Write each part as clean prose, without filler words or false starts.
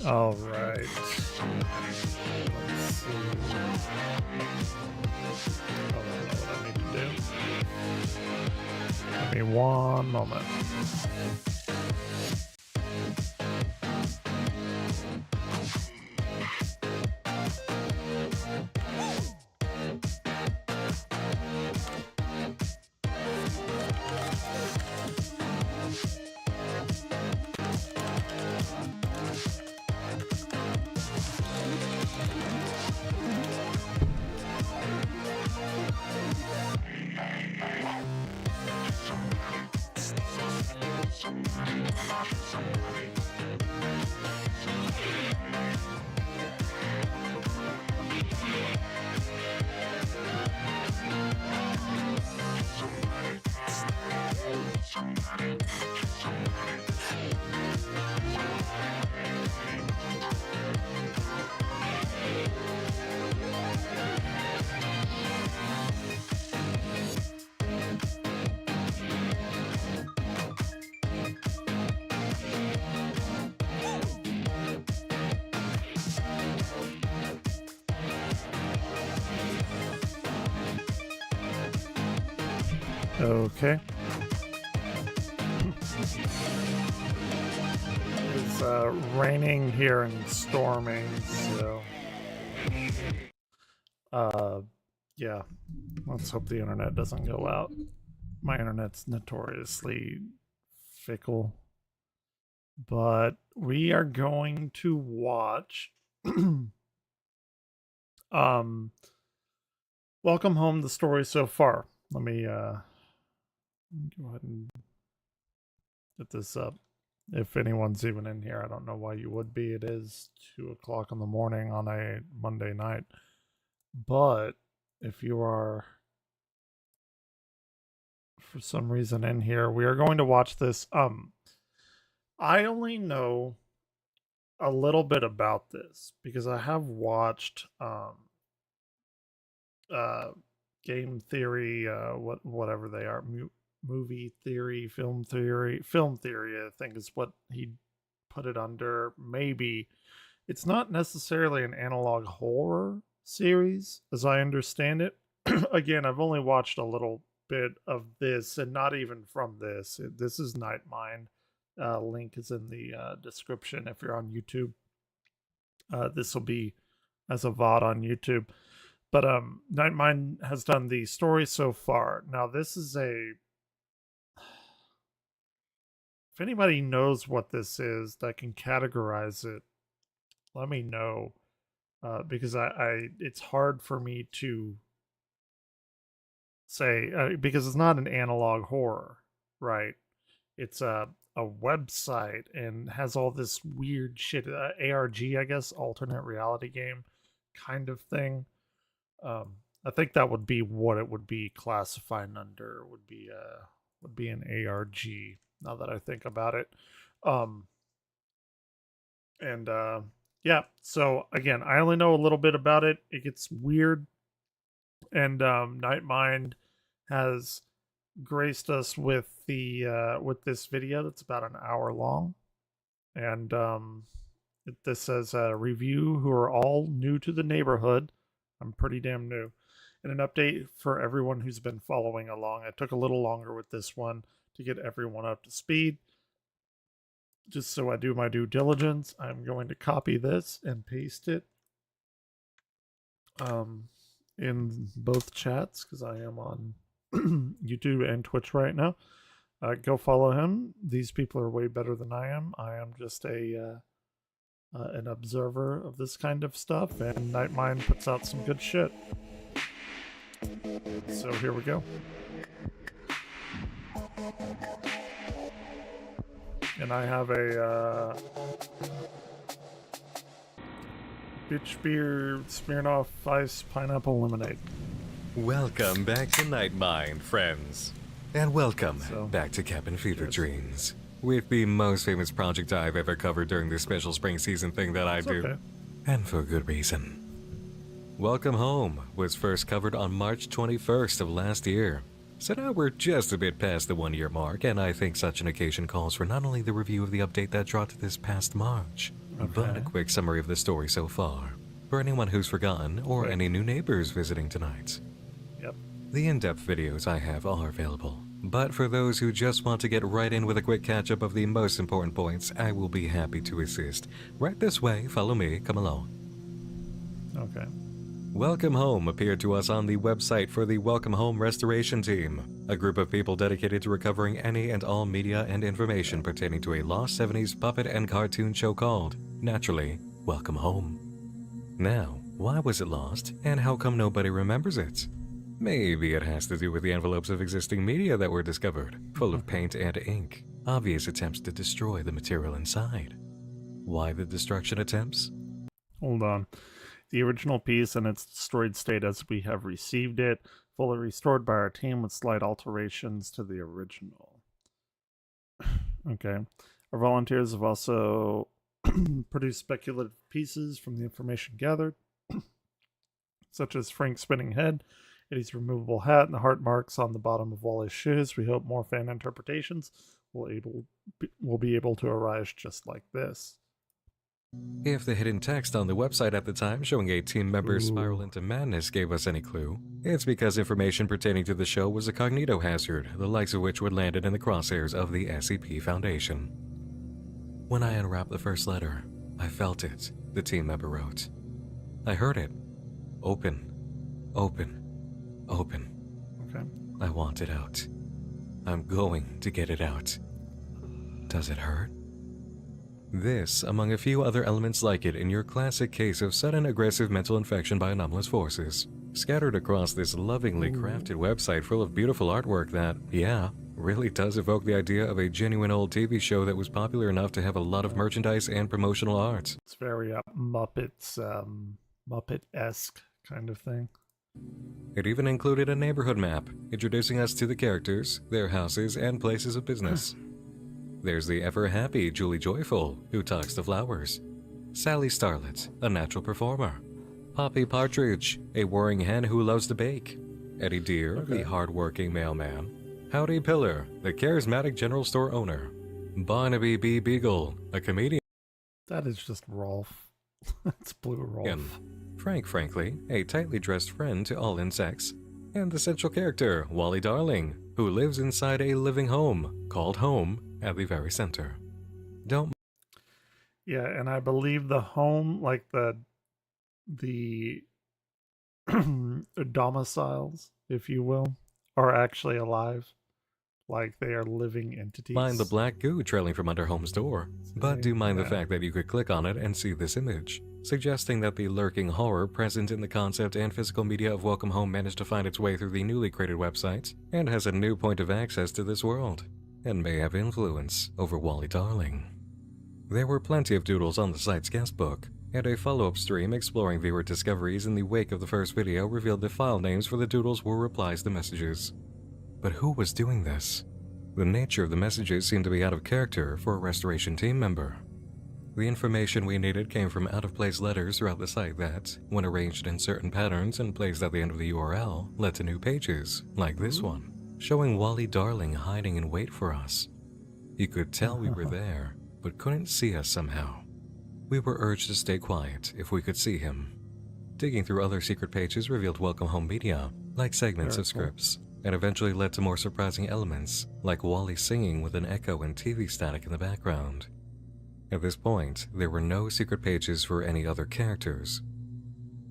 All right. Let's see. I don't know what I need to do. Give me one moment. Okay. It's raining here and storming, so yeah. Let's hope the internet doesn't go out. My internet's notoriously fickle. But we are going to watch Welcome Home, the story so far. Let me go ahead and get this up. If anyone's even in here, I don't know why you would be. It is 2 o'clock in the morning on a Monday night. But if you are for some reason in here, we are going to watch this. I only know a little bit about this because I have watched game theory, whatever they are, movie theory, film theory, I think is what he put it under maybe. It's not necessarily an analog horror series, as I understand it. Again, I've only watched a little bit of this, and not even from this. This is Nightmind. Link is in the description if you're on YouTube. This will be as a VOD on YouTube. But Nightmind has done the story so far. Now, this is a... If anybody knows what this is that can categorize it, let me know. Because it's hard for me to say, because it's not an analog horror, right? It's a website and has all this weird shit, ARG, I guess, alternate reality game kind of thing. I think that would be what it would be classified under, would be an ARG, now that I think about it. Yeah, so again, I only know a little bit about it. It gets weird, and Nightmind has graced us with this video that's about an hour long, and this says a review who are all new to the neighborhood. I'm pretty damn new, and an update for everyone who's been following along. It took a little longer with this one to get everyone up to speed. Just so I do my due diligence, I'm going to copy this and paste it in both chats, because I am on YouTube and Twitch right now. Go follow him. These people are way better than I am. I am just an observer of this kind of stuff, and Nightmind puts out some good shit. So here we go. And I have a bitch beer Smirnoff Ice Pineapple Lemonade. Welcome back to Nightmind, friends. And welcome back to Cabin Fever Cheers. Dreams, with the most famous project I've ever covered during this special spring season thing that I do. Okay. And for good reason. Welcome Home was first covered on March 21st of last year. So now we're just a bit past the 1 year mark, and I think such an occasion calls for not only the review of the update that dropped this past March, but a quick summary of the story so far, for anyone who's forgotten or any new neighbors visiting tonight. Yep. The in-depth videos I have are available, but for those who just want to get right in with a quick catch-up of the most important points, I will be happy to assist. Right this way, follow me, come along. Okay. Welcome Home appeared to us on the website for the Welcome Home Restoration Team, a group of people dedicated to recovering any and all media and information pertaining to a lost 70s puppet and cartoon show called, naturally, Welcome Home. Now, why was it lost, and how come nobody remembers it? Maybe it has to do with the envelopes of existing media that were discovered, full of paint and ink, obvious attempts to destroy the material inside. Why the destruction attempts? Hold on. The original piece in its destroyed state as we have received it, fully restored by our team with slight alterations to the original. Okay. Our volunteers have also produced speculative pieces from the information gathered, such as Frank's spinning head, Eddie's removable hat, and the heart marks on the bottom of Wally's shoes. We hope more fan interpretations will be able to arise just like this. If the hidden text on the website at the time showing a team member's spiral into madness gave us any clue, it's because information pertaining to the show was a cognito hazard, the likes of which would landed in the crosshairs of the SCP Foundation. When I unwrapped the first letter, I felt it, the team member wrote. I heard it. Open. Open. Open. Okay. I want it out. I'm going to get it out. Does it hurt? This, among a few other elements like it in your classic case of sudden aggressive mental infection by anomalous forces, scattered across this lovingly crafted website full of beautiful artwork that, yeah, really does evoke the idea of a genuine old TV show that was popular enough to have a lot of merchandise and promotional art. It's very Muppets, Muppet-esque kind of thing. It even included a neighborhood map, introducing us to the characters, their houses, and places of business. There's the ever-happy Julie Joyful, who talks to flowers. Sally Starlet, a natural performer. Poppy Partridge, a whirring hen who loves to bake. Eddie Deer, the hard-working mailman. Howdy Pillar, the charismatic general store owner. Barnaby B. Beagle, a comedian. That is just Rolf. It's Blue Rolf. And Frank, frankly, a tightly dressed friend to all insects, and the central character, Wally Darling, who lives inside a living home, called home, at the very center. Don't Yeah, and I believe the home, like the domiciles, if you will, are actually alive. Like they are living entities. mind the black goo trailing from under home's door, but do mind the Yeah. fact that you could click on it and see this image, suggesting that the lurking horror present in the concept and physical media of Welcome Home managed to find its way through the newly created website and has a new point of access to this world, and may have influence over Wally Darling. There were plenty of doodles on the site's guestbook, and a follow-up stream exploring viewer discoveries in the wake of the first video revealed the file names for the doodles were replies to messages. But who was doing this? The nature of the messages seemed to be out of character for a restoration team member. The information we needed came from out-of-place letters throughout the site that, when arranged in certain patterns and placed at the end of the URL, led to new pages, like this one, showing Wally Darling hiding in wait for us. He could tell we were there, but couldn't see us somehow. We were urged to stay quiet if we could see him. Digging through other secret pages revealed Welcome Home media, like segments of scripts, and eventually led to more surprising elements, like Wally singing with an echo and TV static in the background. At this point, there were no secret pages for any other characters.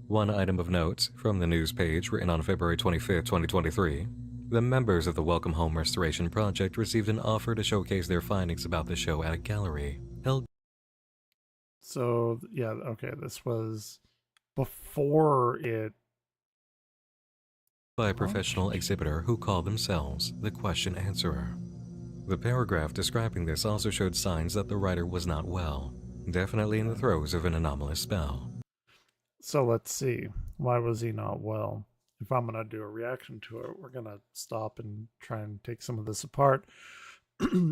One item of note, from the news page written on February 25, 2023, the members of the Welcome Home Restoration Project received an offer to showcase their findings about the show at a gallery held. So, yeah, okay, this was before it By a professional exhibitor who called themselves the Question Answerer. The paragraph describing this also showed signs that the writer was not well, definitely in the throes of an anomalous spell. So let's see. Why was he not well? If I'm going to do a reaction to it, we're going to stop and try and take some of this apart.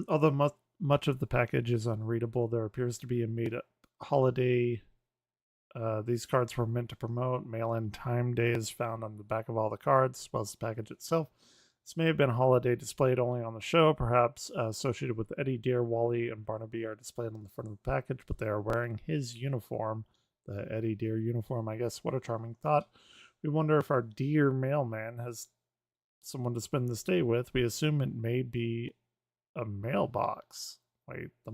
Although much of the package is unreadable, there appears to be a made-up holiday. These cards were meant to promote mail-in time days found on the back of all the cards, as well as the package itself. This may have been a holiday displayed only on the show, perhaps associated with Eddie Dear, Wally, and Barnaby are displayed on the front of the package, but they are wearing his uniform, the Eddie Dear uniform, I guess. What a charming thought. We wonder if our dear mailman has someone to spend this day with. We assume it may be a mailbox. Wait, the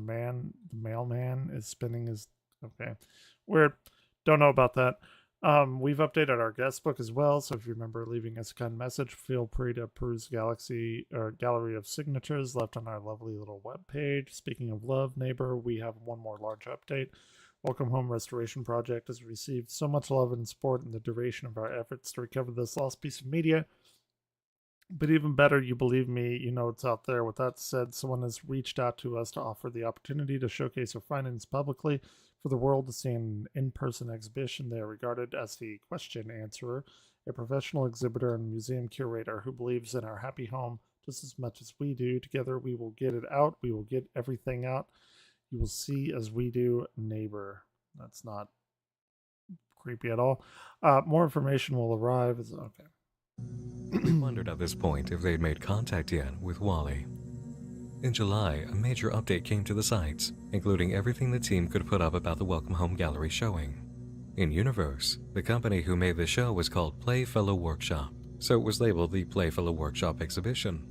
mailman is spinning his... Okay. Weird. Don't know about that. We've updated our guest book as well, so if you remember leaving us a kind message, feel free to peruse gallery of signatures left on our lovely little webpage. Speaking of love, neighbor, we have one more large update. Welcome Home Restoration Project has received so much love and support in the duration of our efforts to recover this lost piece of media. But even better, you believe me, you know it's out there. With that said, someone has reached out to us to offer the opportunity to showcase our findings publicly for the world to see an in-person exhibition. They are regarded as the Question Answerer, a professional exhibitor and museum curator who believes in our happy home just as much as we do. Together we will get it out. We will get everything out. You will see as we do, neighbor. That's not creepy at all. More information will arrive. Okay. We wondered at this point if they'd made contact yet with Wally. In July, a major update came to the site, including everything the team could put up about the Welcome Home Gallery showing. In universe, the company who made the show was called Playfellow Workshop, so it was labeled the Playfellow Workshop Exhibition.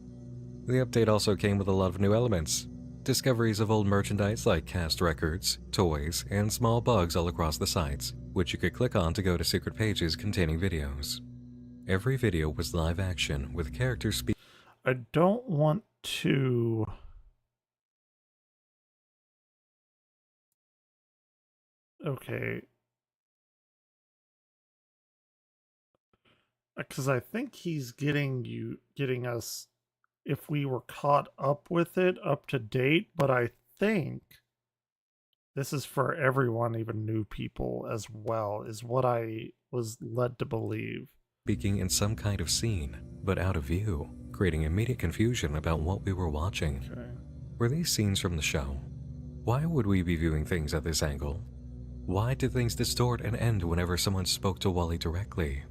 The update also came with a lot of new elements. Discoveries of old merchandise like cast records, toys, and small bugs all across the sites, which you could click on to go to secret pages containing videos. Every video was live action with characters speaking. I don't want to... Okay. Because I think he's getting us, if we were caught up with it, up to date, but I think this is for everyone, even new people as well, is what I was led to believe. Speaking in some kind of scene, but out of view, creating immediate confusion about what we were watching. Okay. Were these scenes from the show? Why would we be viewing things at this angle? Why did things distort and end whenever someone spoke to Wally directly?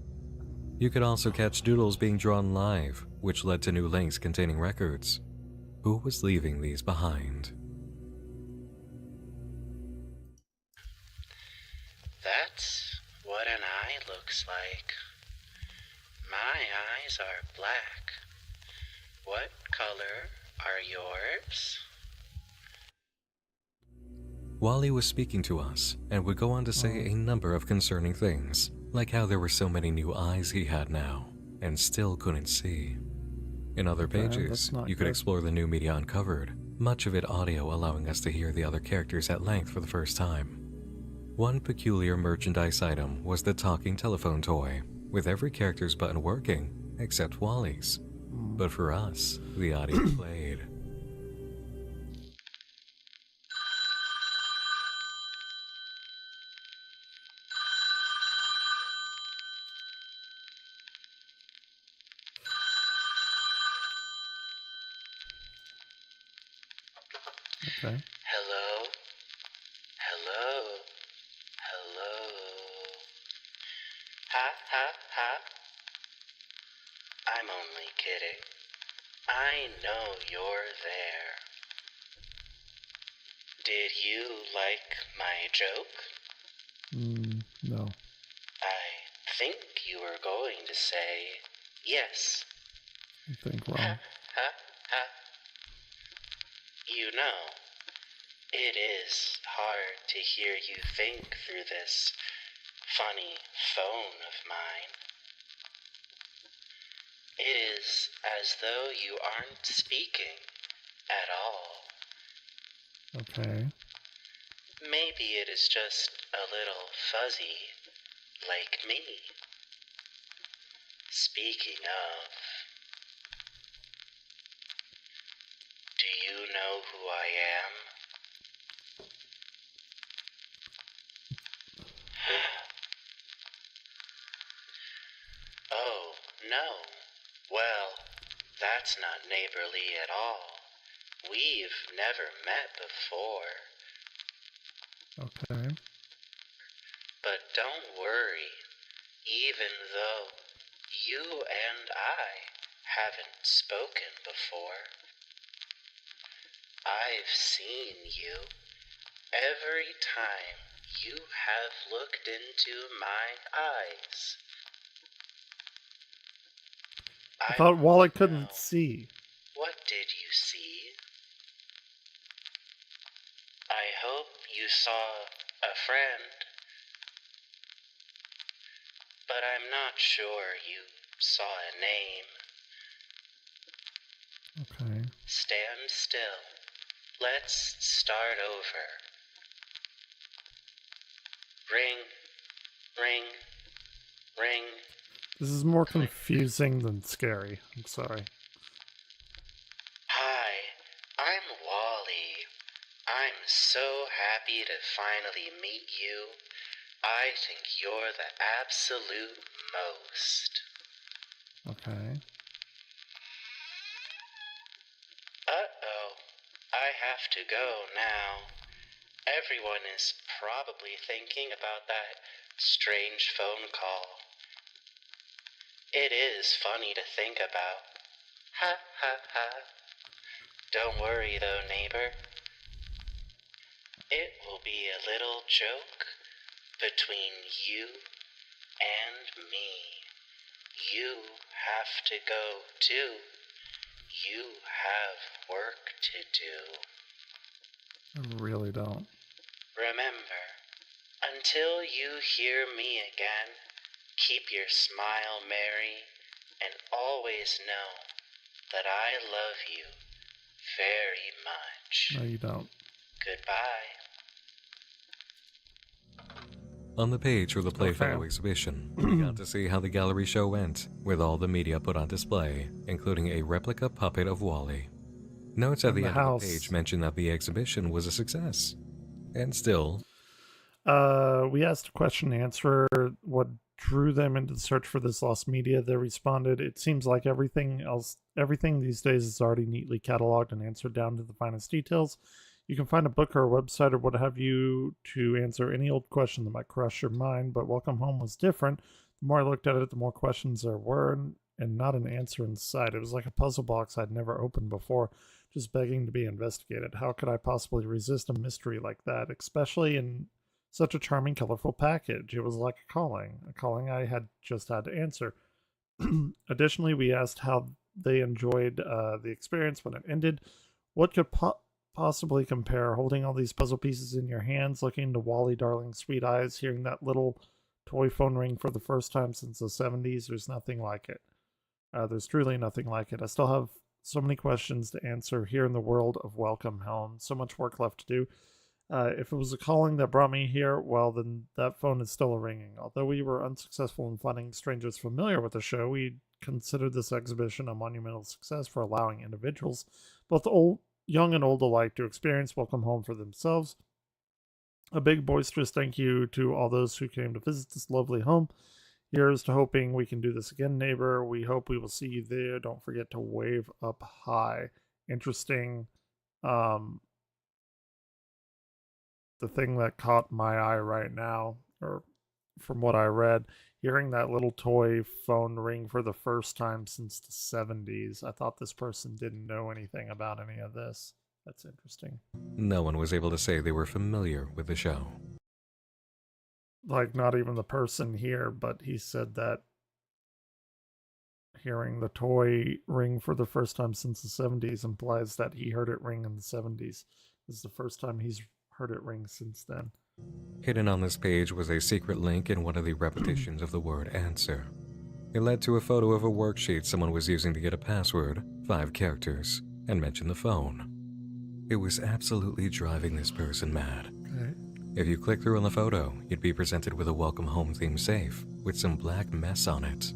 You could also catch doodles being drawn live, which led to new links containing records. Who was leaving these behind? That's what an eye looks like. My eyes are black. What color are yours? Wally was speaking to us and would go on to say a number of concerning things, like how there were so many new eyes he had now, and still couldn't see. In other pages, that's not you could good. explore the new media uncovered, much of it audio allowing us to hear the other characters at length for the first time. One peculiar merchandise item was the talking telephone toy, with every character's button working, except Wally's. But for us, the audio played. Okay. Hello? Hello? Hello? Ha ha ha. I'm only kidding. I know you're there. Did you like my joke? No. I think you were going to say yes. I think Ha wrong. ha ha. You know, it is hard to hear you think through this funny phone of mine. It is as though you aren't speaking at all. Okay. Maybe it is just a little fuzzy, like me. Speaking of, do you know who I am? Oh, no. Well, that's not neighborly at all. We've never met before. Okay. But don't worry, even though you and I haven't spoken before. I've seen you every time you have looked into my eyes. I thought Wally wanna know, couldn't see. what did you see? I hope you saw a friend. But I'm not sure you saw a name. Okay. Stand still. Let's start over. Ring, ring, ring. This is more confusing than scary. I'm sorry. Hi, I'm Wally. I'm so happy to finally meet you. I think you're the absolute most. Okay. Uh-oh, I have to go now. Everyone is probably thinking about that strange phone call. It is funny to think about. Ha ha ha. Don't worry though, neighbor. It will be a little joke between you and me. You have to go too. You have work to do. I really don't. Remember, until you hear me again, keep your smile merry and always know that I love you very much. No, you don't. Goodbye. On the page for the Playfellow Okay. exhibition, we got to see how the gallery show went, with all the media put on display, including a replica puppet of Wally. Notes at And the the end house. of the page mention that the exhibition was a success. And still, We asked a question and answer what drew them into the search for this lost media. They responded, it seems like everything these days is already neatly cataloged and answered down to the finest details. You can find a book or a website or what have you to answer any old question that might cross your mind, but Welcome Home was different. The more I looked at it, the more questions there were, and not an answer in sight. It was like a puzzle box I'd never opened before, just begging to be investigated. How could I possibly resist a mystery like that, especially in Such a charming, colorful package. It was like a calling I had just had to answer. Additionally, we asked how they enjoyed the experience when it ended. What could possibly compare? Holding all these puzzle pieces in your hands, looking into Wally Darling's sweet eyes, hearing that little toy phone ring for the first time since the 70s. There's nothing like it. There's truly nothing like it. I still have so many questions to answer here in the world of Welcome Home. So much work left to do. If it was a calling that brought me here, well, then that phone is still ringing. Although we were unsuccessful in finding strangers familiar with the show, we considered this exhibition a monumental success for allowing individuals, both young and old alike, to experience Welcome Home for themselves. A big boisterous thank you to all those who came to visit this lovely home. Here's to hoping we can do this again, neighbor. We hope we will see you there. Don't forget to wave up high. Interesting. The thing that caught my eye right now, or from what I read, hearing that little toy phone ring for the first time since the 70s. I thought this person didn't know anything about any of this. That's interesting. No one was able to say they were familiar with the show. Like, not even the person here, but he said that hearing the toy ring for the first time since the 70s implies that he heard it ring in the 70s. This is the first time he's heard it ring since then. Hidden on this page was a secret link in one of the repetitions of the word answer. It led to a photo of a worksheet someone was using to get a password, 5 characters, and mentioned the phone. It was absolutely driving this person mad. Okay. If you click through on the photo, you'd be presented with a Welcome Home themed safe with some black mess on it.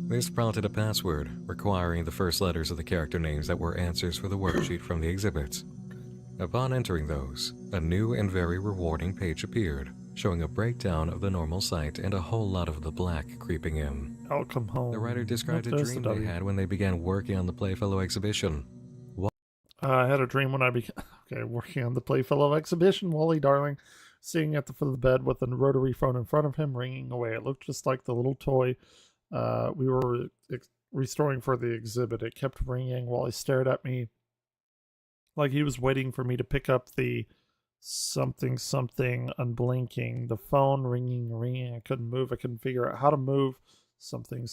This prompted a password requiring the first letters of the character names that were answers for the worksheet from the exhibit. Upon entering those, a new and very rewarding page appeared, showing a breakdown of the normal site and a whole lot of the black creeping in. Welcome Home. The writer described a There's dream the they W. had when they began working on the Playfellow exhibition. I had a dream when I began working on the Playfellow exhibition. Wally Darling sitting at the foot of the bed with a rotary phone in front of him, ringing away. It looked just like the little toy we were restoring for the exhibit. It kept ringing while he stared at me like he was waiting for me to pick up the something unblinking. The phone ringing. I couldn't move. I couldn't figure out how to move. Something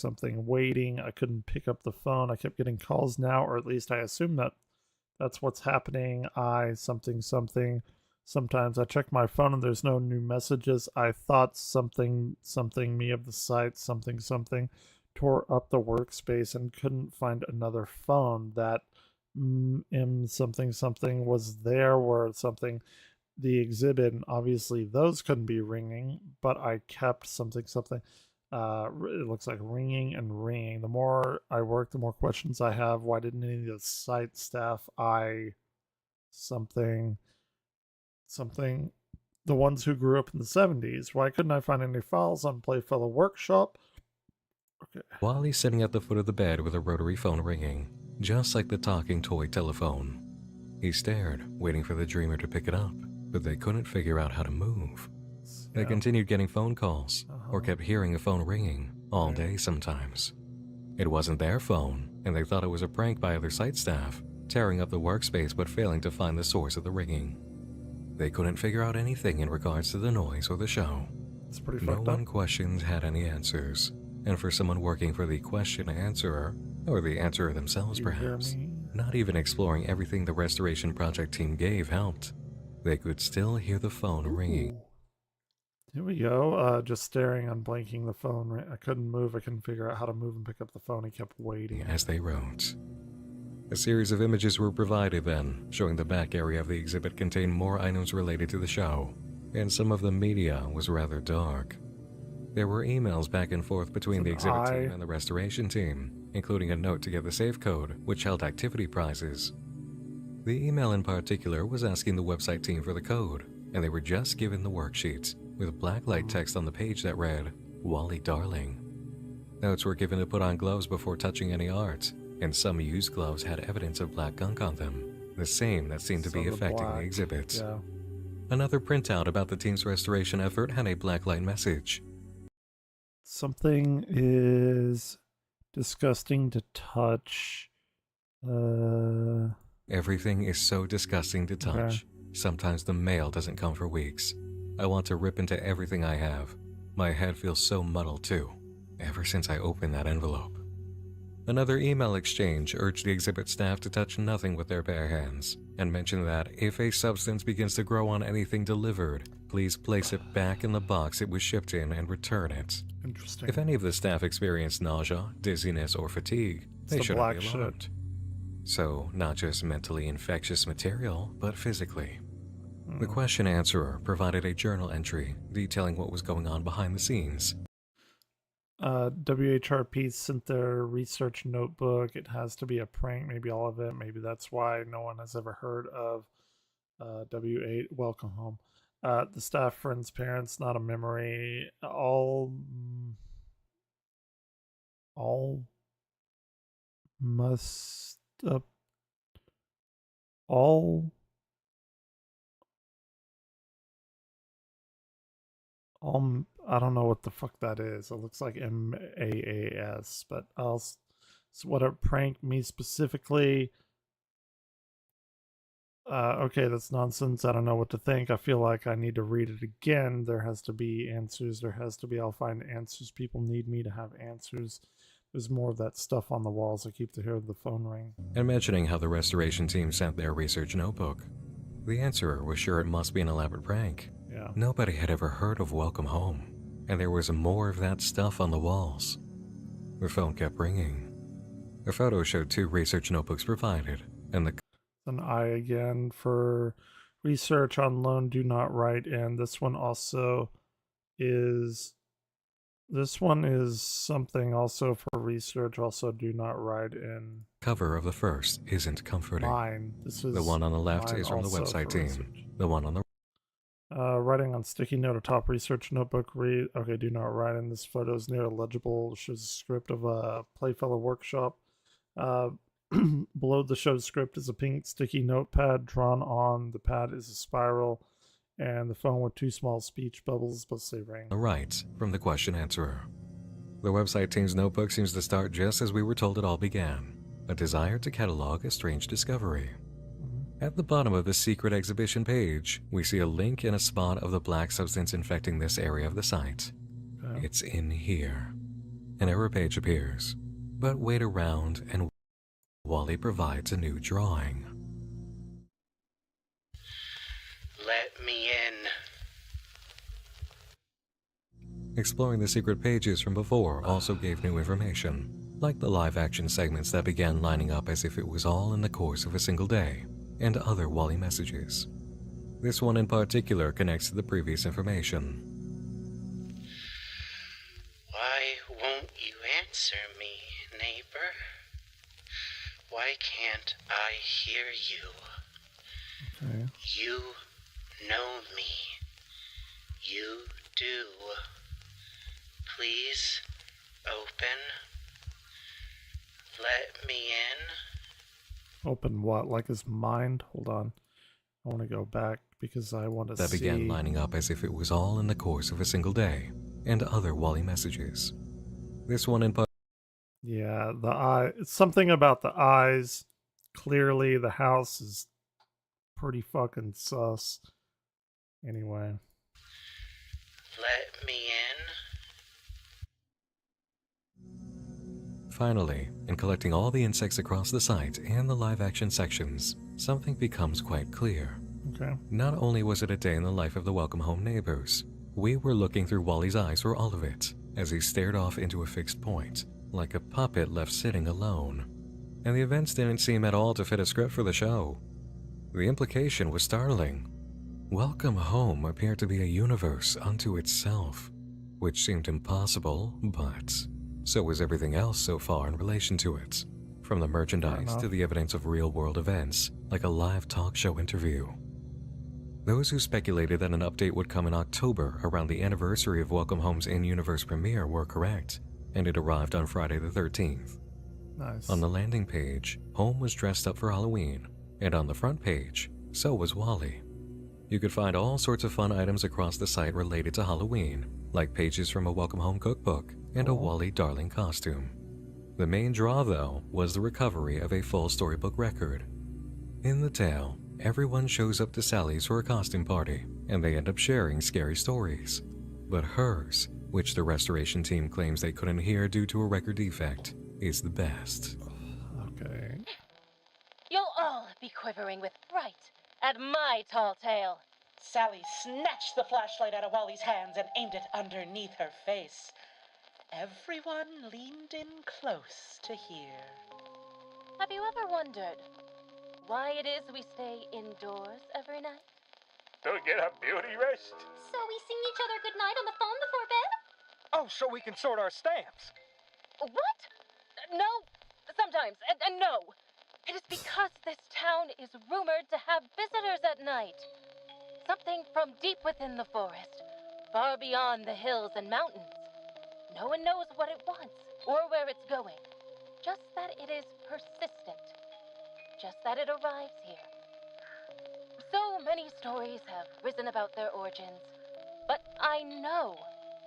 waiting. I couldn't pick up the phone. I kept getting calls now, or at least I assume that that's what's happening. Something. Sometimes I check my phone and there's no new messages. I thought something me of the site, something tore up the workspace and couldn't find another phone. That something was there where something, the exhibit, and obviously those couldn't be ringing, but I kept something. It looks like ringing and ringing. The more I work, the more questions I have. Why didn't any of the site staff something, the ones who grew up in the 70s? Why couldn't I find any files on Playfellow Workshop? Okay. Wally's sitting at the foot of the bed with a rotary phone ringing, just like the talking toy telephone. He stared, waiting for the dreamer to pick it up, but they couldn't figure out how to move. They continued getting phone calls, or kept hearing a phone ringing, all day sometimes. It wasn't their phone, and they thought it was a prank by other site staff, tearing up the workspace but failing to find the source of the ringing. They couldn't figure out anything in regards to the noise or the show. It's pretty No fucked up. one questioned had any answers, and for someone working for the question answerer, or the answerer themselves You hear perhaps, me? not even exploring everything the restoration project team gave helped. They could still hear the phone ringing. Ooh. Here we go. Just staring, unblinking the phone. I couldn't move. I couldn't figure out how to move and pick up the phone. He kept waiting. As they wrote. A series of images were provided then, showing the back area of the exhibit contained more items related to the show, and some of the media was rather dark. There were emails back and forth between the exhibit team and the restoration team, including a note to get the safe code, which held activity prizes. The email in particular was asking the website team for the code, and they were just given the worksheet, with black light text on the page that read, Wally Darling. Notes were given to put on gloves before touching any art, and some used gloves had evidence of black gunk on them, the same that seemed to be affecting the exhibit. Yeah. Another printout about the team's restoration effort had a black light message. Something is disgusting to touch. Everything is so disgusting to touch. Okay. Sometimes the mail doesn't come for weeks. I want to rip into everything I have. My head feels so muddled too, ever since I opened that envelope. Another email exchange urged the exhibit staff to touch nothing with their bare hands, and mentioned that if a substance begins to grow on anything delivered, please place it back in the box it was shipped in and return it. Interesting. If any of the staff experienced nausea, dizziness, or fatigue, they the shouldn't black be alarmed. So, not just mentally infectious material, but physically. The question answerer provided a journal entry detailing what was going on behind the scenes. WHRP sent their research notebook. It has to be a prank, maybe all of it. Maybe that's why no one has ever heard of W8 Welcome Home. The staff, friends, parents, not a memory. All must up. All I don't know what the fuck that is. It looks like MAAS, but else. So what a prank me specifically. Okay, that's nonsense. I don't know what to think. I feel like I need to read it again. There has to be answers. I'll find answers. People need me to have answers. There's more of that stuff on the walls. I keep to hear the phone ring. And mentioning how the restoration team sent their research notebook. The answerer was sure it must be an elaborate prank. Yeah. Nobody had ever heard of Welcome Home, and there was more of that stuff on the walls. The phone kept ringing. The photo showed 2 research notebooks provided, and the An I again for research on loan do not write in. This one is something also for research, also do not write in. cover of the first isn't comforting. Mine. This is The one on the left mine is from the also website for team. research. The one on the Writing on sticky note atop research notebook. Read. Okay, do not write in. This photo is near illegible. Shows a script of a Playfellow workshop. Below the show's script is a pink sticky notepad. Drawn on the pad is a spiral, and the phone with 2 small speech bubbles supposed to say ring. right from the question answerer. The website team's notebook seems to start just as we were told it all began, a desire to catalog a strange discovery. At the bottom of the secret exhibition page, we see a link in a spot of the black substance infecting this area of the site. Okay. It's in here. An error page appears, but wait around and Wally provides a new drawing. Let me in. Exploring the secret pages from before also gave new information, like the live-action segments that began lining up as if it was all in the course of a single day, and other Wally messages. This one in particular connects to the previous information. Why won't you answer me, neighbor? Why can't I hear you? Okay. You know me. You do. Please open. Let me in. Open what? Like his mind? Hold on. I want to go back because I want to see. That began lining up as if it was all in the course of a single day, and other Wally messages. This one in Yeah, the eye. It's something about the eyes. Clearly, the house is pretty fucking sus. Anyway. Let me in. Finally, in collecting all the insects across the site and the live-action sections, something becomes quite clear. Okay. Not only was it a day in the life of the Welcome Home neighbors, we were looking through Wally's eyes for all of it, as he stared off into a fixed point, like a puppet left sitting alone. And the events didn't seem at all to fit a script for the show. The implication was startling. Welcome Home appeared to be a universe unto itself, which seemed impossible, but so was everything else so far in relation to it, from the merchandise to the evidence of real-world events, like a live talk show interview. Those who speculated that an update would come in October around the anniversary of Welcome Home's in-universe premiere were correct, and it arrived on Friday the 13th. Nice. On the landing page, Home was dressed up for Halloween, and on the front page, so was Wally. You could find all sorts of fun items across the site related to Halloween, like pages from a Welcome Home cookbook and a Wally Darling costume. The main draw, though, was the recovery of a full storybook record. In the tale, Everyone shows up to Sally's for a costume party, and they end up sharing scary stories. But hers, which the restoration team claims they couldn't hear due to a record defect, is the best. Okay. You'll all be quivering with fright at my tall tale. Sally snatched the flashlight out of Wally's hands and aimed it underneath her face. Everyone leaned in close to hear. Have you ever wondered why it is we stay indoors every night? To get a beauty rest? So we sing each other goodnight on the phone before bed? Oh, so we can sort our stamps. What? No. Sometimes. No. It is because this town is rumored to have visitors at night. Something from deep within the forest, far beyond the hills and mountains. No one knows what it wants or where it's going. Just that it is persistent. Just that it arrives here. So many stories have risen about their origins. But I know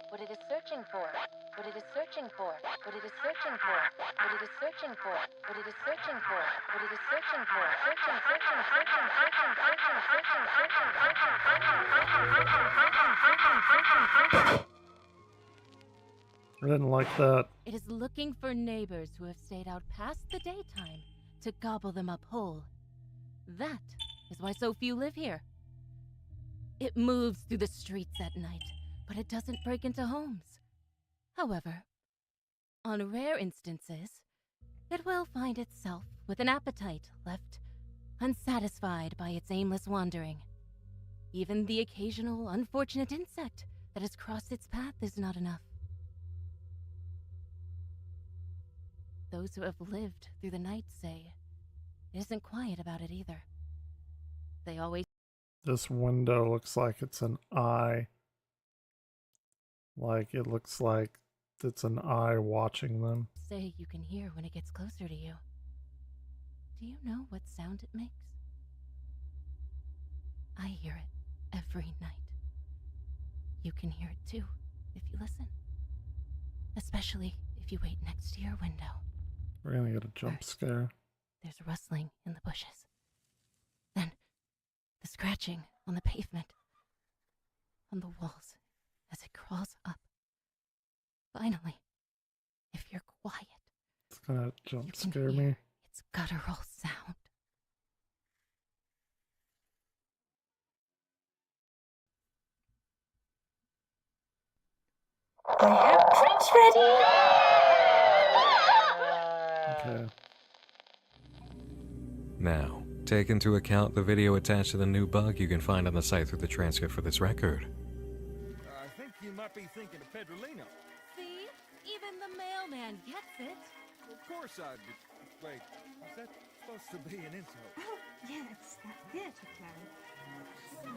what it is searching for. What it is searching for. What it is searching for. What it is searching for. What it is searching for. What it is searching for. Searching, searching, searching, searching, searching, searching, searching, searching, searching. I didn't like that. It is looking for neighbors who have stayed out past the daytime to gobble them up whole. That is why so few live here. It moves through the streets at night, but it doesn't break into homes. However, on rare instances, it will find itself with an appetite left unsatisfied by its aimless wandering. Even the occasional unfortunate insect that has crossed its path is not enough. Those who have lived through the night say it isn't quiet about it either. They always This window looks like it's an eye. Like it looks like it's an eye watching them. say you can hear when it gets closer to you. Do you know what sound it makes? I hear it every night. You can hear it too, if you listen. Especially if you wait next to your window. We're gonna get a jump First. scare. There's a rustling in the bushes. Then, the scratching on the pavement. On the walls, as it crawls up. Finally, if you're quiet, It's gonna you jump can scare hear me. its guttural sound. I have drinks ready. Okay. Now, take into account the video attached to the new bug you can find on the site through the transcript for this record. I think you might be thinking of Pedrolino. See? Even the mailman gets it. Of course I'd be. Wait, is that supposed to be an insult? Oh, yes, that theatre clown.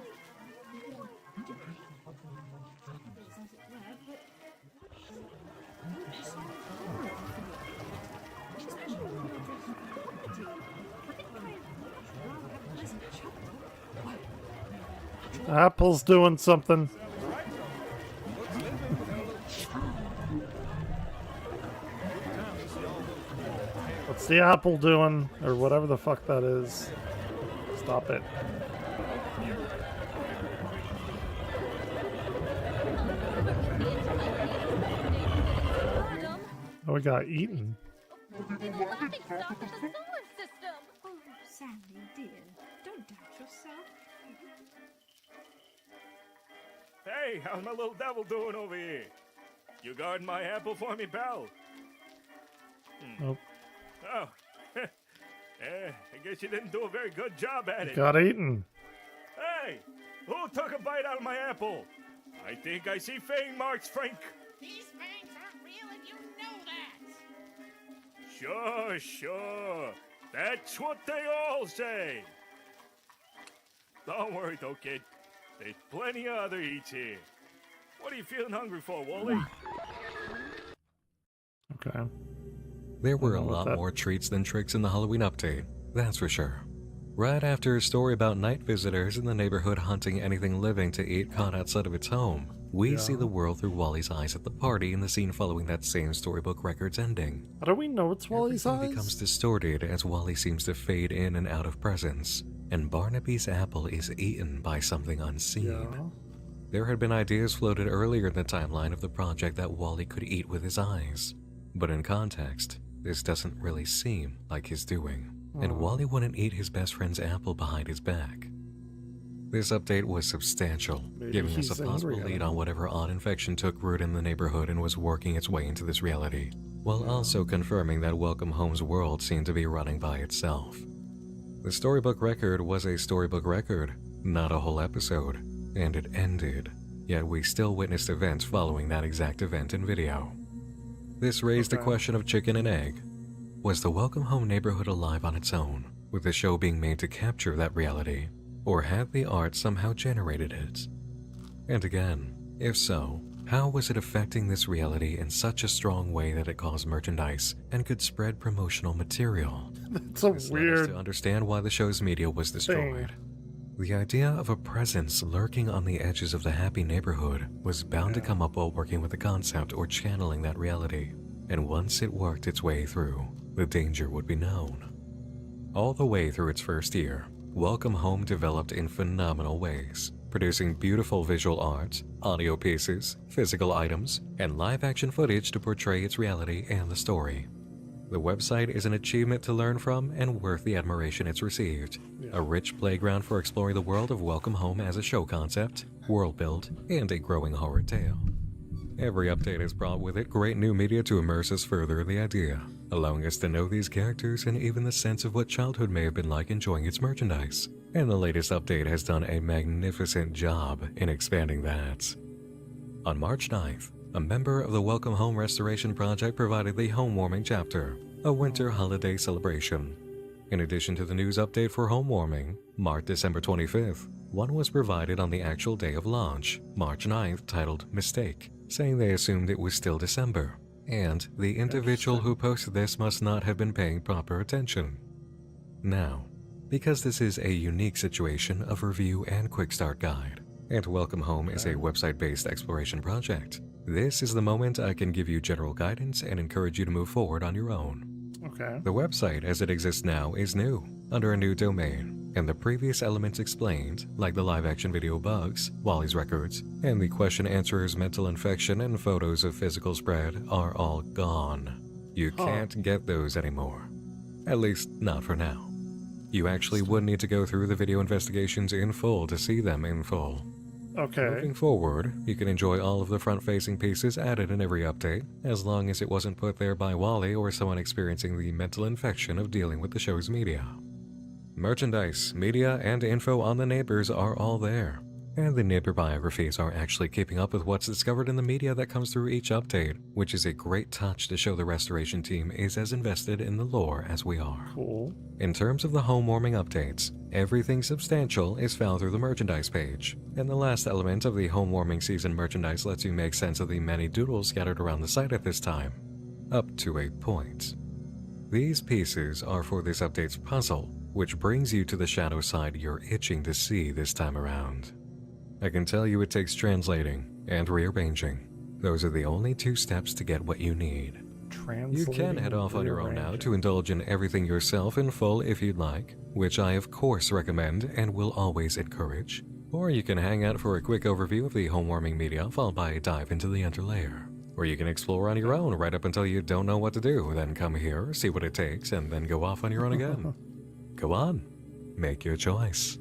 Apple's doing something. What's the apple doing? Or whatever the fuck that is. Stop it. Oh, we got eaten. Nothing stopped the solar system. Oh, Sandy, dear, don't doubt yourself. Hey, how's my little devil doing over here? You guarding my apple for me, pal? Nope. Oh, I guess you didn't do a very good job at it. Got eaten. Hey, who took a bite out of my apple? I think I see fang marks, Frank. These fangs aren't real and you know that! Sure, sure. That's what they all say. Don't worry though, kid. There's plenty of other eats here. What are you feeling hungry for, Wally? Okay. There were a know what lot that- more treats than tricks in the Halloween update, that's for sure. Right after a story about night visitors in the neighborhood hunting anything living to eat caught outside of its home, we see the world through Wally's eyes at the party in the scene following that same storybook record's ending. How do we know it's Wally's Everything eyes? becomes distorted as Wally seems to fade in and out of presence. and Barnaby's apple is eaten by something unseen. Yeah. There had been ideas floated earlier in the timeline of the project that Wally could eat with his eyes, but in context, this doesn't really seem like his doing, and Wally wouldn't eat his best friend's apple behind his back. This update was substantial, Maybe giving us he's a possible angry, I lead don't on know. whatever odd infection took root in the neighborhood and was working its way into this reality, while also confirming that Welcome Home's world seemed to be running by itself. The storybook record was a storybook record, not a whole episode, and it ended, yet we still witnessed events following that exact event in video. This raised the question of chicken and egg. Was the Welcome Home neighborhood alive on its own, with the show being made to capture that reality, or had the art somehow generated it? And again, if so, how was it affecting this reality in such a strong way that it caused merchandise and could spread promotional material? It's a This led us weird to understand why the show's media was destroyed. The idea of a presence lurking on the edges of the happy neighborhood was bound to come up while working with the concept or channeling that reality, and once it worked its way through, the danger would be known. All the way through its first year, Welcome Home developed in phenomenal ways, producing beautiful visual art, audio pieces, physical items, and live-action footage to portray its reality and the story. The website is an achievement to learn from and worth the admiration it's received. A rich playground for exploring the world of Welcome Home as a show concept, world build, and a growing horror tale. Every update has brought with it great new media to immerse us further in the idea, allowing us to know these characters and even the sense of what childhood may have been like enjoying its merchandise. And the latest update has done a magnificent job in expanding that. On March 9th, a member of the Welcome Home Restoration Project provided the Homewarming chapter, a winter holiday celebration. In addition to the news update for Homewarming, marked December 25th, one was provided on the actual day of launch, March 9th, titled Mistake, saying they assumed it was still December, and the individual who posted this must not have been paying proper attention. Now, because this is a unique situation of review and quick start guide, and Welcome Home is a website-based exploration project, this is the moment I can give you general guidance and encourage you to move forward on your own. Okay. The website as it exists now is new, under a new domain, and the previous elements explained, like the live-action video bugs, Wally's records, and the question answerer's mental infection and photos of physical spread are all gone. You can't get those anymore. At least, not for now. You actually would need to go through the video investigations in full to see them in full. Okay. Moving forward, you can enjoy all of the front-facing pieces added in every update, as long as it wasn't put there by Wally or someone experiencing the mental infection of dealing with the show's media. Merchandise, media, and info on the neighbors are all there, and the neighbor biographies are actually keeping up with what's discovered in the media that comes through each update, which is a great touch to show the restoration team is as invested in the lore as we are. Cool. In terms of the Homewarming updates, everything substantial is found through the merchandise page, and the last element of the Homewarming season merchandise lets you make sense of the many doodles scattered around the site at this time, up to a point. These pieces are for this update's puzzle, which brings you to the shadow side you're itching to see this time around. I can tell you it takes translating and rearranging. Those are the only two steps to get what you need. You can head off on your own now to indulge in everything yourself in full if you'd like, which I of course recommend and will always encourage. Or you can hang out for a quick overview of the Homewarming media followed by a dive into the underlayer. Or you can explore on your own right up until you don't know what to do, then come here, see what it takes, and then go off on your own again. Go on, make your choice.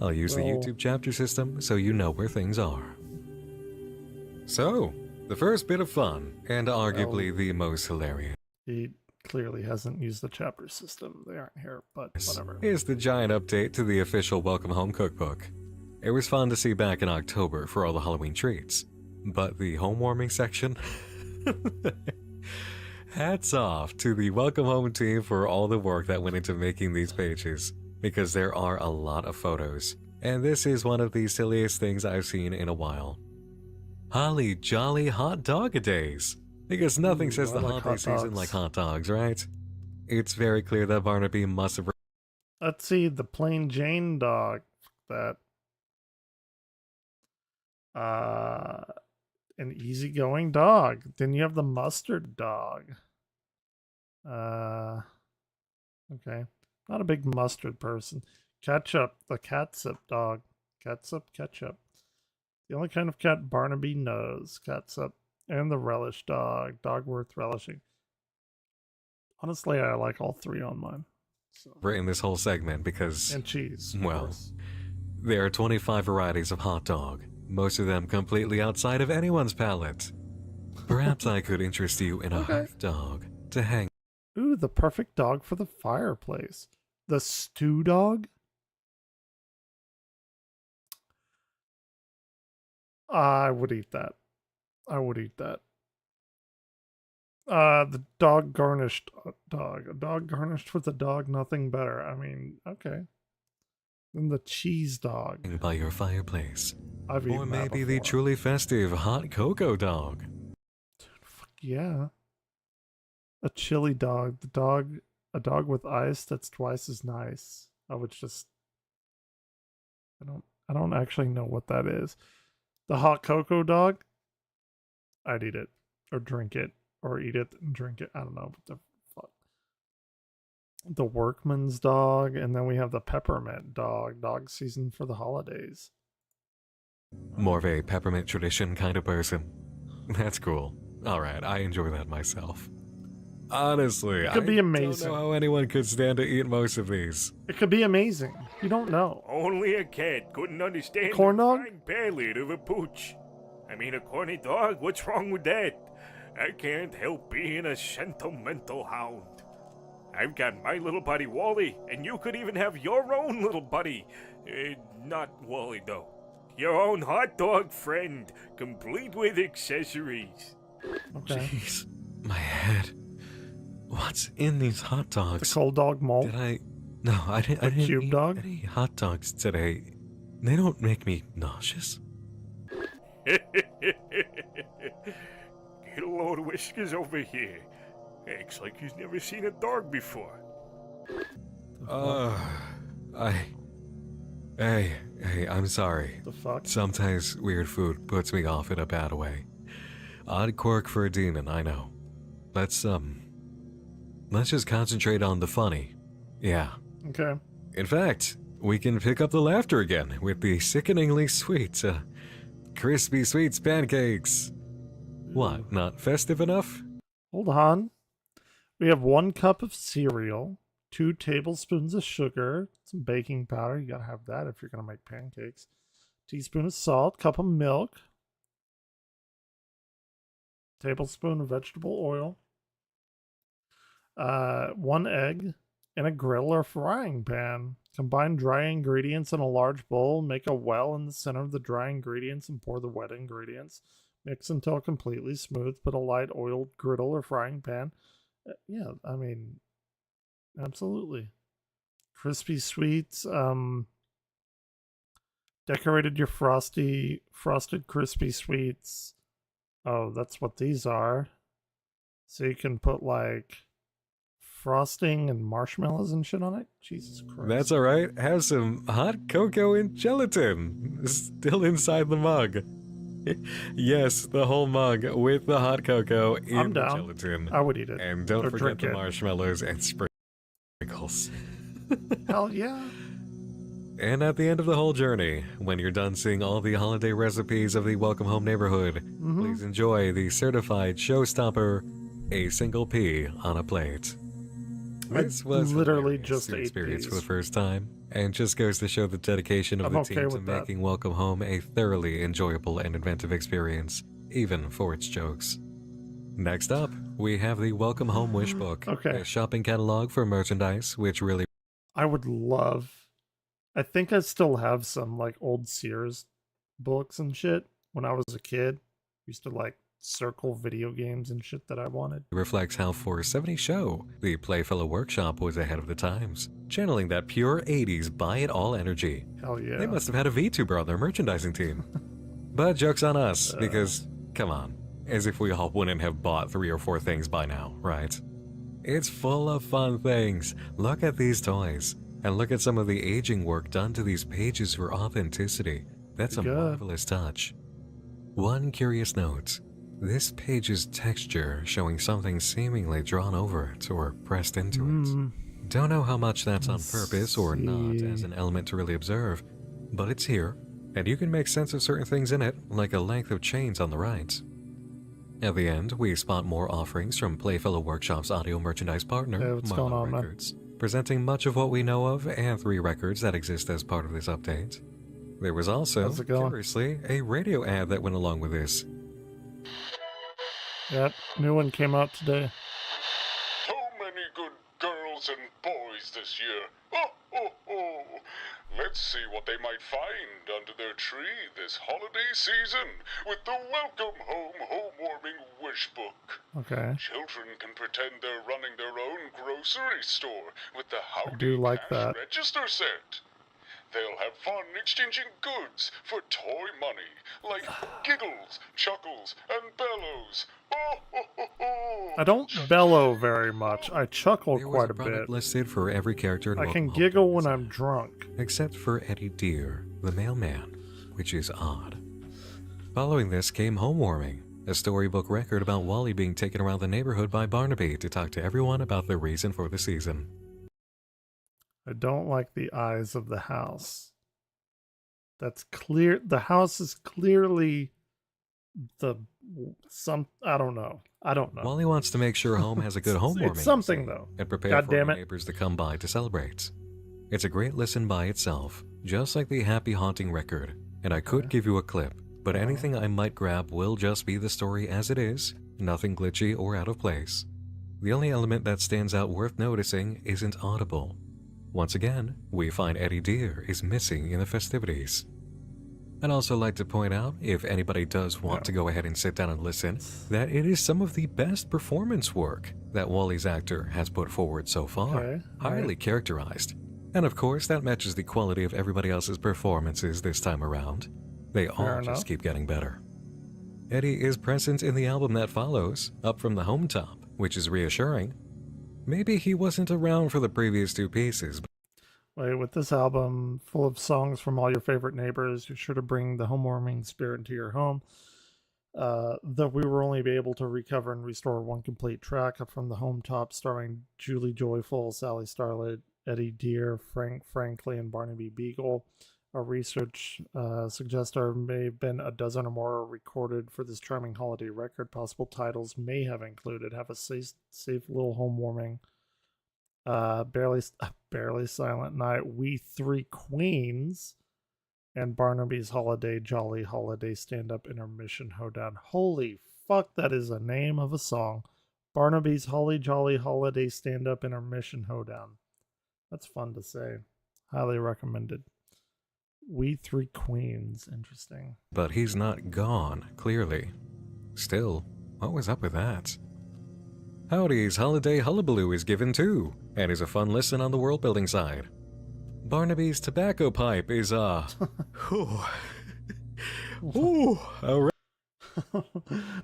I'll use the YouTube chapter system so you know where things are. So, the first bit of fun, and arguably the most hilarious, He clearly hasn't used the chapter system. They aren't here, but whatever. is the giant update to the official Welcome Home cookbook. It was fun to see back in October for all the Halloween treats, but the Homewarming section? Hats off to the Welcome Home team for all the work that went into making these pages, because there are a lot of photos, and this is one of the silliest things I've seen in a while. Holly jolly hot dog-a-days, because nothing says the holiday season like hot dogs, right? It's very clear that Barnaby must have... Let's see, the plain Jane dog. That an easygoing dog. Then you have the mustard dog. Okay. Not a big mustard person. Ketchup, the catsup dog. Catsup, ketchup. The only kind of cat Barnaby knows. Catsup. And the relish dog. Dog worth relishing. Honestly, I like all three on mine. So. We're in this whole segment because, and cheese. Well, there are 25 varieties of hot dog, most of them completely outside of anyone's palate. Perhaps I could interest you in a hot dog to hang. Ooh, the perfect dog for the fireplace. The stew dog? I would eat that. I would eat that. The dog garnished dog. A dog garnished with a dog, nothing better. I mean, okay. Then the cheese dog. By your fireplace. I've eaten or maybe that the before. truly festive hot cocoa dog. Dude, fuck yeah. A chili dog. A dog with ice that's twice as nice. I would just. I don't actually know what that is. The hot cocoa dog. I'd eat it or drink it. Or eat it and drink it. I don't know what the fuck. The workman's dog, and then we have the peppermint dog. Dog season for the holidays. More of a peppermint tradition kind of person. That's cool. Alright, I enjoy that myself. Honestly, it could be amazing. I don't know how anyone could stand to eat most of these. It could be amazing. You don't know. Only a cat couldn't understand corn the dog? fine palate of a pooch. I mean, a corny dog, what's wrong with that? I can't help being a sentimental hound. I've got my little buddy Wally, and you could even have your own little buddy. Not Wally, though. Your own hot dog friend, complete with accessories. Okay. Jeez, my head. What's in these hot dogs? The cold dog malt. No, I didn't cube eat dog? any hot dogs today. They don't make me nauseous. Get a load of whiskers over here. Acts like he's never seen a dog before. Hey, I'm sorry. The fuck? Sometimes weird food puts me off in a bad way. Odd quirk for a demon, I know. Let's just concentrate on the funny. Yeah. Okay. In fact, we can pick up the laughter again with the sickeningly sweet, crispy sweets pancakes. What, not festive enough? Hold on. We have 1 cup of cereal, 2 tablespoons of sugar, some baking powder. You gotta have that if you're gonna make pancakes. Teaspoon of salt, cup of milk, tablespoon of vegetable oil, 1 egg, and a grill or frying pan. Combine dry ingredients in a large bowl. Make a well in the center of the dry ingredients and pour the wet ingredients. Mix until completely smooth. Put a light oiled griddle or frying pan. Yeah, I mean, absolutely. Crispy sweets. Decorated your frosted crispy sweets. Oh, that's what these are. So you can put like frosting and marshmallows and shit on it. Jesus Christ. That's alright. Have some hot cocoa and gelatin still inside the mug. Yes, the whole mug with the hot cocoa in the gelatin. I would eat it. And don't forget the it. marshmallows and sprinkles. Hell yeah. And at the end of the whole journey, when you're done seeing all the holiday recipes of the Welcome Home neighborhood, please enjoy the certified showstopper, a single pea on a plate. This was literally just to experience peas. for the first time, and just goes to show the dedication of the team to making Welcome Home a thoroughly enjoyable and inventive experience, even for its jokes. Next up, we have the Welcome Home Wish Book, a shopping catalog for merchandise, which really I would love. I think I still have some like old Sears books and shit. When I was a kid, used to like circle video games and shit that I wanted. reflects how for 70 show, the Playfellow Workshop was ahead of the times, channeling that pure 80s buy-it-all energy. Hell yeah. They must have had a VTuber on their merchandising team. But joke's on us, because, come on, as if we all wouldn't have bought 3 or 4 things by now, right? It's full of fun things. Look at these toys, and look at some of the aging work done to these pages for authenticity. That's a marvelous touch. One curious note. This page's texture showing something seemingly drawn over it or pressed into it. Don't know how much that's on Let's purpose or not as see. an element to really observe, but it's here, and you can make sense of certain things in it, like a length of chains on the right. At the end, we spot more offerings from Playfellow Workshop's audio merchandise partner, Hey, what's going Milo on, man? Records, presenting much of what we know of and 3 records that exist as part of this update. There was also, How's it going? curiously, a radio ad that went along with this. Yep, new one came out today. So many good girls and boys this year. Oh, oh, oh. Let's see what they might find under their tree this holiday season with the Welcome Home Homewarming Wish Book. Okay. Children can pretend they're running their own grocery store with the Howdy do like Cash that. Register set. They'll have fun exchanging goods for toy money, like giggles, chuckles, and bellows. Oh, oh, oh, oh. I don't bellow very much. I chuckle There was quite a a product bit. listed for every character in I Welcome can Home giggle during when this I'm ad. drunk. Except for Eddie Deer, the mailman, which is odd. Following this came Homewarming, a storybook record about Wally being taken around the neighborhood by Barnaby to talk to everyone about the reason for the season. I don't like the eyes of the house. That's clear. The house is clearly I don't know. Wally wants to make sure home has a good homewarming. It's something though. And prepare God for damn any it. neighbors to come by to celebrate. It's a great listen by itself, just like the Happy Haunting record, and I could give you a clip, but anything I might grab will just be the story as it is, nothing glitchy or out of place. The only element that stands out worth noticing isn't audible. Once again, we find Eddie Deer is missing in the festivities. I'd also like to point out, if anybody does want to go ahead and sit down and listen, that it is some of the best performance work that Wally's actor has put forward so far. Okay, Highly right. characterized. And of course, that matches the quality of everybody else's performances this time around. They all Fair just enough. keep getting better. Eddie is present in the album that follows, Up From the Home Top, which is reassuring. Maybe he wasn't around for the previous 2 pieces, Wait, with this album full of songs from all your favorite neighbors, you're sure to bring the homewarming spirit into your home. Though we will only be able to recover and restore one complete track Up From the Home Top, starring Julie Joyful, Sally Starlet, Eddie Deer, Frank Frankly, and Barnaby Beagle. Our research suggests there may have been a dozen or more recorded for this charming holiday record. Possible titles may have included Have a Safe Little Homewarming, Barely Silent Night, We Three Queens, and Barnaby's Holiday Jolly Holiday Stand-Up Intermission Hoedown. Holy fuck, that is a name of a song. Barnaby's Holly Jolly Holiday Stand-Up Intermission Hoedown. That's fun to say. Highly recommended. We Three Queens. Interesting. but he's not gone, clearly. Still, what was up with that? Howdy's Holiday Hullabaloo is given too, and is a fun listen on the world-building side. Barnaby's Tobacco Pipe is, Ooh, alright.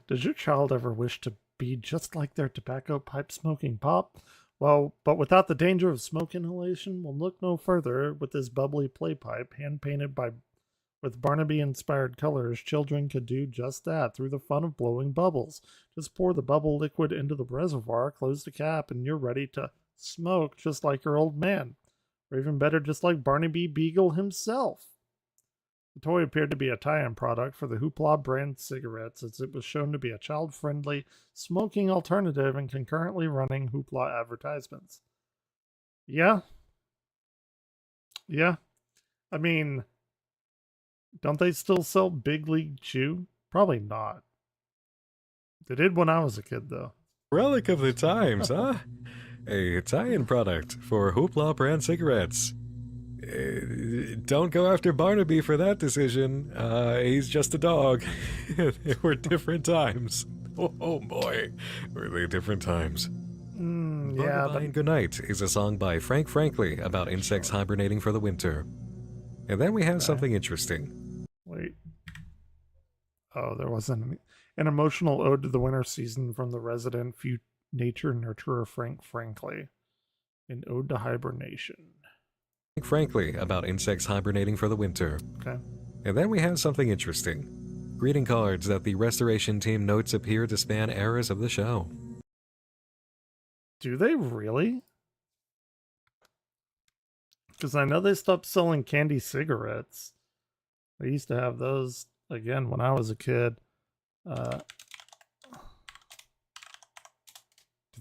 Does your child ever wish to be just like their tobacco pipe smoking pop? Well, but without the danger of smoke inhalation, we'll look no further. With this bubbly play pipe, hand-painted with Barnaby-inspired colors, children could do just that through the fun of blowing bubbles. Just pour the bubble liquid into the reservoir, close the cap, and you're ready to smoke just like your old man. Or even better, just like Barnaby Beagle himself. The toy appeared to be a tie-in product for the Hoopla brand cigarettes, as it was shown to be a child-friendly smoking alternative and concurrently running Hoopla advertisements. Yeah. I mean, don't they still sell Big League Chew? Probably not. They did when I was a kid, though. Relic of the times, huh? A tie-in product for Hoopla brand cigarettes. Don't go after Barnaby for that decision. He's just a dog. They were different times. Oh boy, were they different times. Yeah, Bye and Good Night is a song by Frank Frankly about insects hibernating for the winter. And then we have something interesting. Wait. Oh, there wasn't an emotional ode to the winter season from the resident nature nurturer Frank Frankly. An ode to hibernation. Frank Frankly about insects hibernating for the winter. Okay. And then we have something interesting. Greeting cards that the restoration team notes appear to span eras of the show. Do they really? Because I know they stopped selling candy cigarettes. They used to have those again when I was a kid. Do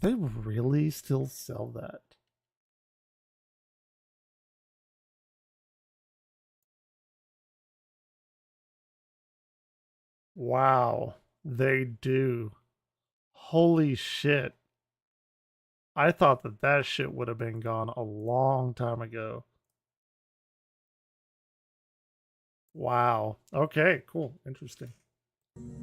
they really still sell that? Wow, they do. Holy shit. I thought that that shit would have been gone a long time ago. Wow. Okay, cool. Interesting.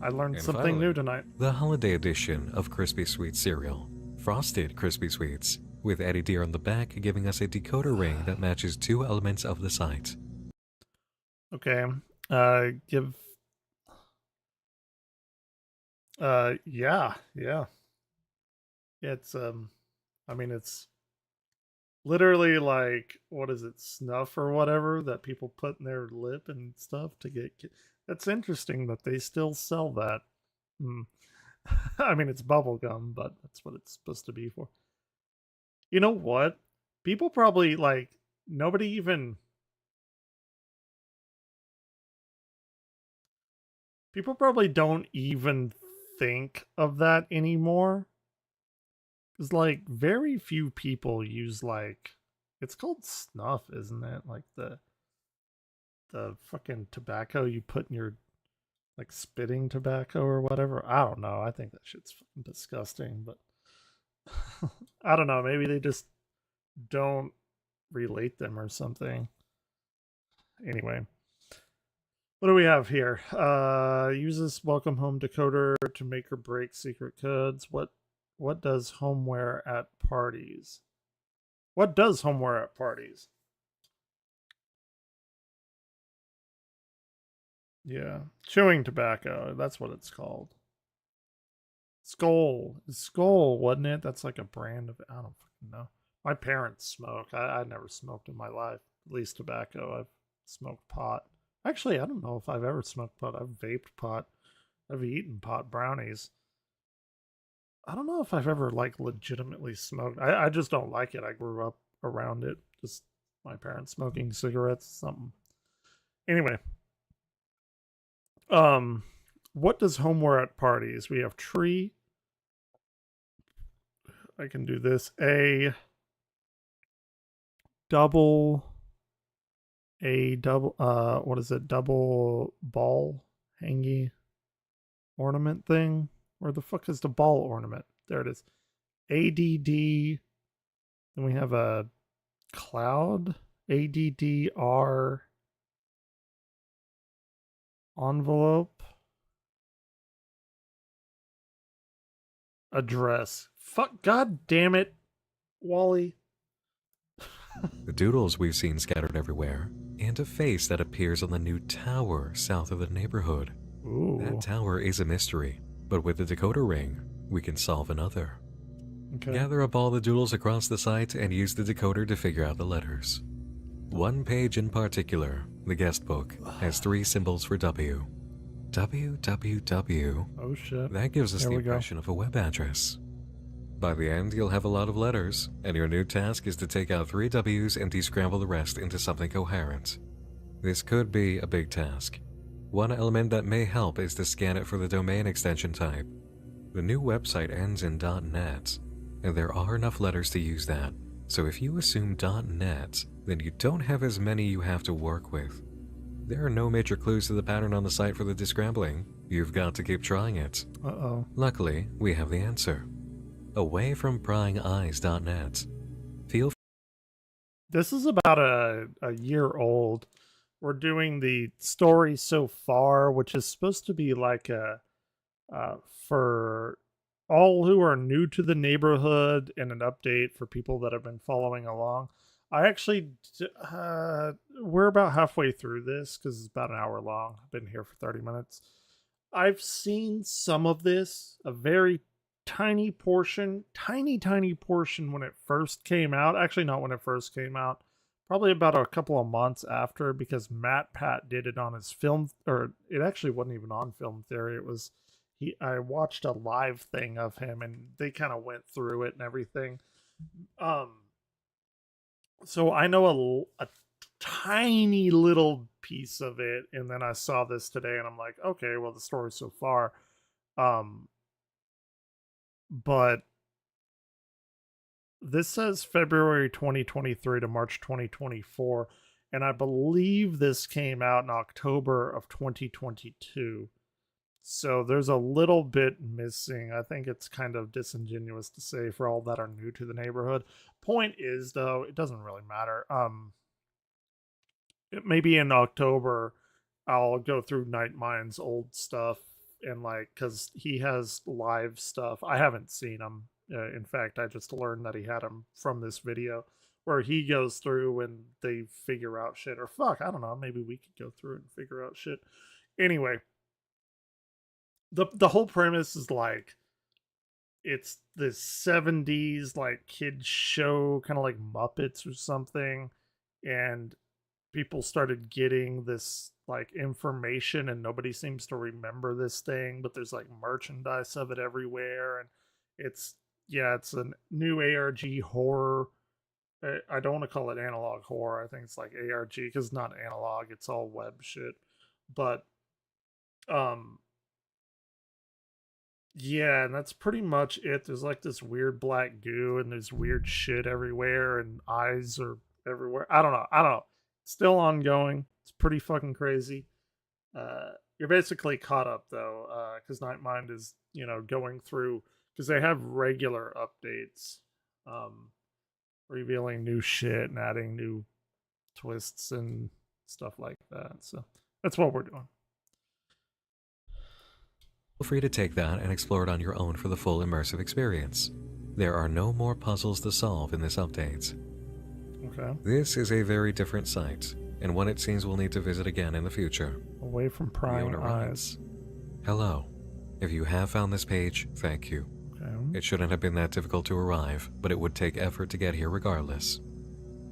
I learned And something finally, new tonight. the holiday edition of Crispy Sweet cereal, Frosted Crispy Sweets, with Eddie Deer on the back giving us a decoder ring that matches 2 elements of the site. Okay. Give yeah. It's I mean it's literally like what is it, snuff or whatever that people put in their lip and stuff to get That's interesting that they still sell that. Hmm. I mean it's bubble gum, but that's what it's supposed to be for. You know what? People probably like nobody even people probably don't even think of that anymore. Cuz like very few people use like it's called snuff, isn't it? Like the fucking tobacco you put in your like spitting tobacco or whatever. I don't know. I think that shit's fucking disgusting, but I don't know. Maybe they just don't relate them or something. Anyway, what do we have here? Use this welcome home decoder to make or break secret codes. What does homeware at parties? What does homeware at parties? Yeah, chewing tobacco. That's what it's called. Skull, wasn't it? That's like a brand of. I don't fucking know. My parents smoke. I never smoked in my life. At least tobacco. I've smoked pot. Actually, I don't know if I've ever smoked pot. I've vaped pot. I've eaten pot brownies. I don't know if I've ever like legitimately smoked. I just don't like it. I grew up around it. Just my parents smoking cigarettes, something. Anyway, um, what does homeware at parties? We have tree. I can do this. Double what is it? Double ball hangy ornament thing. Where the fuck is the ball ornament? There it is. ADD. Then we have a cloud. ADDR envelope. Address. Fuck, god damn it, Wally. The doodles we've seen scattered everywhere, and a face that appears on the new tower south of the neighborhood. Ooh. That tower is a mystery, but with the decoder ring, we can solve another. Okay. Gather up all the doodles across the site and use the decoder to figure out the letters. One page in particular, the guest book, has 3 symbols for W. www. Oh shit. That gives us There the we go. impression of a web address. By the end, you'll have a lot of letters, and your new task is to take out 3 W's and descramble the rest into something coherent. This could be a big task. One element that may help is to scan it for the domain extension type. The new website ends in .net, and there are enough letters to use that, so if you assume .net, then you don't have as many you have to work with. There are no major clues to the pattern on the site for the descrambling. You've got to keep trying it. Uh-oh. Luckily, we have the answer. AwayFromPryingEyes.net. Feel This is about a year old. We're doing the story so far, which is supposed to be like a for all who are new to the neighborhood and an update for people that have been following along. I actually we're about halfway through this because it's about an hour long. I've been here for 30 minutes. I've seen some of this, a very tiny portion when it first came out. Actually, not when it first came out. Probably about a couple of months after, because Matt Pat did it on his film, or it actually wasn't even on Film Theory. It was I watched a live thing of him, and they kind of went through it and everything. So I know a tiny little piece of it, and then I saw this today, and I'm like, okay, well, the story so far, um, but this says February 2023 to March 2024, and I believe this came out in October of 2022. So there's a little bit missing. I think it's kind of disingenuous to say for all that are new to the neighborhood. Point is, though, it doesn't really matter. Maybe in October, I'll go through Nightmind's old stuff and like, because he has live stuff. I haven't seen him. In fact, I just learned that he had him from this video where he goes through and they figure out shit. Or fuck, I don't know. Maybe we could go through and figure out shit. Anyway, the whole premise is like it's this 70s like kids show, kind of like Muppets or something, and people started getting this like information and nobody seems to remember this thing, but there's like merchandise of it everywhere, and it's it's a new ARG horror. I don't want to call it analog horror. I think it's like ARG because it's not analog, it's all web shit. But um yeah, and that's pretty much it. There's like this weird black goo and there's weird shit everywhere and eyes are everywhere. I don't know. I don't know. Still ongoing. It's pretty fucking crazy. You're basically caught up though, because Nightmind is, going through because they have regular updates, um, revealing new shit and adding new twists and stuff like that. So that's what we're doing. Feel free to take that and explore it on your own for the full immersive experience. There are no more puzzles to solve in this update. Okay. This is a very different site, and one it seems we'll need to visit again in the future. Away from prying eyes. Hello. If you have found this page, thank you. Okay. It shouldn't have been that difficult to arrive, but it would take effort to get here regardless.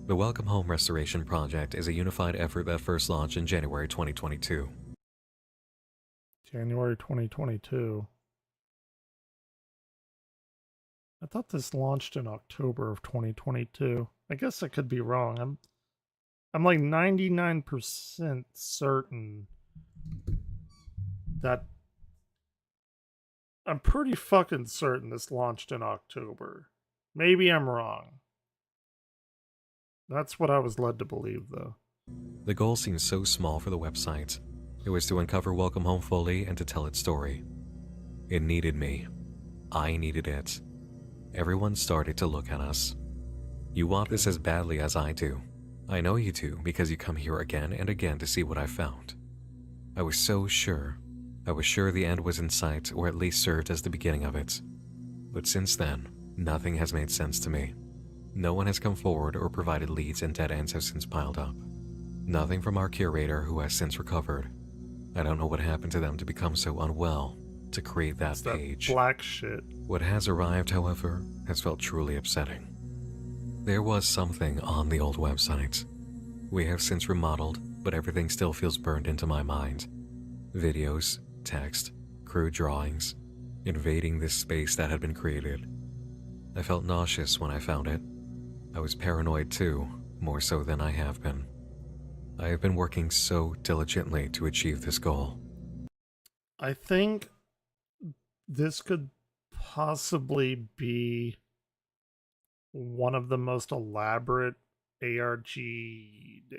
The Welcome Home Restoration Project is a unified effort that first launched in January 2022. January 2022. I thought this launched in October of 2022. I guess I could be wrong. I'm like 99% certain that I'm pretty fucking certain this launched in October. Maybe I'm wrong. That's what I was led to believe, though. The goal seems so small for the website. It was to uncover Welcome Home fully and to tell its story. It needed me. I needed it. Everyone started to look at us. You want this as badly as I do. I know you do because you come here again and again to see what I found. I was so sure. I was sure the end was in sight, or at least served as the beginning of it. But since then, nothing has made sense to me. No one has come forward or provided leads, and dead ends have since piled up. Nothing from our curator, who has since recovered. I don't know what happened to them to become so unwell to create that page. Black shit. What has arrived, however, has felt truly upsetting. There was something on the old website. We have since remodeled, but everything still feels burned into my mind. Videos, text, crude drawings, invading this space that had been created. I felt nauseous when I found it. I was paranoid too, more so than I have been. I have been working so diligently to achieve this goal. I think this could possibly be one of the most elaborate ARG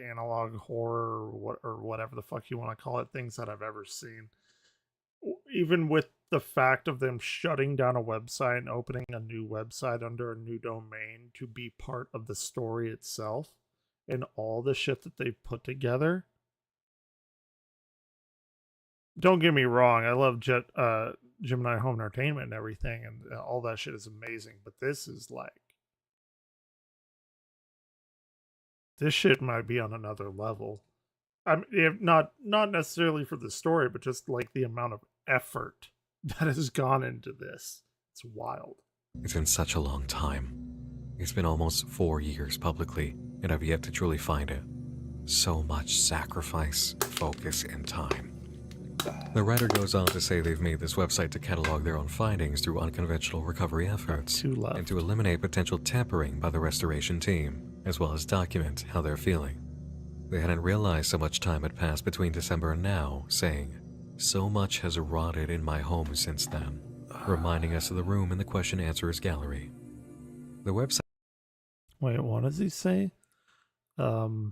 analog horror or whatever the fuck you want to call it things that I've ever seen. Even with the fact of them shutting down a website and opening a new website under a new domain to be part of the story itself and all the shit that they've put together. Don't get me wrong, I love Gemini Home Entertainment and everything, and all that shit is amazing, but this is like, this shit might be on another level. Not necessarily for the story, but just like the amount of effort that has gone into this. It's wild. It's been such a long time. It's been almost 4 years publicly, and I've yet to truly find it. So much sacrifice, focus, and time. The writer goes on to say they've made this website to catalog their own findings through unconventional recovery efforts, and to eliminate potential tampering by the restoration team, as well as document how they're feeling. They hadn't realized so much time had passed between December and now, saying, "So much has rotted in my home since then," reminding us of the room in the question answers gallery. The website. Wait, what does he say? Our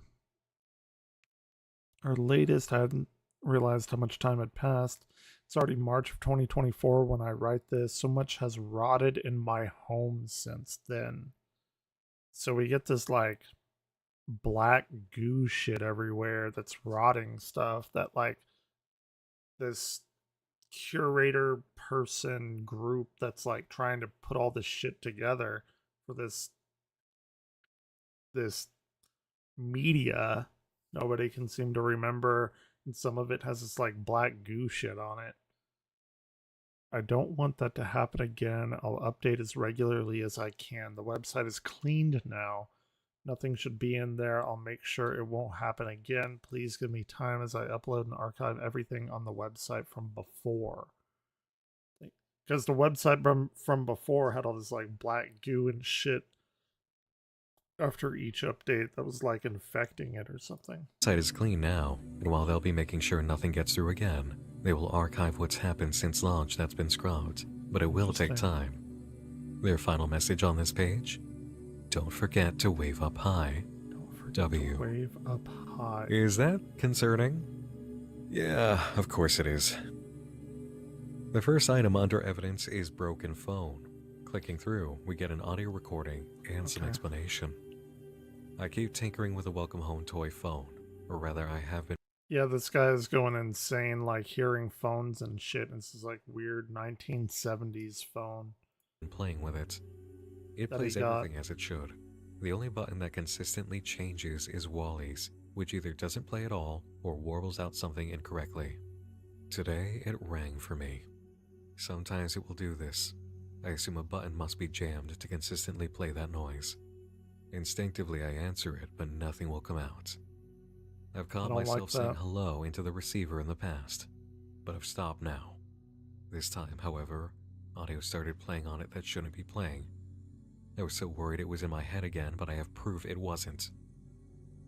latest, I hadn't realized how much time had passed. It's already March of 2024 when I write this. So much has rotted in my home since then. So we get this like black goo shit everywhere that's rotting stuff that like this curator person group that's like trying to put all this shit together for this media nobody can seem to remember, and some of it has this like black goo shit on it. I don't want that to happen again. I'll update as regularly as I can. The website is cleaned now. Nothing should be in there. I'll make sure it won't happen again. Please give me time as I upload and archive everything on the website from before. Because the website from before had all this like black goo and shit after each update that was like infecting it or something. The site is clean now, and while they'll be making sure nothing gets through again, they will archive what's happened since launch that's been scrubbed, but it will take time. Their final message on this page? Don't forget to wave up high. Don't forget W. to wave up high. Is that concerning? Yeah, of course it is. The first item under evidence is broken phone. Clicking through, we get an audio recording and some explanation. I keep tinkering with a welcome home toy phone, or rather I have been. Yeah, this guy is going insane, like hearing phones and shit. This is like weird 1970s phone. Playing with it. It plays everything as it should. The only button that consistently changes is Wally's, which either doesn't play at all or warbles out something incorrectly. Today it rang for me. Sometimes it will do this. I assume a button must be jammed to consistently play that noise. Instinctively I answer it, but nothing will come out. I've caught myself saying hello into the receiver in the past, but I've stopped now. This time, however, audio started playing on it that shouldn't be playing. I was so worried it was in my head again, but I have proof it wasn't.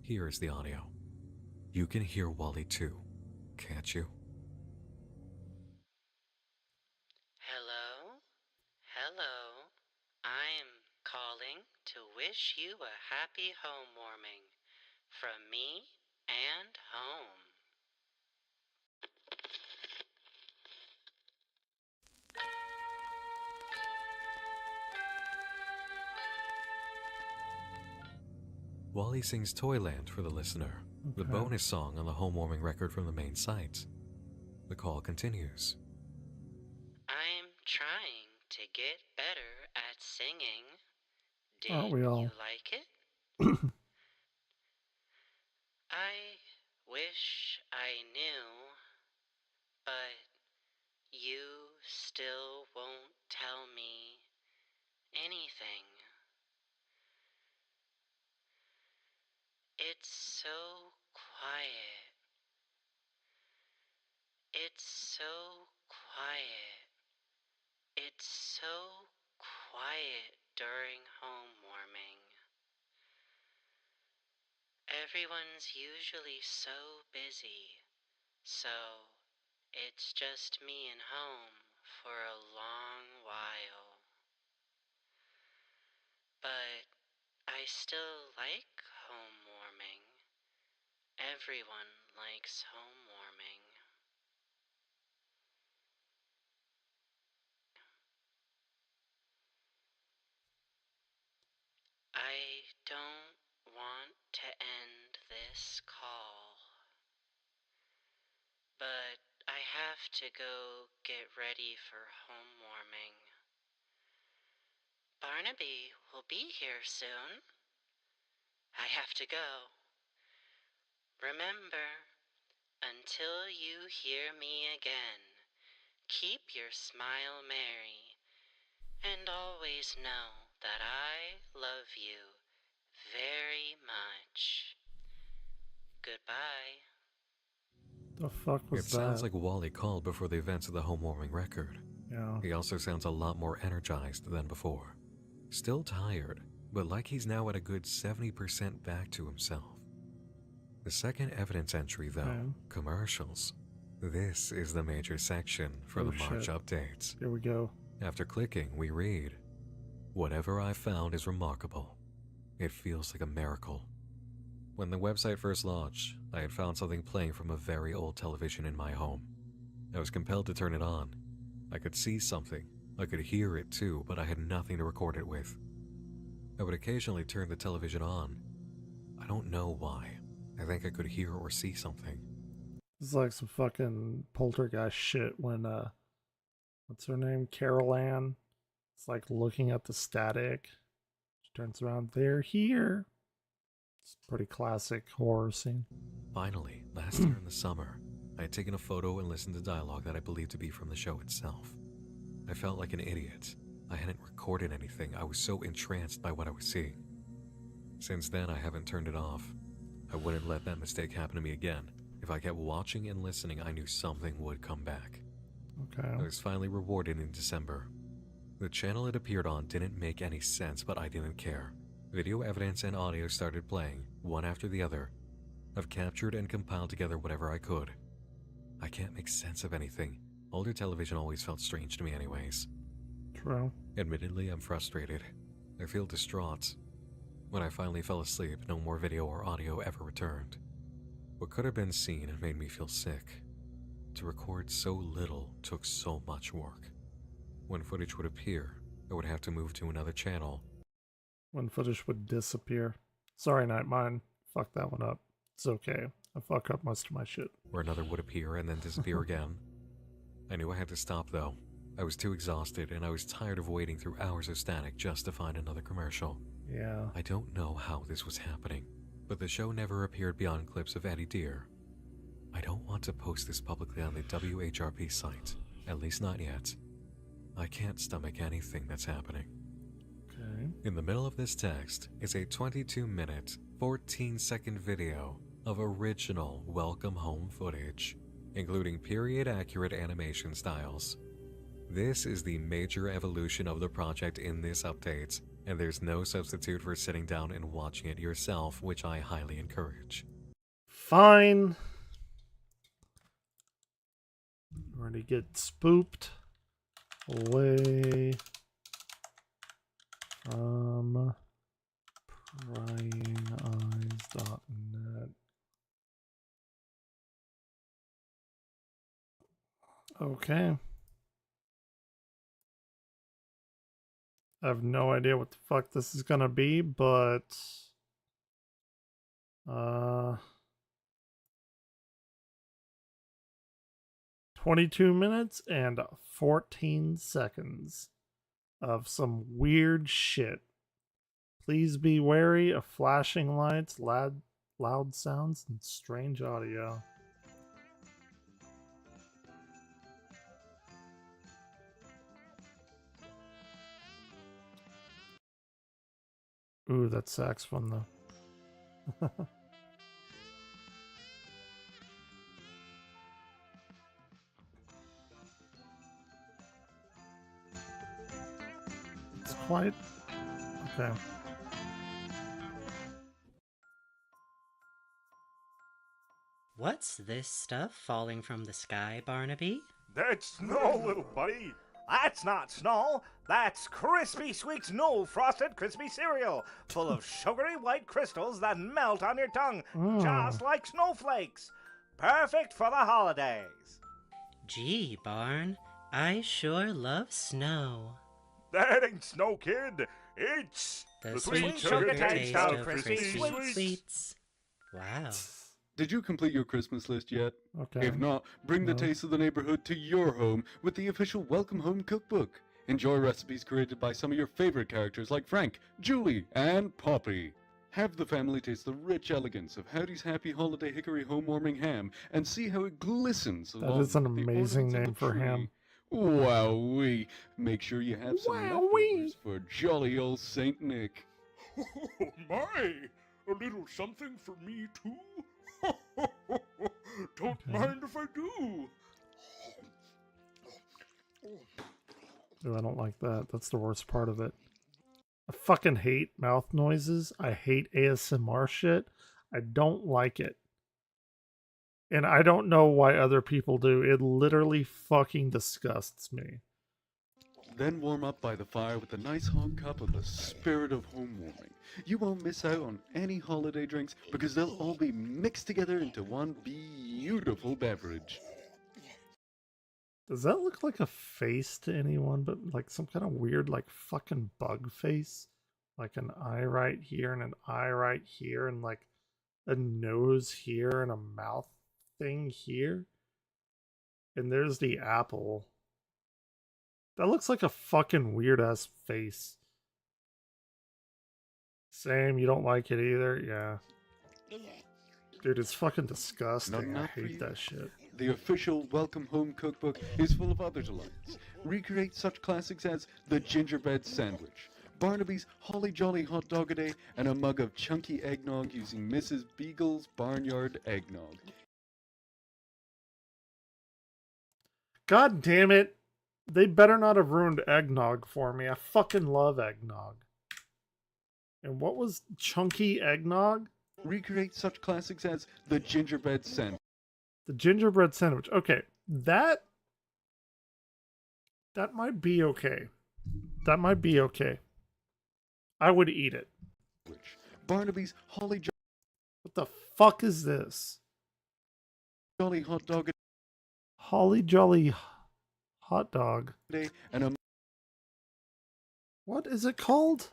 Here is the audio. You can hear Wally too, can't you? Hello? Hello? I'm calling to wish you a happy homewarming from me and home. Wally sings Toyland for the listener, the bonus song on the homewarming record from the main site. The call continues. I'm trying to get better at singing. Aren't Did we all? you like it? I wish I knew, but you still won't tell me anything. It's so quiet. It's so quiet. It's so quiet during homewarming. Everyone's usually so busy, so it's just me and home for a long while. But I still like homewarming. Everyone likes homewarming. I don't want to end this call, but I have to go get ready for homewarming. Barnaby will be here soon. I have to go. Remember, until you hear me again, keep your smile merry, and always know that I love you very much. Goodbye. The fuck was It that? sounds like Wally called before the events of the homewarming record. Yeah. He also sounds a lot more energized than before. Still tired, but like he's now at a good 70% back to himself. The second evidence entry, though, Okay. commercials. This is the major section for the March shit. updates. Here we go. After clicking, we read, "Whatever I found is remarkable. It feels like a miracle." When the website first launched, I had found something playing from a very old television in my home. I was compelled to turn it on. I could see something. I could hear it too, but I had nothing to record it with. I would occasionally turn the television on. I don't know why. I think I could hear or see something. It's like some fucking poltergeist shit when, what's her name? Carol Ann. It's like looking at the static. She turns around, they're here. It's a pretty classic horror scene. Finally, last year in the summer, I had taken a photo and listened to dialogue that I believed to be from the show itself. I felt like an idiot. I hadn't recorded anything. I was so entranced by what I was seeing. Since then, I haven't turned it off. I wouldn't let that mistake happen to me again. If I kept watching and listening, I knew something would come back. Okay. I was finally rewarded in December. The channel it appeared on didn't make any sense, but I didn't care. Video evidence and audio started playing, one after the other. I've captured and compiled together whatever I could. I can't make sense of anything. Older television always felt strange to me anyways. True. Admittedly, I'm frustrated. I feel distraught. When I finally fell asleep, no more video or audio ever returned. What could have been seen made me feel sick. To record so little took so much work. When footage would appear, I would have to move to another channel. When footage would disappear. Sorry, Nightmine. Fuck that one up. It's okay. I fuck up most of my shit. Where another would appear and then disappear again. I knew I had to stop though. I was too exhausted and I was tired of waiting through hours of static just to find another commercial. Yeah. I don't know how this was happening, but the show never appeared beyond clips of Eddie Deer. I don't want to post this publicly on the WHRP site, at least not yet. I can't stomach anything that's happening. Okay. In the middle of this text is a 22-minute, 14-second video of original Welcome Home footage, including period-accurate animation styles. This is the major evolution of the project in this update, and there's no substitute for sitting down and watching it yourself, which I highly encourage. Fine. We're gonna get spooked away from pryingeyes.net. Okay. I have no idea what the fuck this is gonna be, but 22 minutes and 14 seconds of some weird shit. Please be wary of flashing lights, loud sounds, and strange audio. Ooh, that saxophone though. It's quite okay. What's this stuff falling from the sky, Barnaby? That's snow, little buddy. That's not snow. That's Crispy Sweet Snow Frosted Crispy Cereal, full of sugary white crystals that melt on your tongue, just like snowflakes. Perfect for the holidays. Gee, Barn, I sure love snow. That ain't snow, kid. It's The sweet sugar sugar taste of of Crispy Crispy Sweets. Sweets. Wow. Did you complete your Christmas list yet? Okay. If not, bring the No. taste of the neighborhood to your home with the official Welcome Home Cookbook. Enjoy recipes created by some of your favorite characters like Frank, Julie, and Poppy. Have the family taste the rich elegance of Howdy's Happy Holiday Hickory Home Warming Ham and see how it glistens. That along is an with the amazing ornaments of name the for tree. ham. Wowee! Make sure you have some Wowee. leftovers for jolly old Saint Nick. Oh my! A little something for me too? Don't mind if I do. Ooh, I don't like that. That's the worst part of it. I fucking hate mouth noises. I hate ASMR shit. I don't like it. And I don't know why other people do. It literally fucking disgusts me. Then warm up by the fire with a nice hot cup of the spirit of home warming. You won't miss out on any holiday drinks because they'll all be mixed together into one beautiful beverage. Does that look like a face to anyone, but like some kind of weird, like fucking bug face? Like an eye right here and an eye right here and like a nose here and a mouth thing here? And there's the apple. That looks like a fucking weird ass face. Same, you don't like it either? Yeah. Dude, it's fucking disgusting. I hate that shit. The official Welcome Home cookbook is full of other delights. Recreate such classics as the gingerbread sandwich, Barnaby's Holly Jolly Hot Dog a Day, and a mug of chunky eggnog using Mrs. Beagle's Barnyard Eggnog. God damn it. They better not have ruined eggnog for me. I fucking love eggnog. And what was chunky eggnog? Recreate such classics as the gingerbread sandwich. The gingerbread sandwich. Okay, that might be okay. That might be okay. I would eat it. Barnaby's Holly What the fuck is this? Jolly Hot Dog Holly Jolly Hot Dog. Day and a What is it called?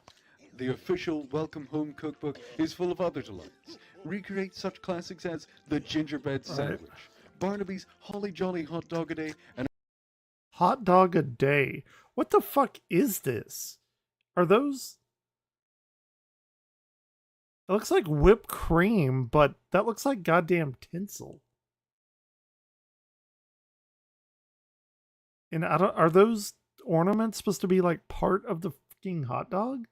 The official Welcome Home cookbook is full of other delights. Recreate such classics as the gingerbread sandwich, Barnaby's Holly Jolly Hot Dog a Day, and Hot Dog a Day. What the fuck is this? Are those... It looks like whipped cream, but that looks like goddamn tinsel. And I don't... Are those ornaments supposed to be like part of the fucking hot dog?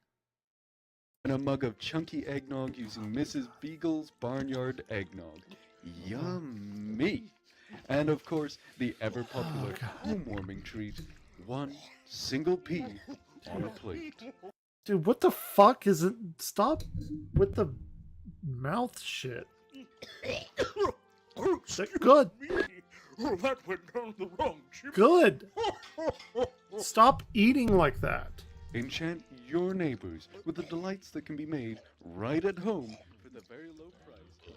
a mug of chunky eggnog using Mrs. Beagle's Barnyard Eggnog. Yummy! And of course, the ever-popular home-warming treat, one single pea on a plate. Dude, what the fuck is it? Stop with the mouth shit. Good. Oh, that went down the wrong chimney. Good. Stop eating like that. Enchant your neighbors with the delights that can be made right at home for the very low price.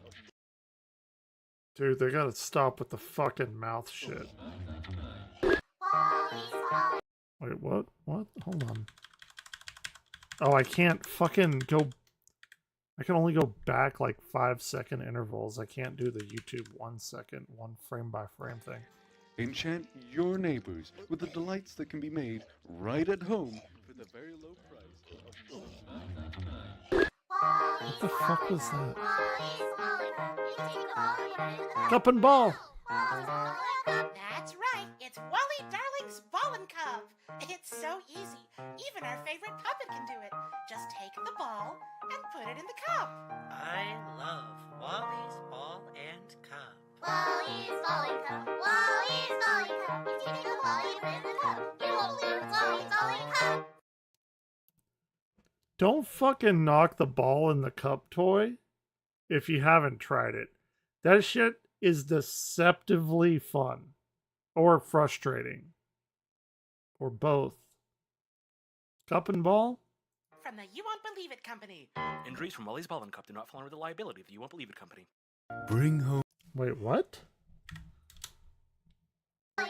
Dude, they gotta stop with the fucking mouth shit. Wait, what? What? Hold on. Oh, I can't fucking go... I can only go back like 5-second intervals. I can't do the YouTube 1 second, 1 frame by frame thing. Enchant your neighbors with the delights that can be made right at home for the very low price. What the fuck was that? Cup and ball! That's right, it's Wally Darling's Ball and Cup. It's so easy, even our favorite puppet can do it. Just take the ball and put it in the cup. I love Wally's Ball and Cup. Wally's Ball and Cup, Wally's Ball and Cup. You take the ball, you put it in the cup. You won't lose Wally's Ball and Cup. Don't fucking knock the ball in the cup toy if you haven't tried it. That shit is deceptively fun. Or frustrating. Or both. Cup and ball? From the You Won't Believe It Company. Injuries from Wally's Ball and Cup do not fall under the liability of the You Won't Believe It Company. Bring home. Wait, what? From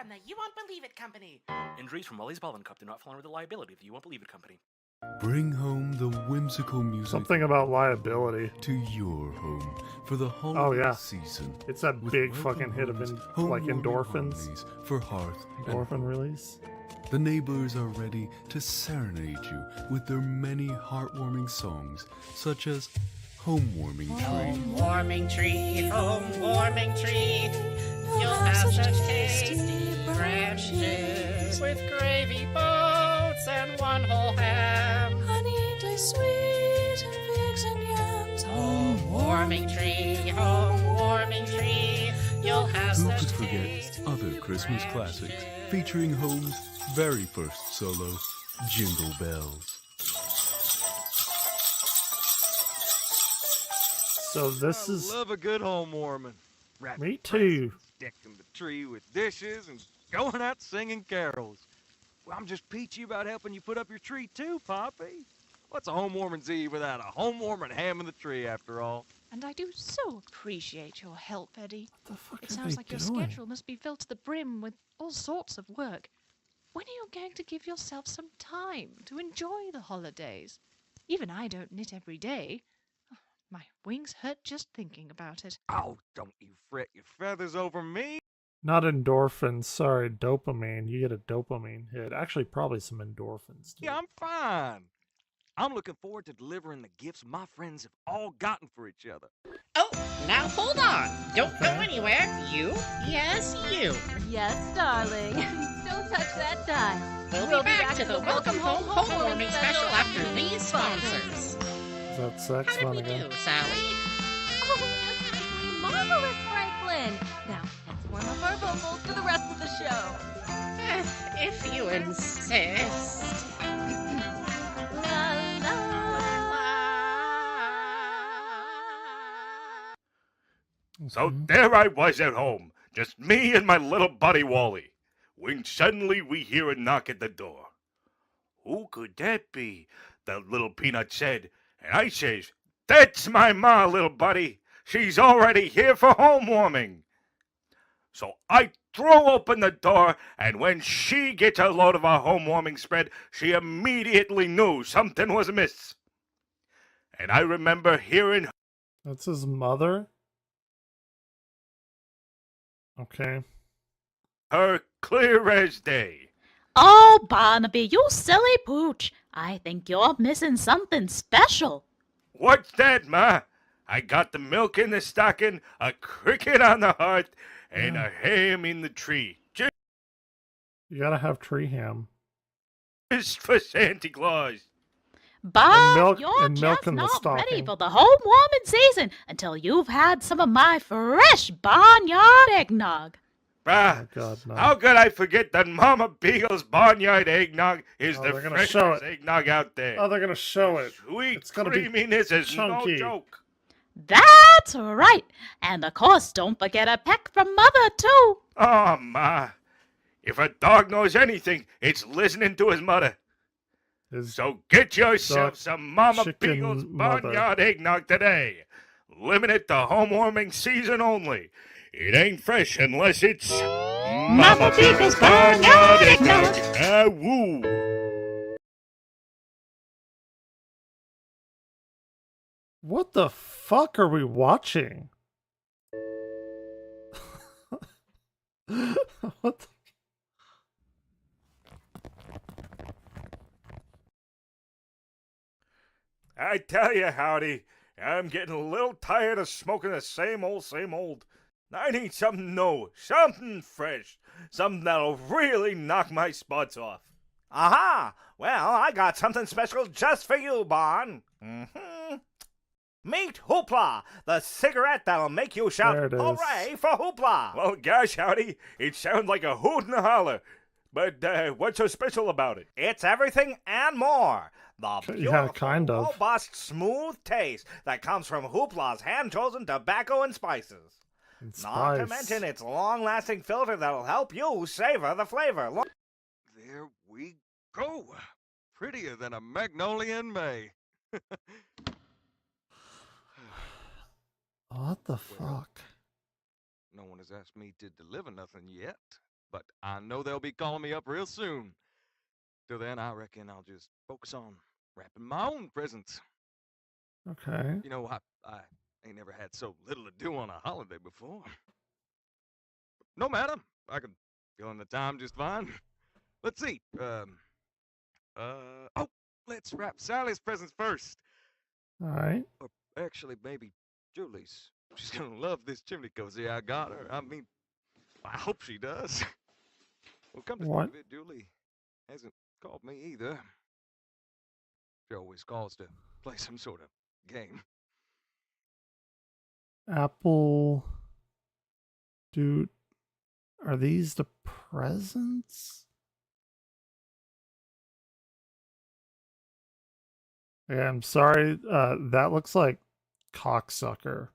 the You Won't Believe It Company. Injuries from Wally's Ball and Cup do not fall under the liability of the You Won't Believe It Company. Bring home the whimsical music. Something about liability. To your home for the holiday season. It's that big fucking hit of like endorphins. For hearth. Endorphin release. The neighbors are ready to serenade you with their many heartwarming songs, such as Home Warming Tree. Home warming tree, home warming tree. You'll have such tasty branches with gravy boats and one whole ham. Honey to sweet and figs and yams. Home warming tree, home warming tree. You'll have who could forget other Christmas classics featuring Home's very first solo, Jingle Bells. So this is... love a good home warming. Me too. Decking the tree with dishes and going out singing carols. Well, I'm just peachy about helping you put up your tree too, Poppy. What's a home warming's eve without a home warming ham in the tree, after all? And I do so appreciate your help, Eddie. What the fuck It are sounds they like your doing? schedule must be filled to the brim with all sorts of work. When are you going to give yourself some time to enjoy the holidays? Even I don't knit every day. My wings hurt just thinking about it. Oh, don't you fret your feathers over me. Not endorphins, sorry, dopamine. You get a dopamine hit. Actually, probably some endorphins, too. Yeah, I'm fine. I'm looking forward to delivering the gifts my friends have all gotten for each other. Oh, now hold on. Don't go anywhere. You? Yes, you. Yes, darling. Don't touch that dial. We'll be back to the Welcome Home Home Warming Special after these sponsors. Is that sex How fun did we again? do, Sally? Oh, just simply marvelous, Franklin. Now, let's warm up our vocals for the rest of the show. If you insist. So there I was at home, just me and my little buddy Wally, when suddenly we hear a knock at the door. Who could that be? The little peanut said, and I says, that's my ma, little buddy. She's already here for home warming. So I throw open the door, and when she gets a load of our home warming spread, she immediately knew something was amiss. And I remember hearing... That's his mother? Okay. her clear as day. Oh, Barnaby, you silly pooch. I think you're missing something special. What's that, Ma? I got the milk in the stocking, a cricket on the hearth, and a ham in the tree. You gotta have tree ham. Just for Santa Claus. But you're and milk just in the not ready stocking. for the home warming season until you've had some of my fresh barnyard eggnog. Bah, God, no. how could I forget that Mama Beagle's barnyard eggnog is the they're gonna show freshest eggnog out there. Oh, they're gonna show it. Sweet It's gonna be creaminess is chunky. no joke. That's right. And of course, don't forget a peck from Mother, too. Oh, Ma. If a dog knows anything, it's listening to his mother. So get yourself dog- some Mama chicken Beagle's mother. barnyard eggnog today. Limited to home warming season only. It ain't fresh unless it's Mama Beagle's barnyard eggnog. Ah, woo. What the fuck are we watching? What the... I tell you, Howdy, I'm getting a little tired of smoking the same old, same old. I need something new, something fresh, something that'll really knock my spots off. Aha! Well, I got something special just for you, Bon. Meet Hoopla, the cigarette that'll make you shout, There it is. hooray for Hoopla! Well, gosh, Howdy, it sounds like a hoot and a holler. But what's so special about it? It's everything and more. The Yeah, beautiful, kind of. robust, smooth taste that comes from Hoopla's hand-chosen tobacco and spices. And Not to spice. mention its long-lasting filter that'll help you savor the flavor. There we go. Prettier than a magnolia in May. What the fuck? No one has asked me to deliver nothing yet, but I know they'll be calling me up real soon. Till then, I reckon I'll just focus on wrapping my own presents. Okay. You know, I ain't never had so little to do on a holiday before. No matter, I can fill in the time just fine. Let's see. Oh, let's wrap Sally's presents first. All right. Or actually, maybe Julie's. She's gonna love this chimney cozy I got her. I mean, I hope she does. Well, come to What? think of it, Julie hasn't called me either. She always calls to play some sort of game. Apple. Dude. Are these the presents? Yeah, I'm sorry. That looks like cocksucker.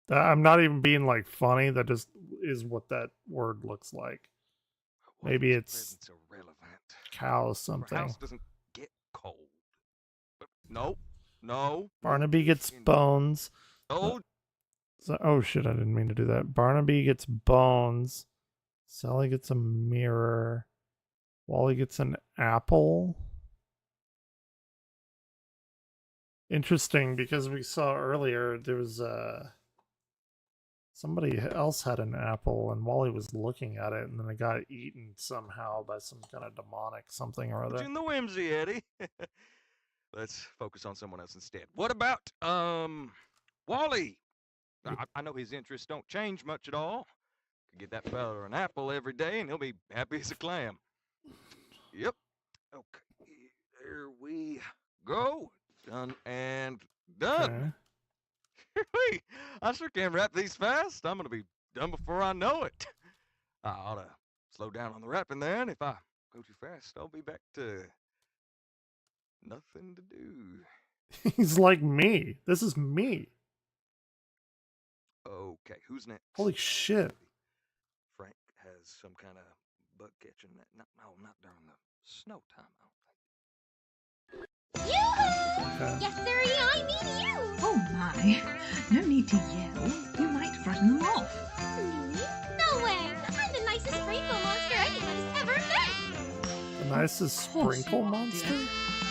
I'm not even being like funny. That just is what that word looks like. Maybe it's cow something. Our house doesn't get cold. But no. Barnaby gets bones. Oh. Oh shit! I didn't mean to do that. Barnaby gets bones. Sally gets a mirror. Wally gets an apple. Interesting, because we saw earlier there was somebody else had an apple and Wally was looking at it and then it got eaten somehow by some kind of demonic something or other. In the whimsy, Eddie. Let's focus on someone else instead. What about Wally? I know his interests don't change much at all. Could get that fella an apple every day and he'll be happy as a clam. Yep. Okay. There we go. Done and done. Okay. I sure can't wrap these fast. I'm gonna be done before I know it. I ought to slow down on the wrapping then. If I go too fast, I'll be back to nothing to do. He's like me. This is me. Okay, who's next? Holy shit. Frank has some kind of bug catching. No, not during the snow time. Yoo-hoo! Yes, sirree, I mean you! Oh my, no need to yell. You might frighten them off. Me? No way! I'm the nicest sprinkle monster anyone has ever met! The nicest sprinkle monster?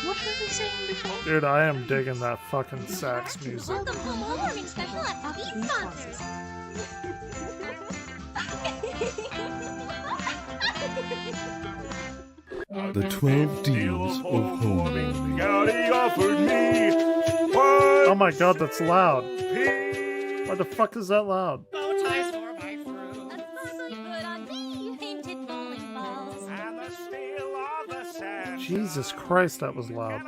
What were we saying before? Dude, I am digging that fucking sax music. Welcome home warming special at these sponsors. The 12 Deals of Home. Gowdy offered me Oh my god, that's loud. Why the fuck is that loud? Bow ties for my fruit. Good on me, painted bowling balls. And the steel of the sand. Jesus Christ, that was loud.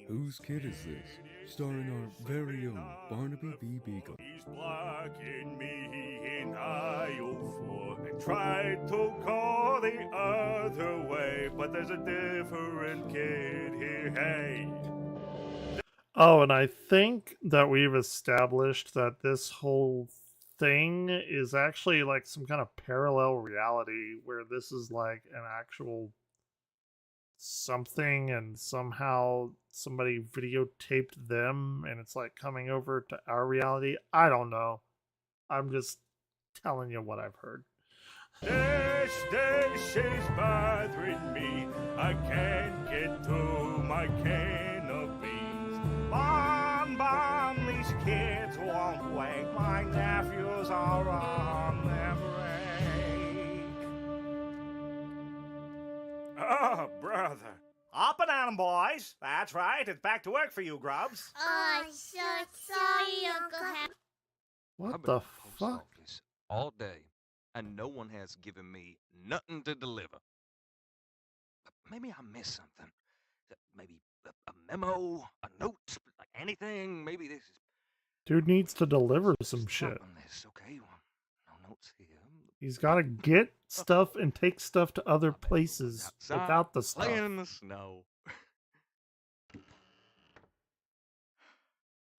Whose kid is this? Starring our very own Barnaby the Beagle. He's blocking me in aisle 4 and tried to call the other way, but there's a different kid here. Hey. Oh, and I think that we've established that this whole thing is actually like some kind of parallel reality where this is like an actual something and somehow somebody videotaped them and it's like coming over to our reality. I don't know. I'm just telling you what I've heard. This is bothering me. I can't get to my can of beans. Bon, these kids won't wait. My nephews are on their break. Ah, brother. Up and at 'em, boys. That's right. It's back to work for you, grubs. Oh, so sorry, Uncle Henry. What I've been the at the post fuck? office all day, and no one has given me nothing to deliver. Maybe I missed something. Maybe a memo, a note, like anything. Maybe this is Dude needs to deliver some shit. this. Okay, well, no notes here. He's got to get stuff and take stuff to other places Outside, without the stuff. playing in the snow.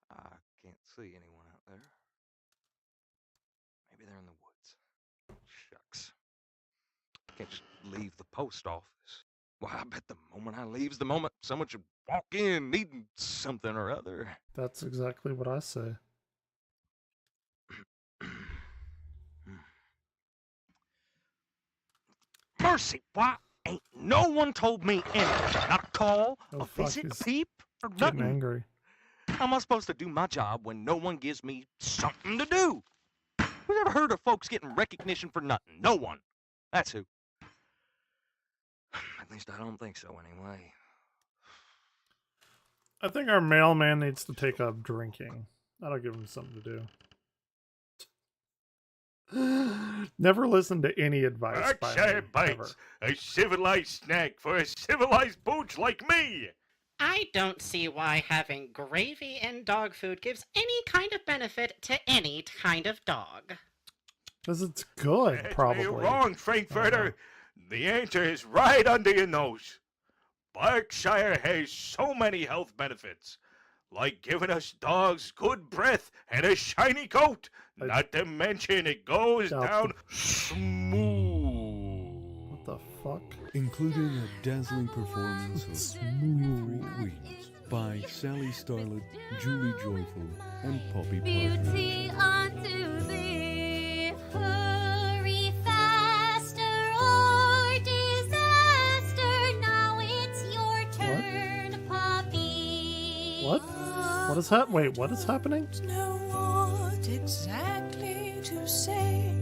I can't see anyone out there. Maybe they're in the woods. Shucks. Can't just leave the post office. Why, I bet the moment I leave's the moment someone should walk in needing something or other. That's exactly what I say. Mercy, why ain't no one told me anything? Not a call, Oh, a fuck, visit, a he's peep, or Getting nothing. angry. How am I supposed to do my job when no one gives me something to do? Who's ever heard of folks getting recognition for nothing? No one. That's who. At least I don't think so, anyway. I think our mailman needs to take up drinking. That'll give him something to do. Never listen to any advice by me, ever. Bites, a civilized snack for a civilized pooch like me. I don't see why having gravy and dog food gives any kind of benefit to any kind of dog. Because it's good, probably. You're wrong, Frankfurter. The answer is right under your nose. Berkshire has so many health benefits, like giving us dogs good breath and a shiny coat. Not to mention it goes down smooth. What the fuck? Including a dazzling performance of Three Queens by Sally Starlet, Julie Joyful, and Poppy Beauty Partridge. unto thee, hurry faster or disaster. Now it's your turn, Poppy. What? What is that? Wait, what is happening? Know what exactly to say.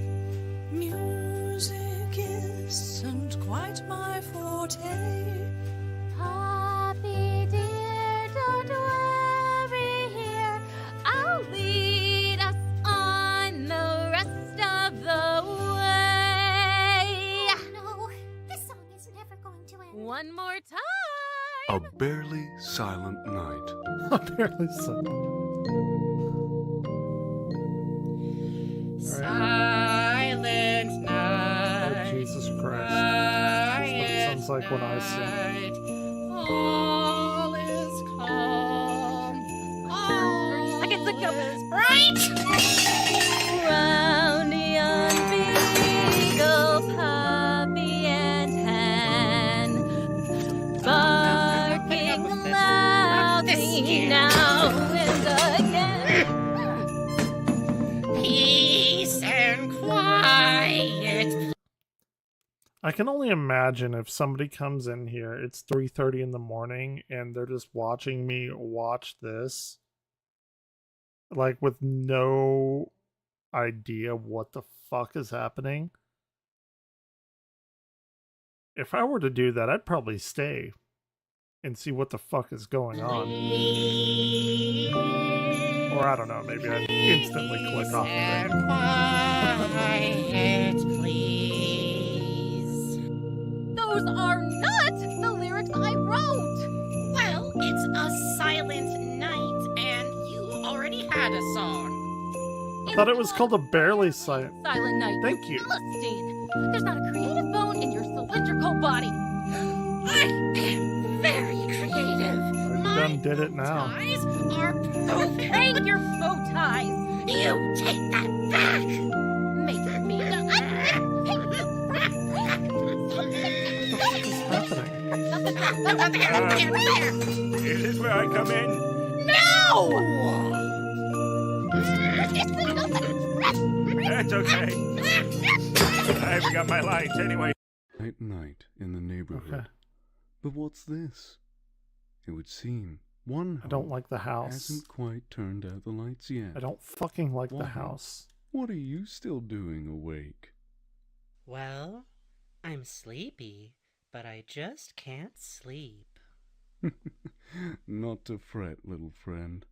Music isn't quite my forte. Poppy dear, don't worry here. I'll lead us on the rest of the way. No, this song is never going to end. One more time. A Barely Silent Night. Barely silent. Silent night. Oh, Jesus Christ. That's what it sounds like when I sing. All is calm. All I get the go. is bright. Round yon beagle, Poppy and Hen, barking loudly now and again. Peace and quiet. I can only imagine if somebody comes in here, it's 3:30 in the morning, and they're just watching me watch this, like with no idea what the fuck is happening. If I were to do that, I'd probably stay and see what the fuck is going on. Or I don't know, maybe I'd instantly click off of it. Quiet, please. Those are not the lyrics I wrote. Well, it's a silent night, and you already had a song. I thought it was called a Barely Silent. Silent night. Thank you. Philistine. There's not a creative bone in your cylindrical body. I am very creative. I done did it now. Eyes are perfect. Hang your bow ties. You take that back. Make me. Is this where I come in? No! That's okay. I haven't got my lines anyway. Night in the neighborhood. Okay. But what's this? It would seem one I don't like the house. hasn't quite turned out the lights yet. I don't fucking like the Why? house. What are you still doing awake? Well, I'm sleepy, but I just can't sleep. Not to fret, little friend.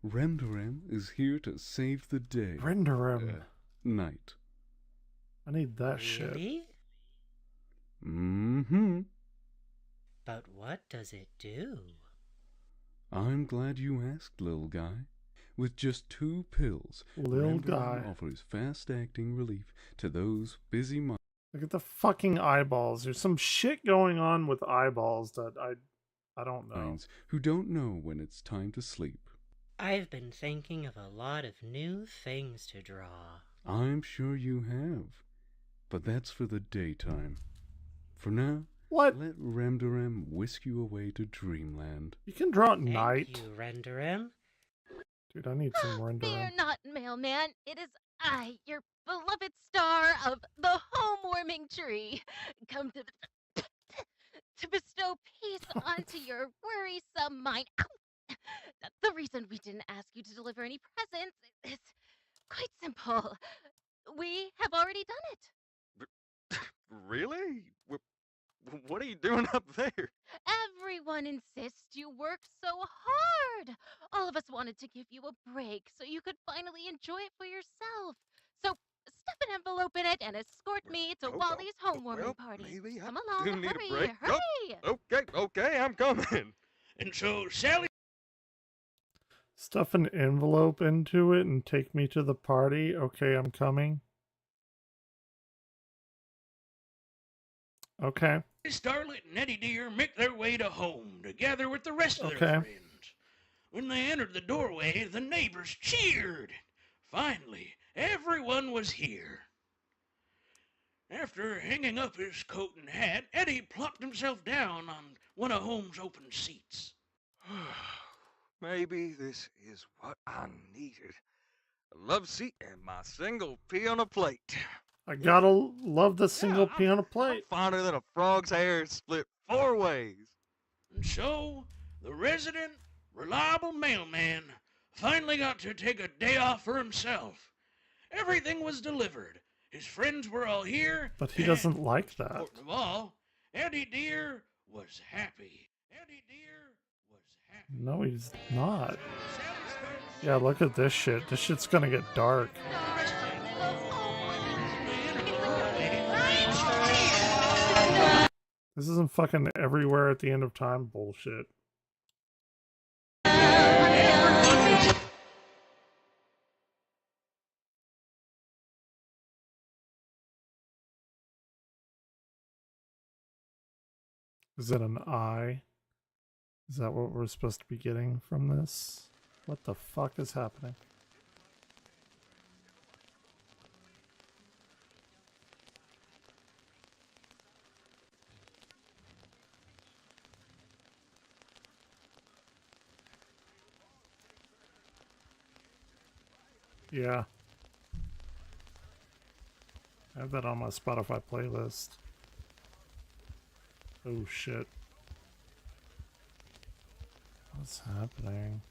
Remdorem is here to save the day. Renderim. Night. I need that shit. Really? Mm-hmm. But what does it do? I'm glad you asked, little guy. With just 2 pills, Lil Remdorem guy. offers fast-acting relief to those busy minds. Look at the fucking eyeballs. There's some shit going on with eyeballs that I don't know. Who don't know when it's time to sleep. I've been thinking of a lot of new things to draw. I'm sure you have. But that's for the daytime. For now, what? Let Remdorem whisk you away to dreamland. You can draw at Thank night. you, Renderim. Dude, I need some Renderim. Fear not, mailman. It is I, your beloved star of the home-warming tree, come to bestow peace onto your worrisome mind. Ow! The reason we didn't ask you to deliver any presents is quite simple. We have already done it. Really? What are you doing up there? Everyone insists you work so hard. All of us wanted to give you a break so you could finally enjoy it for yourself. So stuff an envelope in it and escort me to Wally's homewarming party. Maybe Come I along, do need hurry, a break. hurry. Okay, I'm coming. And so Sally. Stuff an envelope into it and take me to the party. Okay, I'm coming. Okay. Starlet and Eddie Deer make their way to home together with the rest of their Okay. friends. When they entered the doorway, the neighbors cheered. Finally, everyone was here. After hanging up his coat and hat, Eddie plopped himself down on one of Holmes' open seats. Maybe this is what I needed. A love seat and my single pea on a plate. I gotta love the single pea on a plate. Finer than a frog's hair split 4 ways. And so, the resident, reliable mailman finally got to take a day off for himself. Everything was delivered. His friends were all here. But he doesn't like that. Important of all, Eddie Deer was happy. Eddie Deer was happy. No, he's not. Yeah, look at this shit. This shit's gonna get dark. This isn't fucking everywhere at the end of time bullshit. Is it an eye? Is that what we're supposed to be getting from this? What the fuck is happening? Yeah. I have that on my Spotify playlist. Oh shit. What's happening?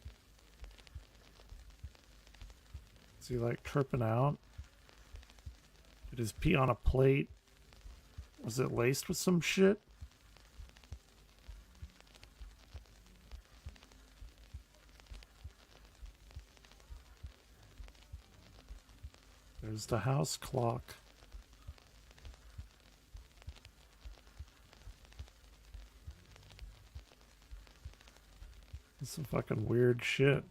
Is he like tripping out? Did his pee on a plate? Was it laced with some shit? There's the house clock. This is some fucking weird shit.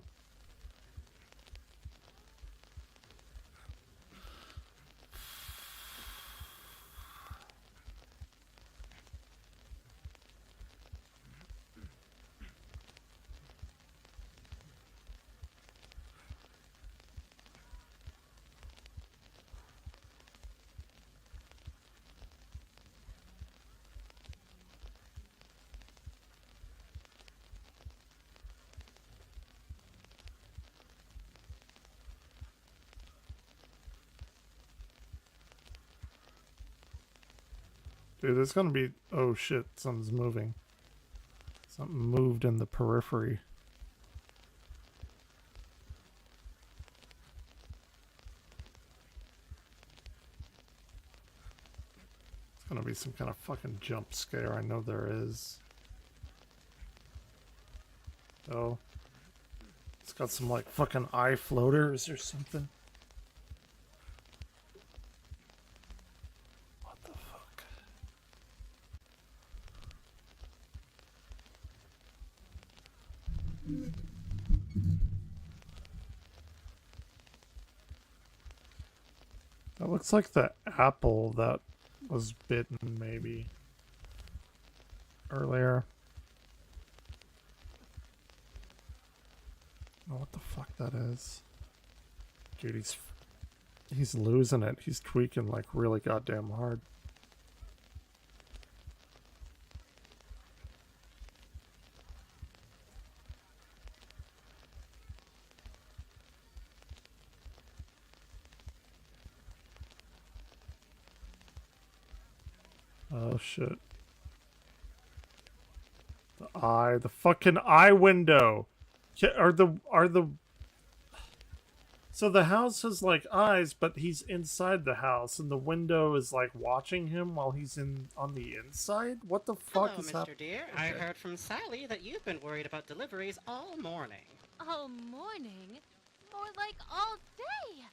Dude, there's gonna be... Oh shit, something's moving. Something moved in the periphery. It's gonna be some kind of fucking jump scare, I know there is. Oh. It's got some like fucking eye floaters or something. That looks like the apple that was bitten, maybe, earlier. Oh, what the fuck that is. Dude, he's losing it. He's tweaking like really goddamn hard. Oh shit. The eye, the fucking eye window. Are the So the house has like eyes, but he's inside the house and the window is like watching him while he's on the inside? What the fuck Hello, is Mr. happening? Deer. I heard from Sally that you've been worried about deliveries all morning. All morning? More like all day.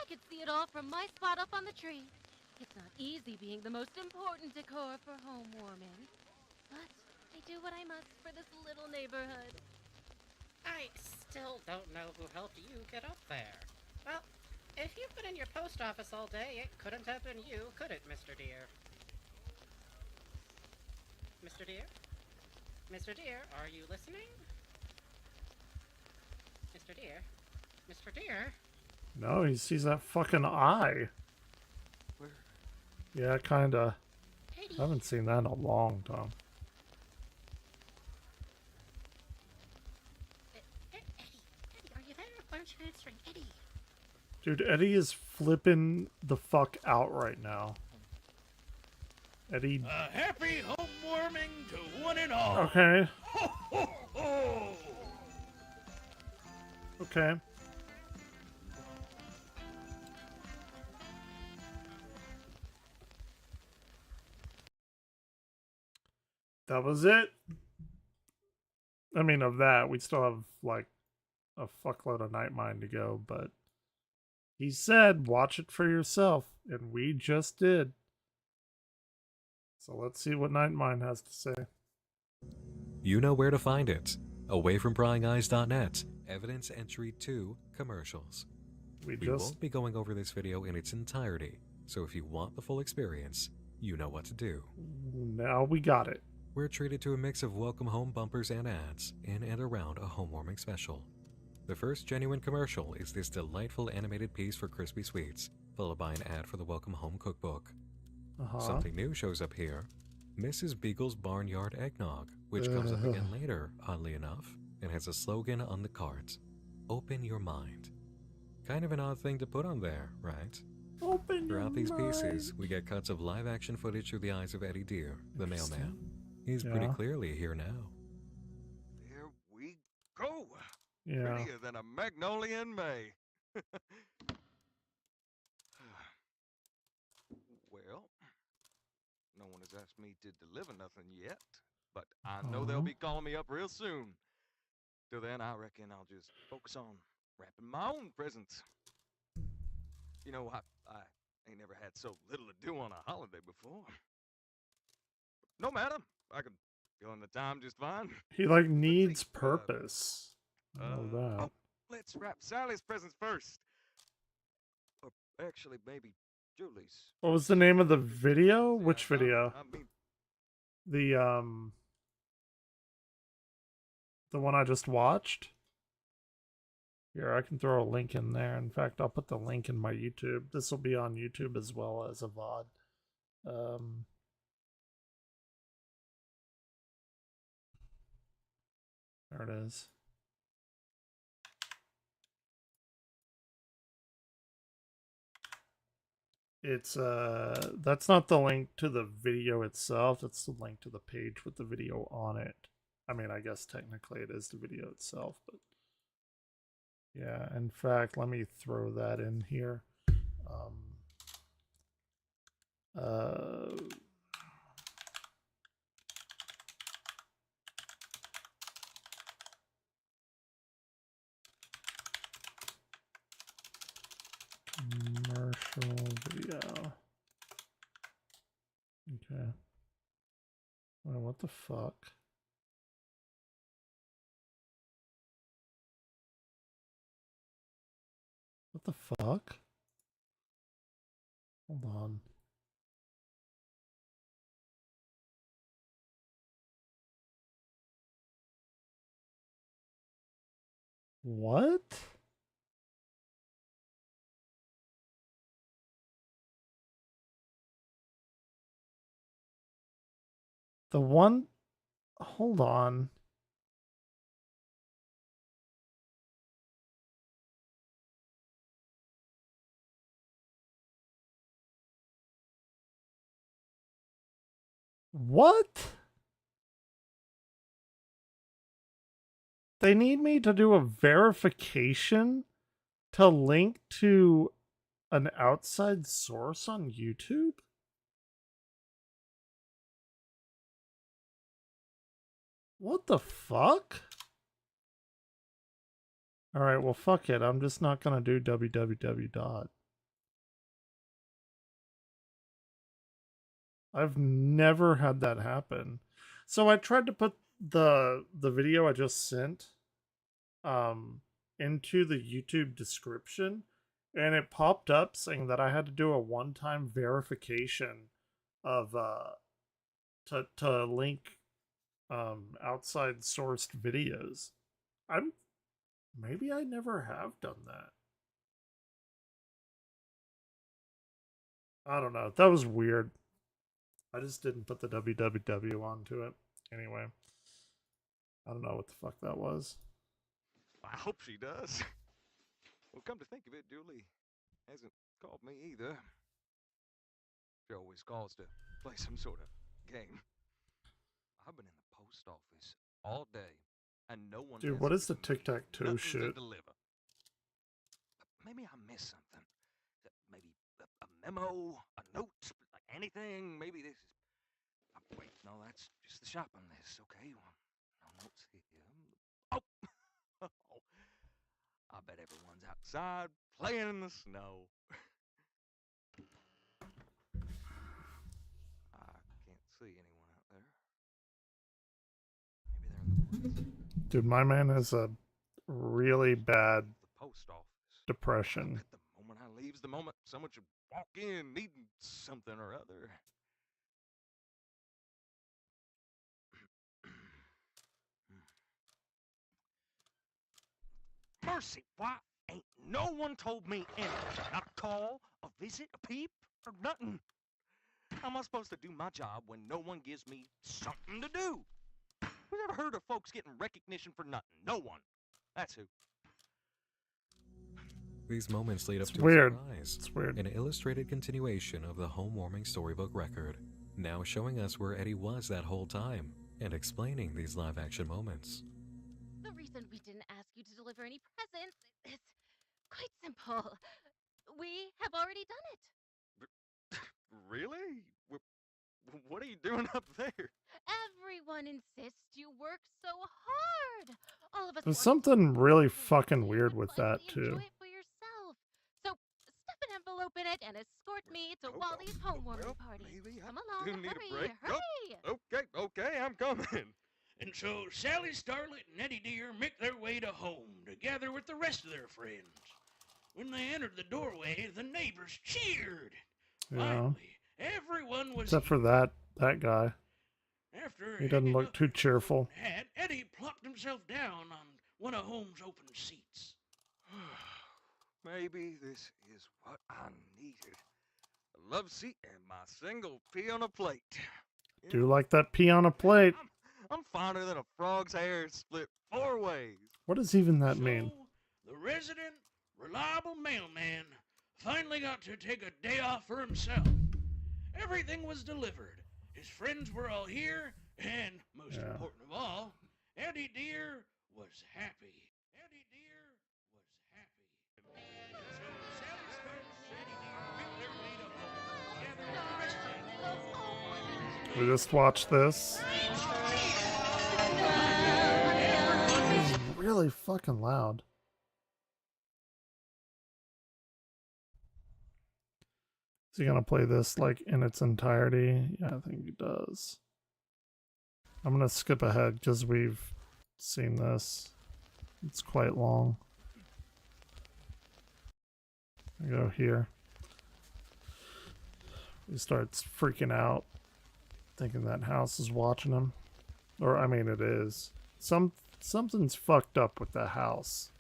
I could see it all from my spot up on the tree. It's not easy being the most important decor for home warming. But I do what I must for this little neighborhood. I still don't know who helped you get up there. Well, if you've been in your post office all day, it couldn't have been you, could it, Mr. Deer? Mr. Deer? Mr. Deer, are you listening? Mr. Deer? Mr. Deer? No, he sees that fucking eye. Yeah, kinda. I haven't seen that in a long time. Eddie, are you there? Why aren't you answering? Eddie! Dude, Eddie is flipping the fuck out right now. Eddie. Happy home warming to one and all. Okay. Ho, ho, ho. Okay. That was it. I mean, of that, we still have like a fuckload of Nightmine to go, but he said, watch it for yourself, and we just did. So let's see what Nightmine has to say. You know where to find it. AwayFromPryingEyes.net. Evidence Entry 2 Commercials. We won't be going over this video in its entirety, so if you want the full experience, you know what to do. Now we got it. We're treated to a mix of welcome home bumpers and ads in and around a home warming special. The first genuine commercial is this delightful animated piece for Crispy Sweets, followed by an ad for the Welcome Home Cookbook. Something new shows up here. Mrs. Beagle's Barnyard Eggnog, which comes up again later, oddly enough, and has a slogan on the cart. Open your mind. Kind of an odd thing to put on there, right? Throughout these pieces, we get cuts of live-action footage through the eyes of Eddie Deer, the mailman. He's pretty clearly here now. There we go. Yeah. Prettier than a magnolia in May. Well, no one has asked me to deliver nothing yet, but I know they'll be calling me up real soon. Till then, I reckon I'll just focus on wrapping my own presents. You know, I ain't never had so little to do on a holiday before. No matter, I can fill in the time just fine. He like needs purpose. I know that. Oh, let's wrap Sally's presents first. Or actually, maybe Julie's. What was the name of the video? Which video? I mean, the one I just watched? Here, I can throw a link in there. In fact, I'll put the link in my YouTube. This will be on YouTube as well as a VOD. There it is. It's that's not the link to the video itself, it's the link to the page with the video on it. I mean, I guess technically it is the video itself, but yeah, in fact, let me throw that in here. Commercial video. Okay. Well, what the fuck? What the fuck? Hold on. What? The one... Hold on. What? They need me to do a verification to link to an outside source on YouTube? What the fuck? Alright, well fuck it. I'm just not gonna do www dot. I've never had that happen. So I tried to put the video I just sent into the YouTube description, and it popped up saying that I had to do a one-time verification of to link outside sourced videos. Maybe I never have done that. I don't know. That was weird. I just didn't put the www onto it. Anyway, I don't know what the fuck that was. I hope she does. Well, come to think of it, Julie hasn't called me either. She always calls to play some sort of game. I've been in the post office all day, and no one Dude, what is the tic-tac-toe nothing to shit? deliver. Maybe I missed something. Maybe a memo, a note, like anything. Maybe this is. Wait, no, that's just the shopping list. Okay, well, no notes here. Oh, I bet everyone's outside playing in the snow. I can't see anyone out there. Maybe they're in the woods. Dude, my man has a really bad The post office. depression. The moment I leaves, the moment someone should walk in needing something or other. Mercy, why ain't no one told me anything? Not a call, a visit, a peep, or nothing. How am I supposed to do my job when no one gives me something to do? Who's ever heard of folks getting recognition for nothing? No one. That's who. These moments lead up to weird. a surprise. It's weird. An illustrated continuation of the home-warming storybook record, now showing us where Eddie was that whole time, and explaining these live-action moments. The reason we didn't ask you to deliver any presents is quite simple. We have already done it. Really? What are you doing up there? Everyone insists you work so hard. All of us There's want something really fucking weird with that, too. enjoy it for yourself. So stuff an envelope in it and escort me to Wally's homewarming party. Come do along, need a hurry, break. hurry. Okay, I'm coming. And so Sally Starlet and Eddie Deer make their way to home to gather with the rest of their friends. When they entered the doorway, the neighbors cheered. Yeah. Finally, everyone was Except for that guy. After He doesn't look too cheerful. hat, Eddie plopped himself down on one of Holmes' open seats. Maybe this is what I needed. A love seat and my single pea on a plate. Do you like that pea on a plate? I'm finer than a frog's hair split 4 ways. What does even that mean? The resident, reliable mailman finally got to take a day off for himself. Everything was delivered. His friends were all here, and most important of all, Eddie Deer was happy. Eddie Deer was happy. So Sally Starlet and Eddie Deer make their way to home, together with the rest of them. We just watched this. It's really fucking loud. Is he gonna play this like in its entirety? Yeah, I think he does. I'm gonna skip ahead because we've seen this. It's quite long. I go here. He starts freaking out, thinking that house is watching him. Or, I mean, it is. Something's fucked up with the house.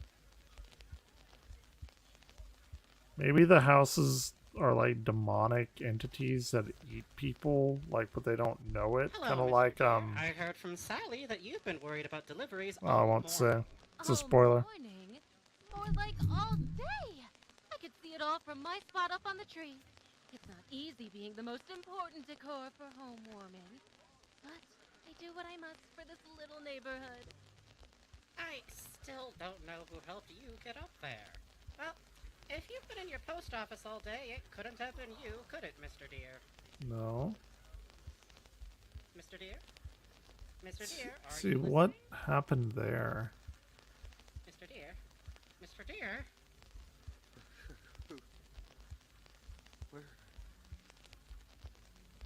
Maybe the houses are like demonic entities that eat people, like, but they don't know it. Kind of like, I heard from Sally that you've been worried about deliveries. I won't say. It's a spoiler. Morning. More like all day. I could see it all from my spot up on the tree. It's not easy being the most important decor for home warming. But I do what I must for this little neighborhood. I still don't know who helped you get up there. Well, if you've been in your post office all day, it couldn't have been you, could it, Mr. Deer? No. Mr. Deer? Mr. Deer, are See, you what happened there? Mr. Deer? Mr. Deer? Where?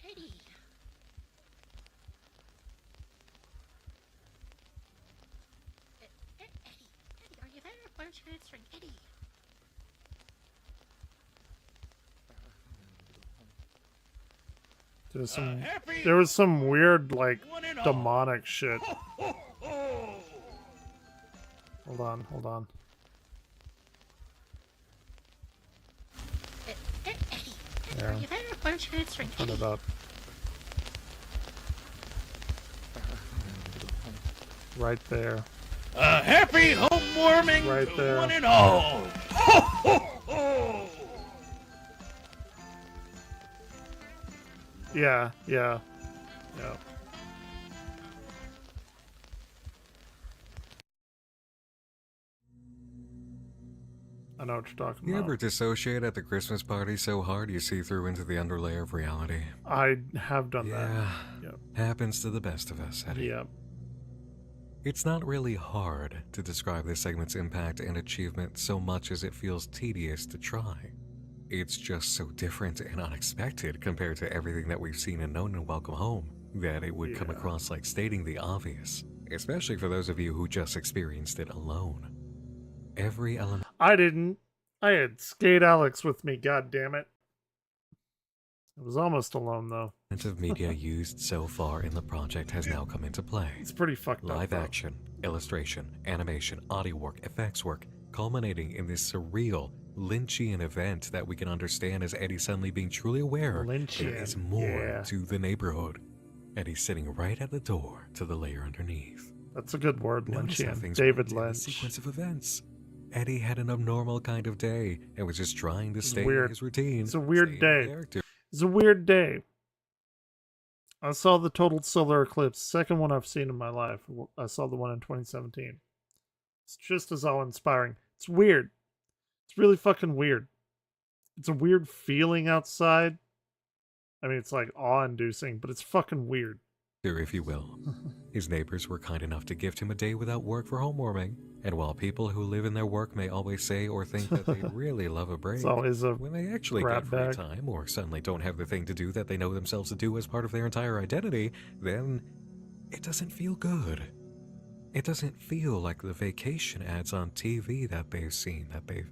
Eddie! Eddie, are you there? Why aren't you answering? Eddie! There was some weird, like, demonic shit. Hold on. Eddie, are you there? Why don't you answer? Turn it up. Right there. A happy home warming Right to there. one and all. Ho, ho, ho. Yeah. I know what you're talking You about. ever dissociate at the Christmas party so hard you see through into the underlayer of reality? I have done that. Yeah. Happens to the best of us, Eddie. Yep. It's not really hard to describe this segment's impact and achievement so much as it feels tedious to try. It's just so different and unexpected compared to everything that we've seen and known in Welcome Home that it would come across like stating the obvious, especially for those of you who just experienced it alone. Every element I didn't. I had Skate Alex with me, god damn it. I was almost alone though. of media used so far in the project has now come into play. It's pretty fucked up. Live action, illustration, animation, audio work, effects work, culminating in this surreal, Lynchian event that we can understand as Eddie suddenly being truly aware there is more to the neighborhood. Eddie's sitting right at the door to the layer underneath. That's a good word, Notice how Lynchian. things David went in the Lynch. sequence of events. Eddie had an abnormal kind of day and was just trying to stay in Weird. his routine. It's a weird stay in day. character. It's a weird day. I saw the total solar eclipse, second one I've seen in my life. I saw the one in 2017. It's just as awe-inspiring. It's weird. It's really fucking weird. It's a weird feeling outside. I mean, it's like awe-inducing, but it's fucking weird. If you will. His neighbors were kind enough to gift him a day without work for home warming, and while people who live in their work may always say or think that they really love a break, It's always a when they actually grab get free bag. time or suddenly don't have the thing to do that they know themselves to do as part of their entire identity, then it doesn't feel good. It doesn't feel like the vacation ads on TV that they've seen, that they've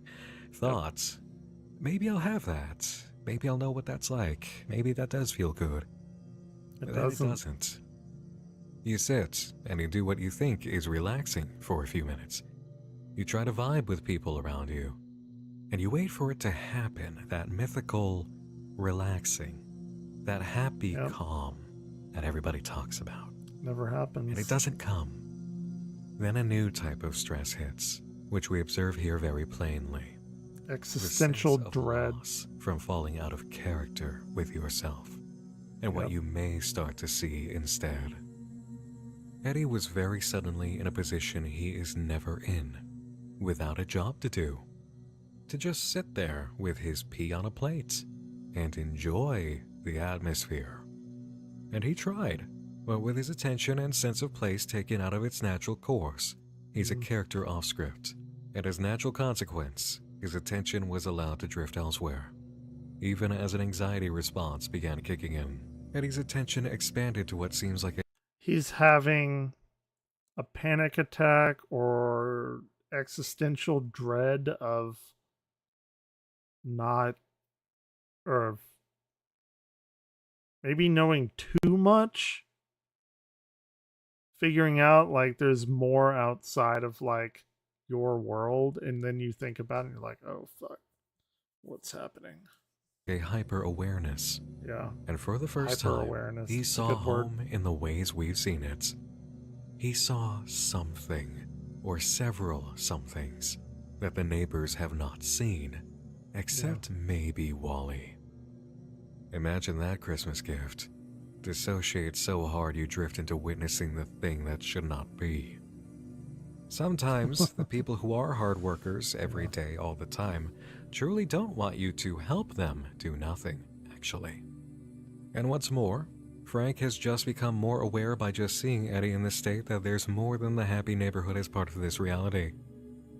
thought, maybe I'll have that. Maybe I'll know what that's like. Maybe that does feel good. It But then doesn't. It doesn't. You sit and you do what you think is relaxing for a few minutes. You try to vibe with people around you, and you wait for it to happen, that mythical relaxing, that happy calm that everybody talks about. Never happens. And it doesn't come. Then a new type of stress hits, which we observe here very plainly. Existential The sense of dread. loss from falling out of character with yourself, and what you may start to see instead. Eddie was very suddenly in a position he is never in, without a job to do. To just sit there with his pee on a plate and enjoy the atmosphere. And he tried, but with his attention and sense of place taken out of its natural course, he's a character off script, and as natural consequence, his attention was allowed to drift elsewhere. Even as an anxiety response began kicking in, Eddie's attention expanded to what seems like He's having a panic attack or existential dread of not, or maybe knowing too much, figuring out like there's more outside of like your world, and then you think about it and you're like, oh fuck, what's happening? a hyper-awareness. Yeah. And for the first time, Hyper-awareness. he It's a saw good word. home in the ways we've seen it. He saw something, or several somethings, that the neighbors have not seen, except maybe Wally. Imagine that Christmas gift. Dissociate so hard you drift into witnessing the thing that should not be. Sometimes, the people who are hard workers every day, all the time, truly don't want you to help them do nothing, actually. And what's more, Frank has just become more aware by just seeing Eddie in this state that there's more than the happy neighborhood as part of this reality.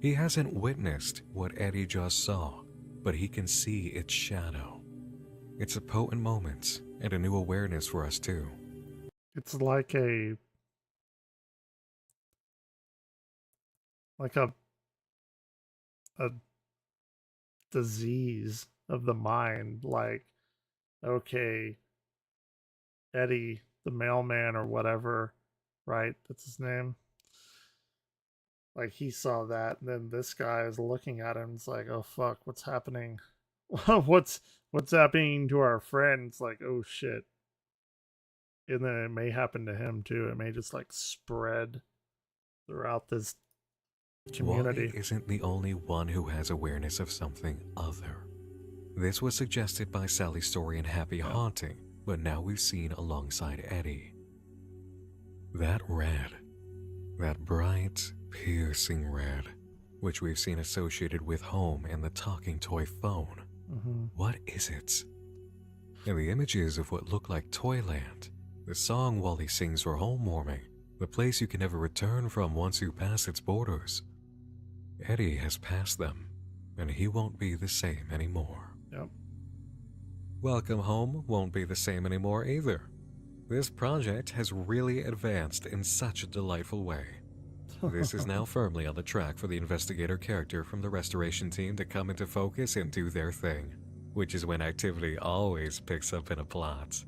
He hasn't witnessed what Eddie just saw, but he can see its shadow. It's a potent moment, and a new awareness for us too. It's like a disease of the mind. Like, okay, Eddie, the mailman or whatever, right? That's his name. Like he saw that, and then this guy is looking at him. It's like, oh fuck, what's happening? what's happening to our friend? It's like, oh shit. And then it may happen to him too. It may just like spread throughout this community. Wally isn't the only one who has awareness of something other. This was suggested by Sally's story in Happy Haunting, but now we've seen alongside Eddie. That red, that bright, piercing red, which we've seen associated with home and the talking toy phone. What is it? In the images of what looked like Toyland, the song Wally sings for home warming, the place you can never return from once you pass its borders. Eddie has passed them, and he won't be the same anymore. Yep. Welcome Home won't be the same anymore either. This project has really advanced in such a delightful way. This is now firmly on the track for the investigator character from the restoration team to come into focus and do their thing, which is when activity always picks up in a plot.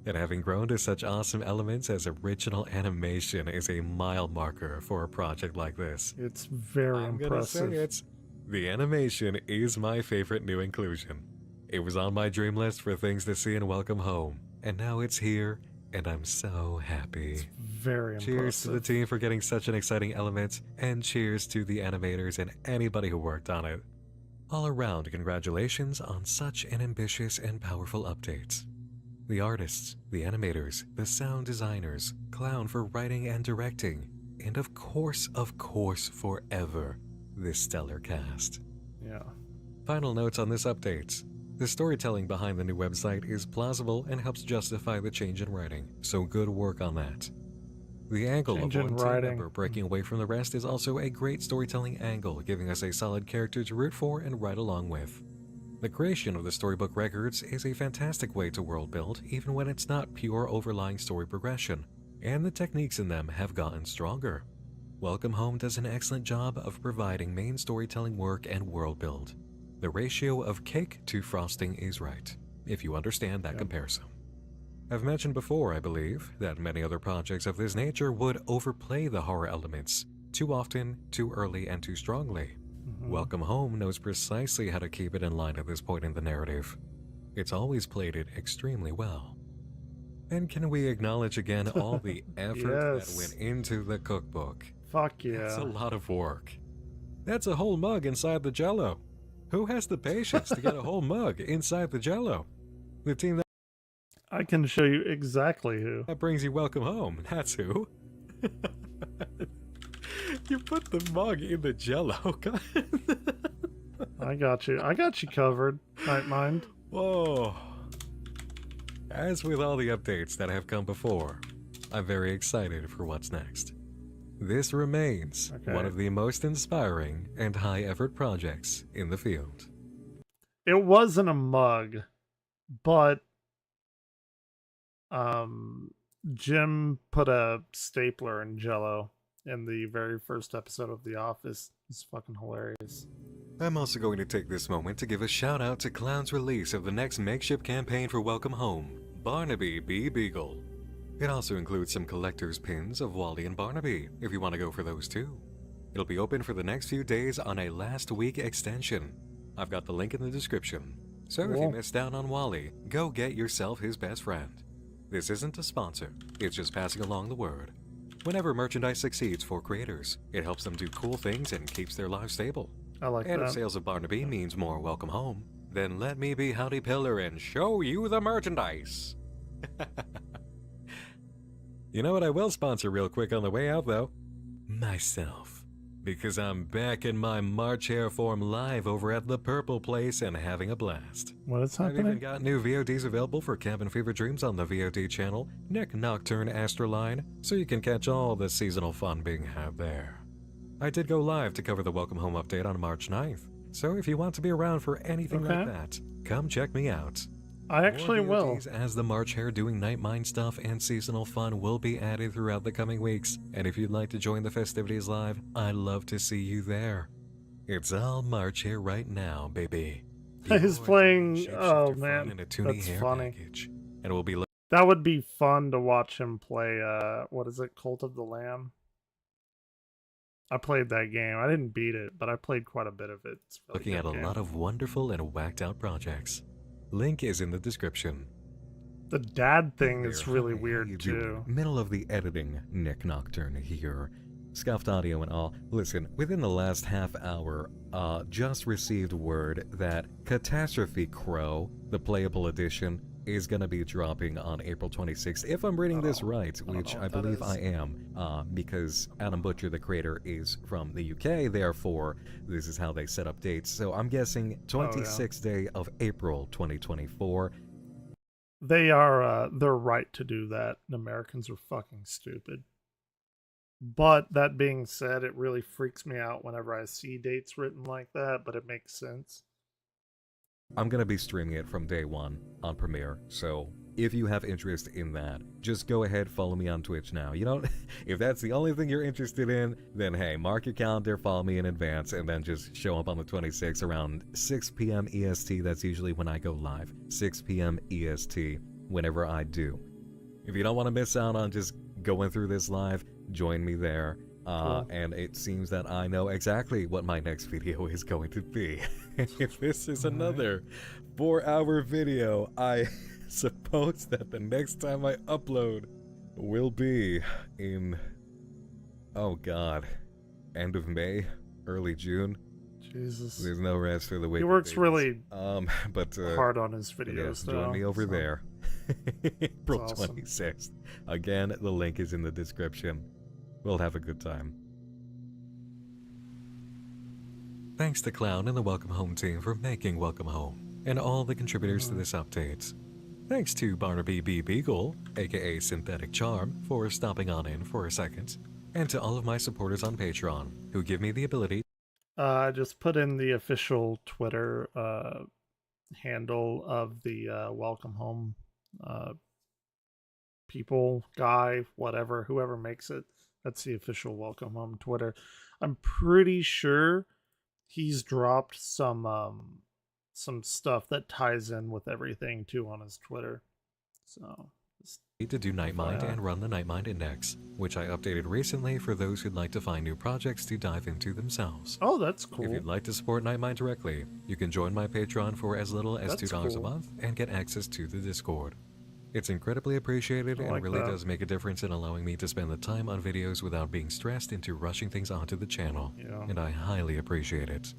And having grown to such awesome elements as original animation is a mile marker for a project like this. It's very impressive. The animation is my favorite new inclusion. It was on my dream list for things to see in Welcome Home, and now it's here, and I'm so happy. It's very impressive. Cheers to the team for getting such an exciting element, and cheers to the animators and anybody who worked on it. All around, congratulations on such an ambitious and powerful update. The artists, the animators, the sound designers, Clown for writing and directing, and of course, forever, this stellar cast. Yeah. Final notes on this update. The storytelling behind the new website is plausible and helps justify the change in writing, so good work on that. The angle Change of in one team writing. member breaking away from the rest is also a great storytelling angle, giving us a solid character to root for and ride along with. The creation of the storybook records is a fantastic way to world build, even when it's not pure overlying story progression, and the techniques in them have gotten stronger. Welcome Home does an excellent job of providing main storytelling work and world build. The ratio of cake to frosting is right, if you understand that comparison. I've mentioned before, I believe, that many other projects of this nature would overplay the horror elements too often, too early, and too strongly. Welcome Home knows precisely how to keep it in line at this point in the narrative. It's always played it extremely well. And can we acknowledge again all the effort that went into the cookbook? Fuck yeah. That's a lot of work. That's a whole mug inside the Jell-O. Who has the patience to get a whole mug inside the Jell-O? The team that I can show you exactly who. that brings you Welcome Home. That's who. You put the mug in the Jell-O. I got you. I got you covered. Might mind. Whoa. As with all the updates that have come before, I'm very excited for what's next. This remains one of the most inspiring and high-effort projects in the field. It wasn't a mug, but Jim put a stapler in Jell-O in the very first episode of The Office. It's fucking hilarious. I'm also going to take this moment to give a shout out to Clown's release of the next makeshift campaign for Welcome Home, Barnaby B. Beagle. It also includes some collector's pins of Wally and Barnaby, if you want to go for those too. It'll be open for the next few days on a last week extension. I've got the link in the description. So if you missed out on Wally, go get yourself his best friend. This isn't a sponsor, it's just passing along the word. Whenever merchandise succeeds for creators, it helps them do cool things and keeps their lives stable. I like and that. if sales of Barnaby means more Welcome Home, then let me be Howdy Pillar and show you the merchandise. You know what I will sponsor real quick on the way out though? Myself. Because I'm back in my March hair form live over at the Purple Place and having a blast. What is I've happening? even got new VODs available for Cabin Fever Dreams on the VOD channel, Nick Nocturne Astroline, so you can catch all the seasonal fun being had there. I did go live to cover the Welcome Home update on March 9th, so if you want to be around for anything like that, come check me out. I actually will. VODs as the March Hare doing Night Mind stuff and seasonal fun will be added throughout the coming weeks, and if you'd like to join the festivities live, I'd love to see you there. It's all March Hare right now, baby. He's playing. Oh Shapeshifter fun man, in a toony that's hair funny. package, and we'll be That would be fun to watch him play, what is it, Cult of the Lamb? I played that game. I didn't beat it, but I played quite a bit of it. It's a really Looking at good a game. lot of wonderful and whacked out projects. Link is in the description. The dad thing Hey is there, really hi, how weird you too. doing? Middle of the editing, Nick Nocturne here. Scuffed audio and all. Listen, within the last half hour, just received word that Catastrophe Crow, the playable edition, is gonna be dropping on April 26th. If I'm reading this right, which I believe I am, because Adam Butcher, the creator, is from the UK, therefore, this is how they set up dates. So I'm guessing 26th day of April 2024. They are, they're right to do that. And Americans are fucking stupid. But that being said, it really freaks me out whenever I see dates written like that, but it makes sense. I'm gonna be streaming it from day one on Premiere, so if you have interest in that, just go ahead, follow me on Twitch now. You know, if that's the only thing you're interested in, then hey, mark your calendar, follow me in advance, and then just show up on the 26th around 6 p.m. EST. That's usually when I go live. 6 p.m. EST, whenever I do. If you don't want to miss out on just going through this live, join me there. Cool. And it seems that I know exactly what my next video is going to be. If this is another 4-hour video, I suppose that the next time I upload will be in, oh god, end of May, early June. Jesus. There's no rest for the wicked. He works babies. really but hard on his videos, yeah, join me over so there. April that's awesome. 26th. Again, the link is in the description. We'll have a good time. Thanks to Clown and the Welcome Home team for making Welcome Home, and all the contributors to this update. Thanks to Barnaby B. Beagle, aka Synthetic Charm, for stopping on in for a second, and to all of my supporters on Patreon, who give me the ability. I just put in the official Twitter handle of the Welcome Home people, guy, whatever, whoever makes it. That's the official Welcome Home Twitter. I'm pretty sure he's dropped some stuff that ties in with everything too on his Twitter. So to do Nightmind and run the Nightmind Index, which I updated recently for those who'd like to find new projects to dive into themselves. Oh, that's cool. If you'd like to support Nightmind directly, you can join my Patreon for as little as That's $2 a cool. month and get access to the Discord. It's incredibly appreciated I and like really that. does make a difference in allowing me to spend the time on videos without being stressed into rushing things onto the channel, Yeah. and I highly appreciate it.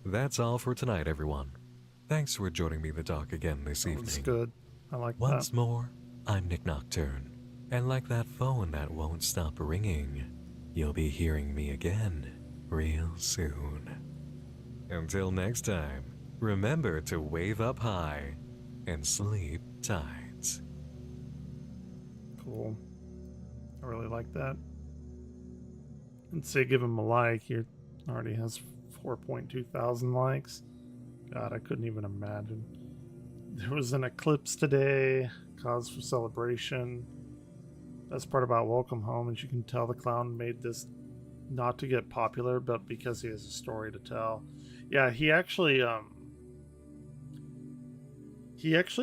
That's all for tonight, everyone. Thanks for joining me the dock again this evening. That's good. I like Once that. more, I'm Nick Nocturne, and like that phone that won't stop ringing, you'll be hearing me again real soon. Until next time, remember to wave up high and sleep tight. Cool. I really like that. And say give him a like. He already has 4.2 thousand likes. God, I couldn't even imagine. There was an eclipse today. Cause for celebration. Best part about Welcome Home is you can tell the clown made this not to get popular, but because he has a story to tell. Yeah, he actually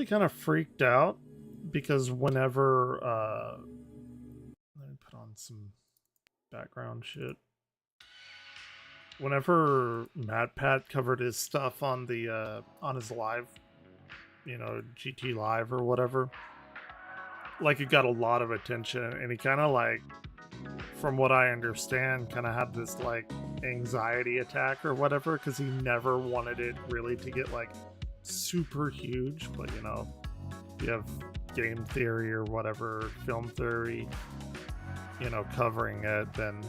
kind of freaked out because whenever let me put on some background shit. Whenever MatPat covered his stuff on the on his live, GT Live or whatever, like it got a lot of attention, and he kind of like, from what I understand, kind of had this like anxiety attack or whatever because he never wanted it really to get like super huge. But you have game theory or whatever, film theory, covering it, then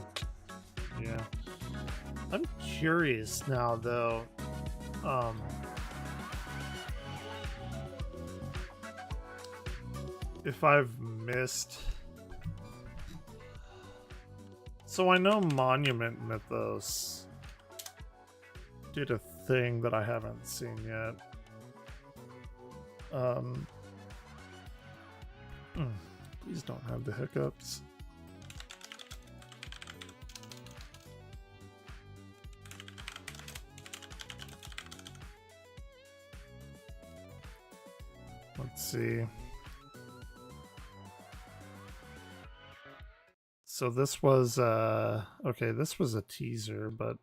yeah. I'm curious now though, if I've missed. So I know Monument Mythos did a thing that I haven't seen yet. Please don't have the hiccups. Let's see. So this was okay, this was a teaser, but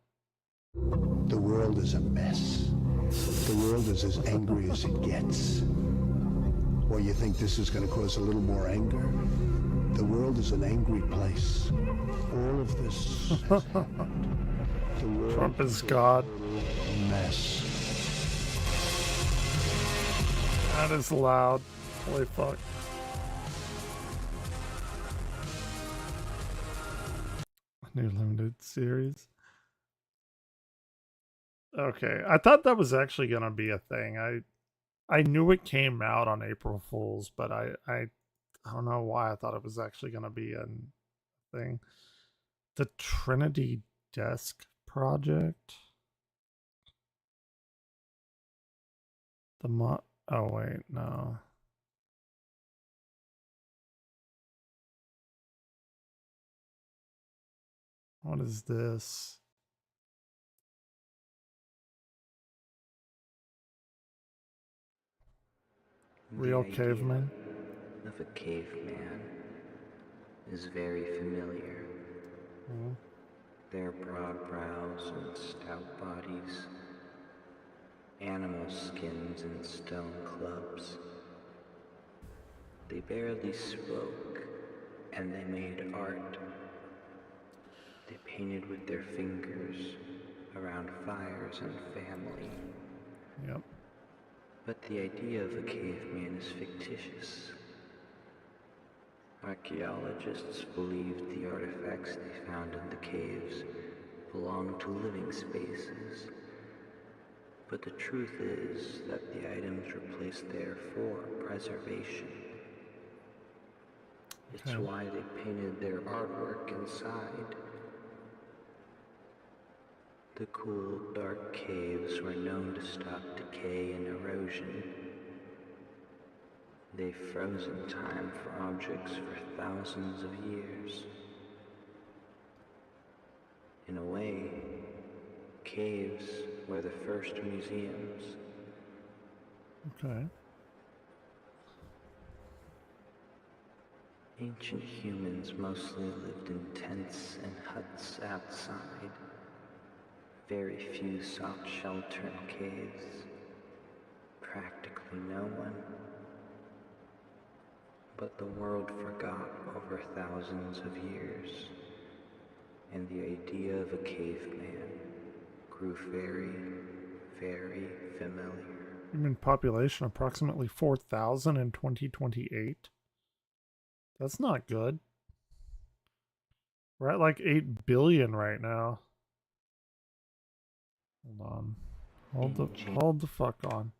the world is a mess. The world is as angry as it gets. Or you think this is going to cause a little more anger? The world is an angry place. All of this has happened. The world Trump is God. a mess. That is loud. Holy fuck. New limited series. Okay, I thought that was actually gonna be a thing. I knew it came out on April Fools, but I don't know why I thought it was actually gonna be a thing. The Trinity Desk Project. Oh wait, no. What is this? Real caveman? Of a caveman is very familiar. Their broad brows and stout bodies, animal skins and stone clubs. They barely spoke, and they made art. They painted with their fingers around fires and family. Yep. But the idea of a caveman is fictitious. Archaeologists believed the artifacts they found in the caves belonged to living spaces. But the truth is that the items were placed there for preservation. It's why they painted their artwork inside. The cool, dark caves were known to stop decay and erosion. They've frozen time for objects for thousands of years. In a way, caves were the first museums. Okay. Ancient humans mostly lived in tents and huts outside. Very few sought shelter in caves. Practically no one. But the world forgot over thousands of years, and the idea of a caveman grew very, very familiar. Human population approximately 4,000 in 2028. That's not good. We're at like 8 billion right now. Hold on. Hold the fuck on.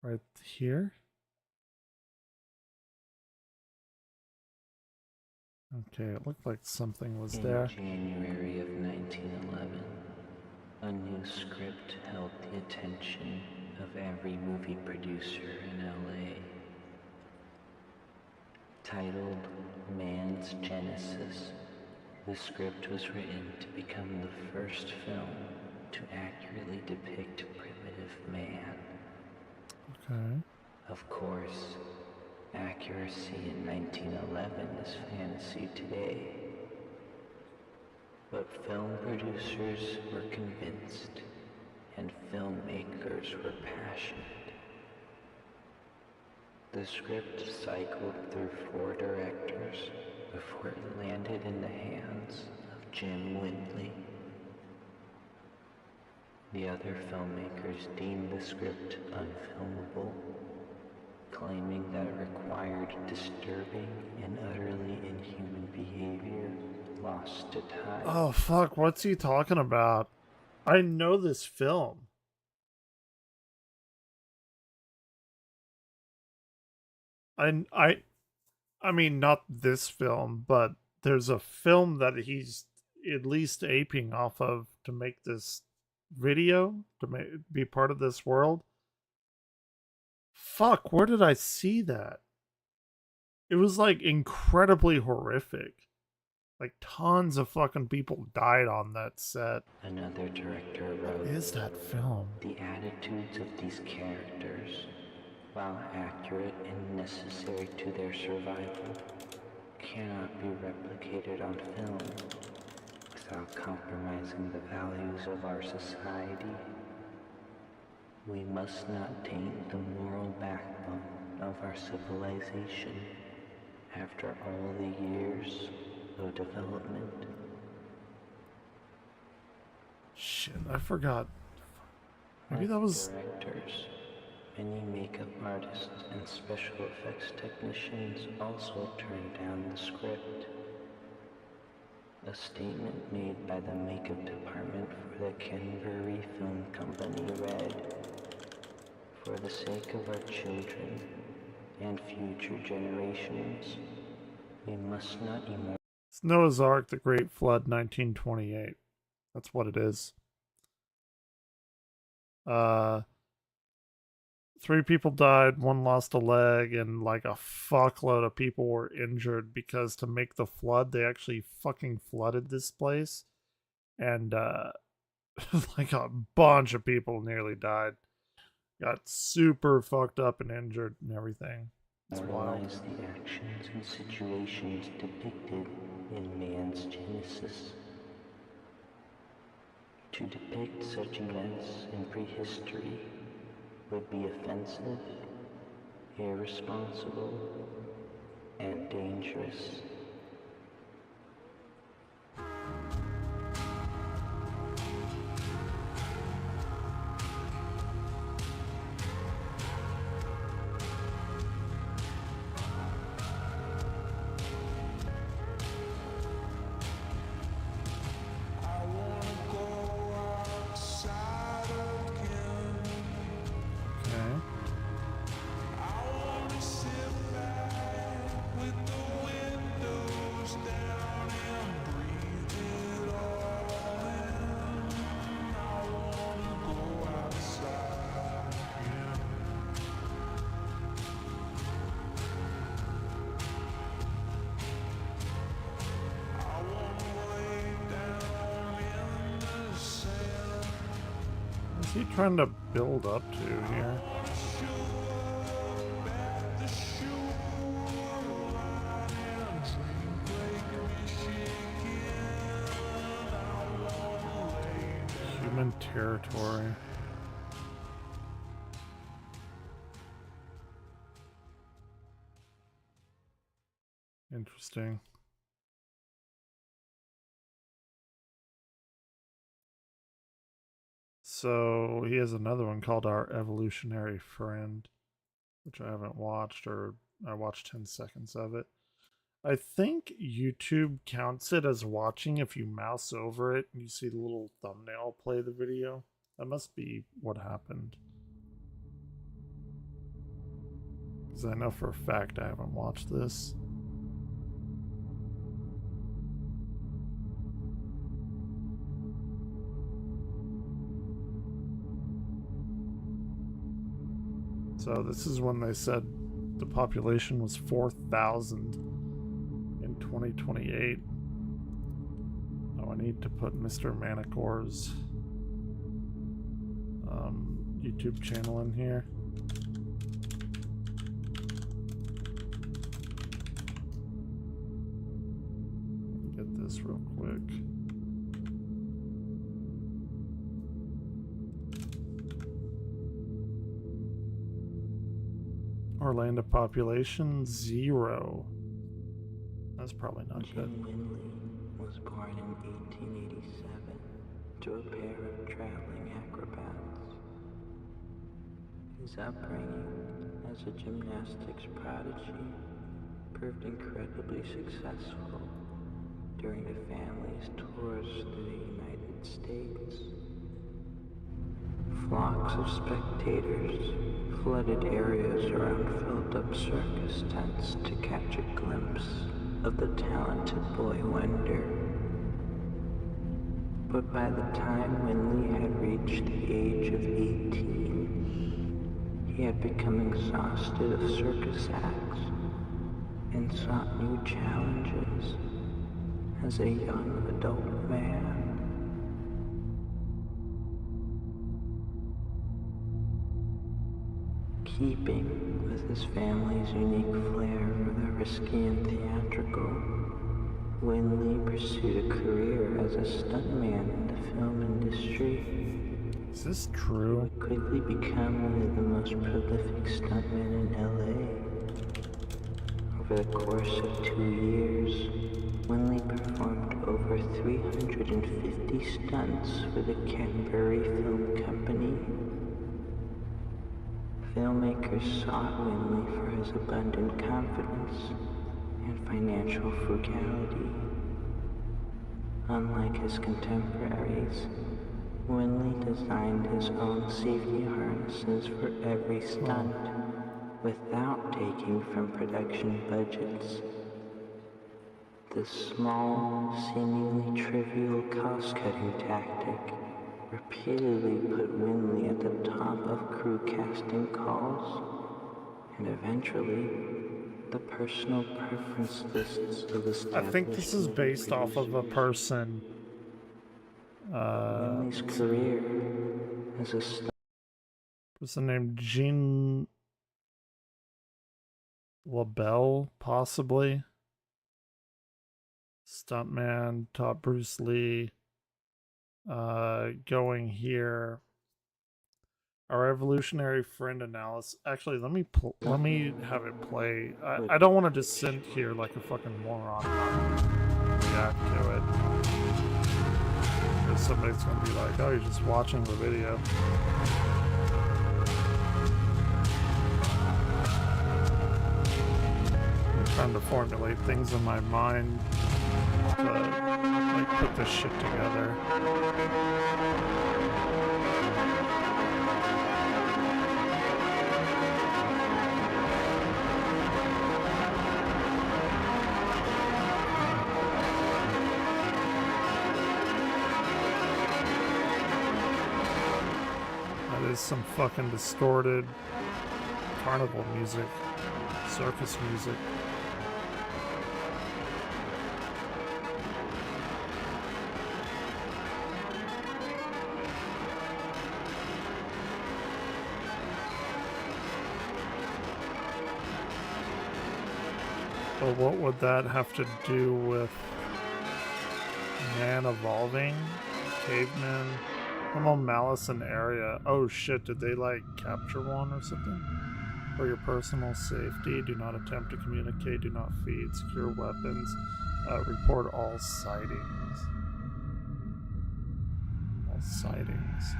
Right here? Okay, it looked like something was there. In January of 1911, a new script held the attention of every movie producer in LA. Titled Man's Genesis, the script was written to become the first film to accurately depict primitive man. Okay. Of course, accuracy in 1911 is fantasy today. But film producers were convinced, and filmmakers were passionate. The script cycled through 4 directors before it landed in the hands of Jim Windley. The other filmmakers deemed the script unfilmable, claiming that it required disturbing and utterly inhuman behavior lost to time. Oh fuck, what's he talking about? I know this film. I mean not this film, but there's a film that he's at least aping off of to make this video, to be part of this world. Fuck, where did I see that? It was like incredibly horrific. Like tons of fucking people died on that set. Another director wrote, What is that film? The attitudes of these characters, while accurate and necessary to their survival, cannot be replicated on film without compromising the values of our society. We must not taint the moral backbone of our civilization after all the years of development. Shit, I forgot. Maybe that was... Directors, many makeup artists and special effects technicians also turned down the script. A statement made by the makeup department for the Kenbury Film Company read, "For the sake of our children and future generations, we must not immortalize." It's Noah's Ark, The Great Flood, 1928. That's what it is. 3 people died, 1 lost a leg, and like a fuckload of people were injured because to make the flood, they actually fucking flooded this place. And like a bunch of people nearly died. Got super fucked up and injured and everything. It's wild. Immortalize the actions and situations depicted in man's genesis. To depict such events in prehistory would be offensive, irresponsible, and dangerous. What's he trying to build up to here? Human territory. Interesting. So he has another one called Our Evolutionary Friend, which I haven't watched, or I watched 10 seconds of it. I think YouTube counts it as watching if you mouse over it and you see the little thumbnail play the video. That must be what happened. Because I know for a fact I haven't watched this. So this is when they said the population was 4,000 in 2028. Oh, I need to put Mr. Manicore's YouTube channel in here. Get this real quick. Orlando population 0. That's probably not good. Jim Winley was born in 1887 to a pair of traveling acrobats. His upbringing as a gymnastics prodigy proved incredibly successful during the family's tours through the United States. Flocks of spectators flooded areas around filled-up circus tents to catch a glimpse of the talented boy wonder. But by the time Winley had reached the age of 18, he had become exhausted of circus acts and sought new challenges as a young adult man. Keeping with his family's unique flair for the risky and theatrical, Winley pursued a career as a stuntman in the film industry. Is this true? He would quickly become one of the most prolific stuntmen in LA. Over the course of 2 years, Winley performed over 350 stunts for the Canterbury Film Company. Filmmakers sought Winley for his abundant confidence and financial frugality. Unlike his contemporaries, Winley designed his own safety harnesses for every stunt without taking from production budgets. This small, seemingly trivial cost-cutting tactic repeatedly put Winley at the top of crew casting calls, and eventually the personal preference lists of established I think this is based off of a person. Winley's career as a person named Jean LaBelle, possibly. Stuntman, taught Bruce Lee. Going here. Our evolutionary friend analysis. Actually, let me have it play. I don't want to just sit here like a fucking moron and react to it. Because somebody's gonna be like, "Oh, you're just watching the video." I'm trying to formulate things in my mind to like put this shit together. That is some fucking distorted carnival music, circus music. But what would that have to do with man evolving? Caveman? Homo malice and area. Oh shit, did they like capture one or something? For your personal safety, do not attempt to communicate, do not feed, secure weapons, report all sightings. All sightings.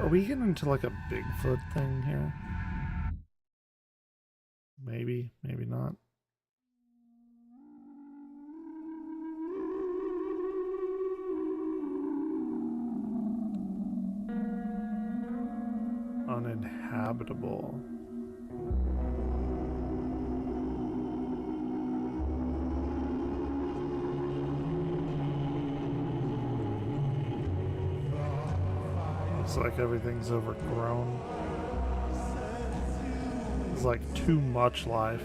Are we getting into like a Bigfoot thing here? Maybe, maybe not. Uninhabitable. Looks like everything's overgrown. It's like too much life.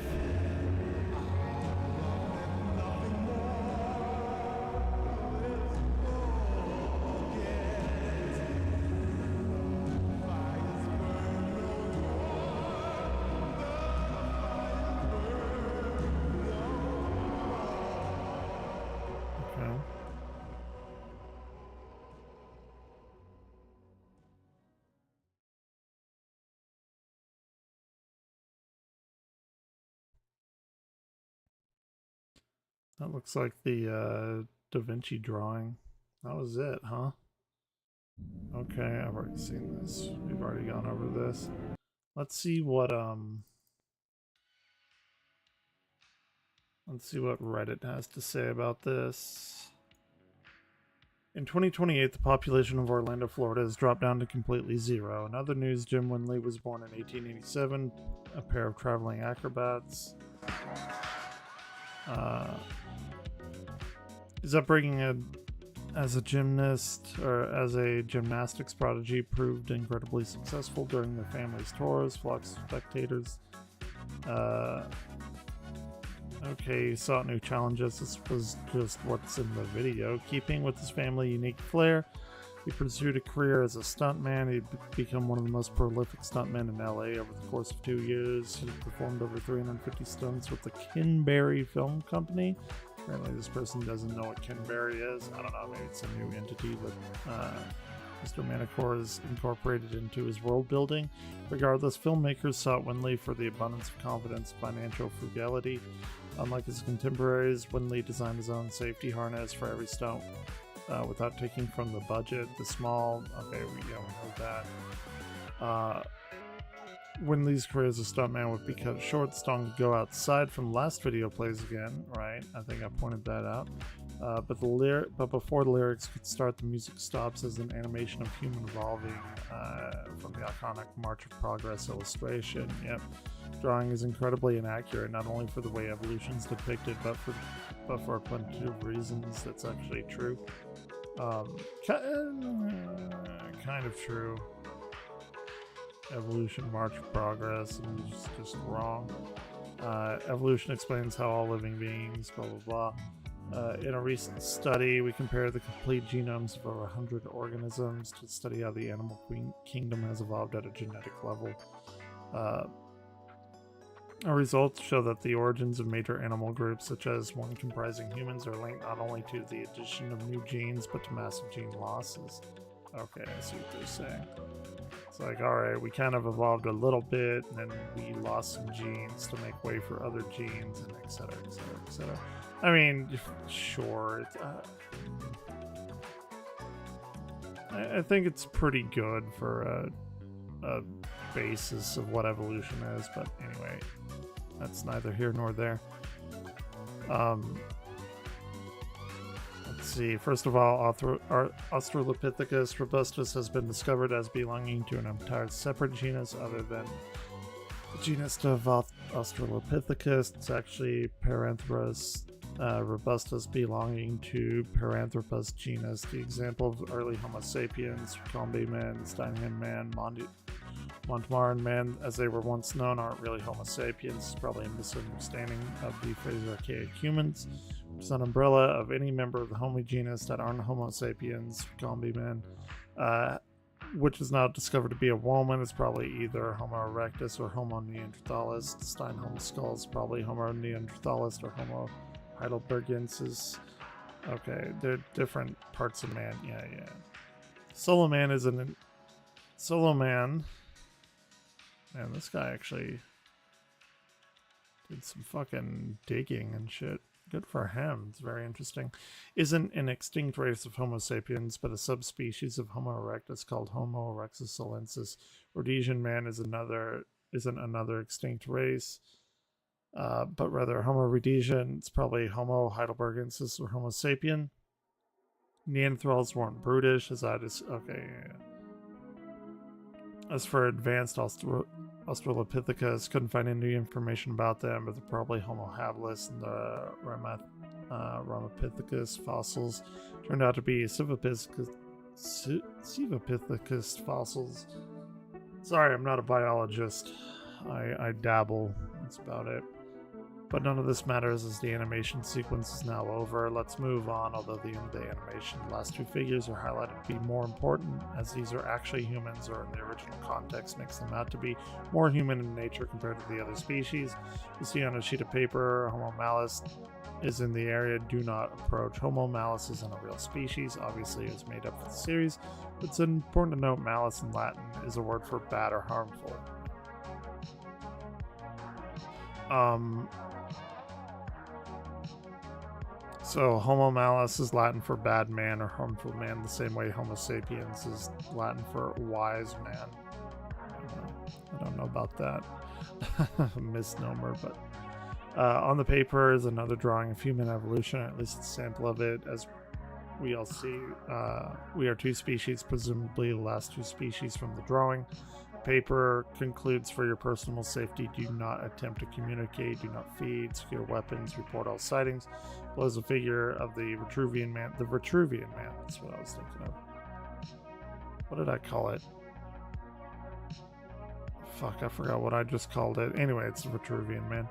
That looks like the Da Vinci drawing. That was it, huh? Okay, I've already seen this. We've already gone over this. Let's see what Reddit has to say about this. In 2028, the population of Orlando, Florida has dropped down to completely zero. In other news, Jim Winley was born in 1887, a pair of traveling acrobats. Is upbringing as a gymnast, or as a gymnastics prodigy, proved incredibly successful during their family's tours. Flocks of spectators. Okay, sought new challenges. This was just what's in the video. Keeping with his family unique flair, he pursued a career as a stuntman. He'd become one of the most prolific stuntmen in LA over the course of 2 years. He performed over 350 stunts with the Kinberry Film Company. Apparently this person doesn't know what Kinberry is. I don't know, maybe it's a new entity that Mr. Manacor has incorporated into his world building. Regardless, filmmakers sought Winley for the abundance of confidence, financial frugality. Unlike his contemporaries, Winley designed his own safety harness for every stunt without taking from the budget. The small... Okay, we know that. Winley's career as a stuntman would be cut short. The song could go outside from the last video plays again, right? I think I pointed that out. But before the lyrics could start, the music stops as an animation of human evolving from the iconic March of Progress illustration. Yep. Drawing is incredibly inaccurate, not only for the way evolution is depicted, but for a bunch of reasons. That's actually true. Kind of true. Evolution, March of Progress, and it's just wrong. Evolution explains how all living beings, blah blah blah. In a recent study, we compared the complete genomes of over 100 organisms to study how the animal kingdom has evolved at a genetic level. Our results show that the origins of major animal groups, such as one comprising humans, are linked not only to the addition of new genes, but to massive gene losses. Okay, I see what they're saying. It's like, alright, we kind of evolved a little bit, and then we lost some genes to make way for other genes, and etc, etc, etc. I mean, sure. I think it's pretty good for a basis of what evolution is, but anyway, that's neither here nor there. Let's see. First of all, Australopithecus robustus has been discovered as belonging to an entire separate genus other than the genus of Australopithecus. It's actually Paranthropus robustus belonging to Paranthropus genus. The example of early Homo sapiens, Combe man, Steinheim man, Montmarin man, as they were once known, aren't really Homo sapiens. It's probably a misunderstanding of the phrase archaic humans. It's an umbrella of any member of the Homo genus that aren't Homo sapiens, Combe man, which is now discovered to be a woman. It's probably either Homo erectus or Homo neanderthalis. The Steinholm skull is probably Homo neanderthalis or Homo heidelbergensis. Okay, they're different parts of man. Yeah. Solo man is Solo man. Man, this guy actually did some fucking digging and shit. Good for him. It's very interesting. Isn't an extinct race of Homo sapiens, but a subspecies of Homo erectus called Homo erectus. Rhodesian man isn't another extinct race, but rather Homo rhodesian. It's probably Homo heidelbergensis or Homo sapien. Neanderthals weren't brutish, as I just okay. Yeah. As for advanced Australopithecus, couldn't find any information about them, but they're probably Homo habilis, and the Ramapithecus fossils turned out to be Civipithecus fossils. Sorry, I'm not a biologist. I dabble. That's about it. But none of this matters as the animation sequence is now over. Let's move on, although the end of the animation, the last two figures are highlighted to be more important, as these are actually humans, or in the original context makes them out to be more human in nature compared to the other species. You see on a sheet of paper, Homo malus is in the area, do not approach. Homo malus isn't a real species, obviously it was made up for the series, but it's important to note malus in Latin is a word for bad or harmful. So Homo malus is Latin for bad man or harmful man, the same way Homo sapiens is Latin for wise man. I don't know about that. Misnomer, but on the paper is another drawing of human evolution, at least a sample of it. As we all see, we are two species, presumably the last two species from the drawing. paper concludes, for your personal safety, do not attempt to communicate, do not feed, secure weapons, report all sightings. Below is a figure of the Vitruvian Man. The Vitruvian Man, that's what I was thinking of. What did I call it? Fuck, I forgot what I just called it. Anyway, it's the Vitruvian Man.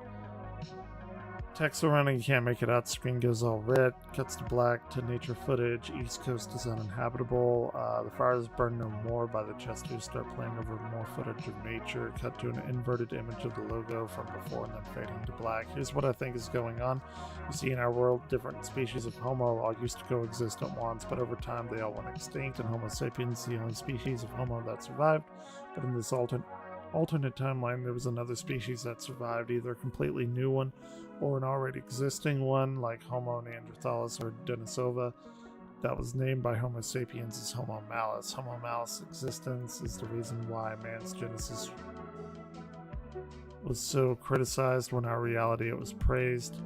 Text surrounding, you can't make it out. Screen goes all red, cuts to black, to nature footage. East Coast is uninhabitable. The fires burn no more. By the Chesters start playing over more footage of nature. Cut to an inverted image of the logo from before and then fading to black. Here's what I think is going on. You see, in our world, different species of Homo all used to coexist at once, but over time they all went extinct, and Homo sapiens is the only species of Homo that survived. But in this alternate timeline, there was another species that survived, either a completely new one or an already existing one, like Homo neanderthalis or Denisova, that was named by Homo sapiens as Homo malus. Homo malus' existence is the reason why man's genesis was so criticized when our reality it was praised.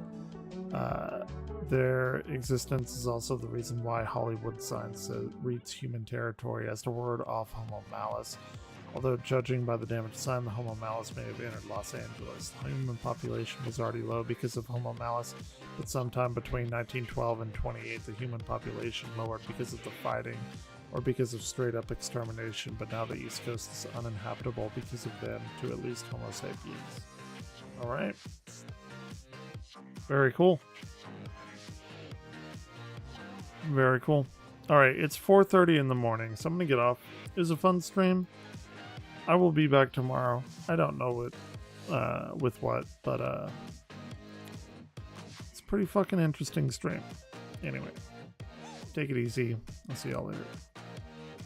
Their existence is also the reason why Hollywood signs reads human territory as the word off Homo malus. Although, judging by the damaged sign, the Homo malus may have entered Los Angeles. The human population was already low because of Homo malus, but sometime between 1912 and 28, the human population lowered because of the fighting or because of straight-up extermination, but now the East Coast is uninhabitable because of them, to at least Homo sapiens. Alright. Very cool. Very cool. Alright, it's 4:30 in the morning, so I'm gonna get off. It was a fun stream. I will be back tomorrow. I don't know with what, but it's a pretty fucking interesting stream. Anyway, take it easy. I'll see y'all later.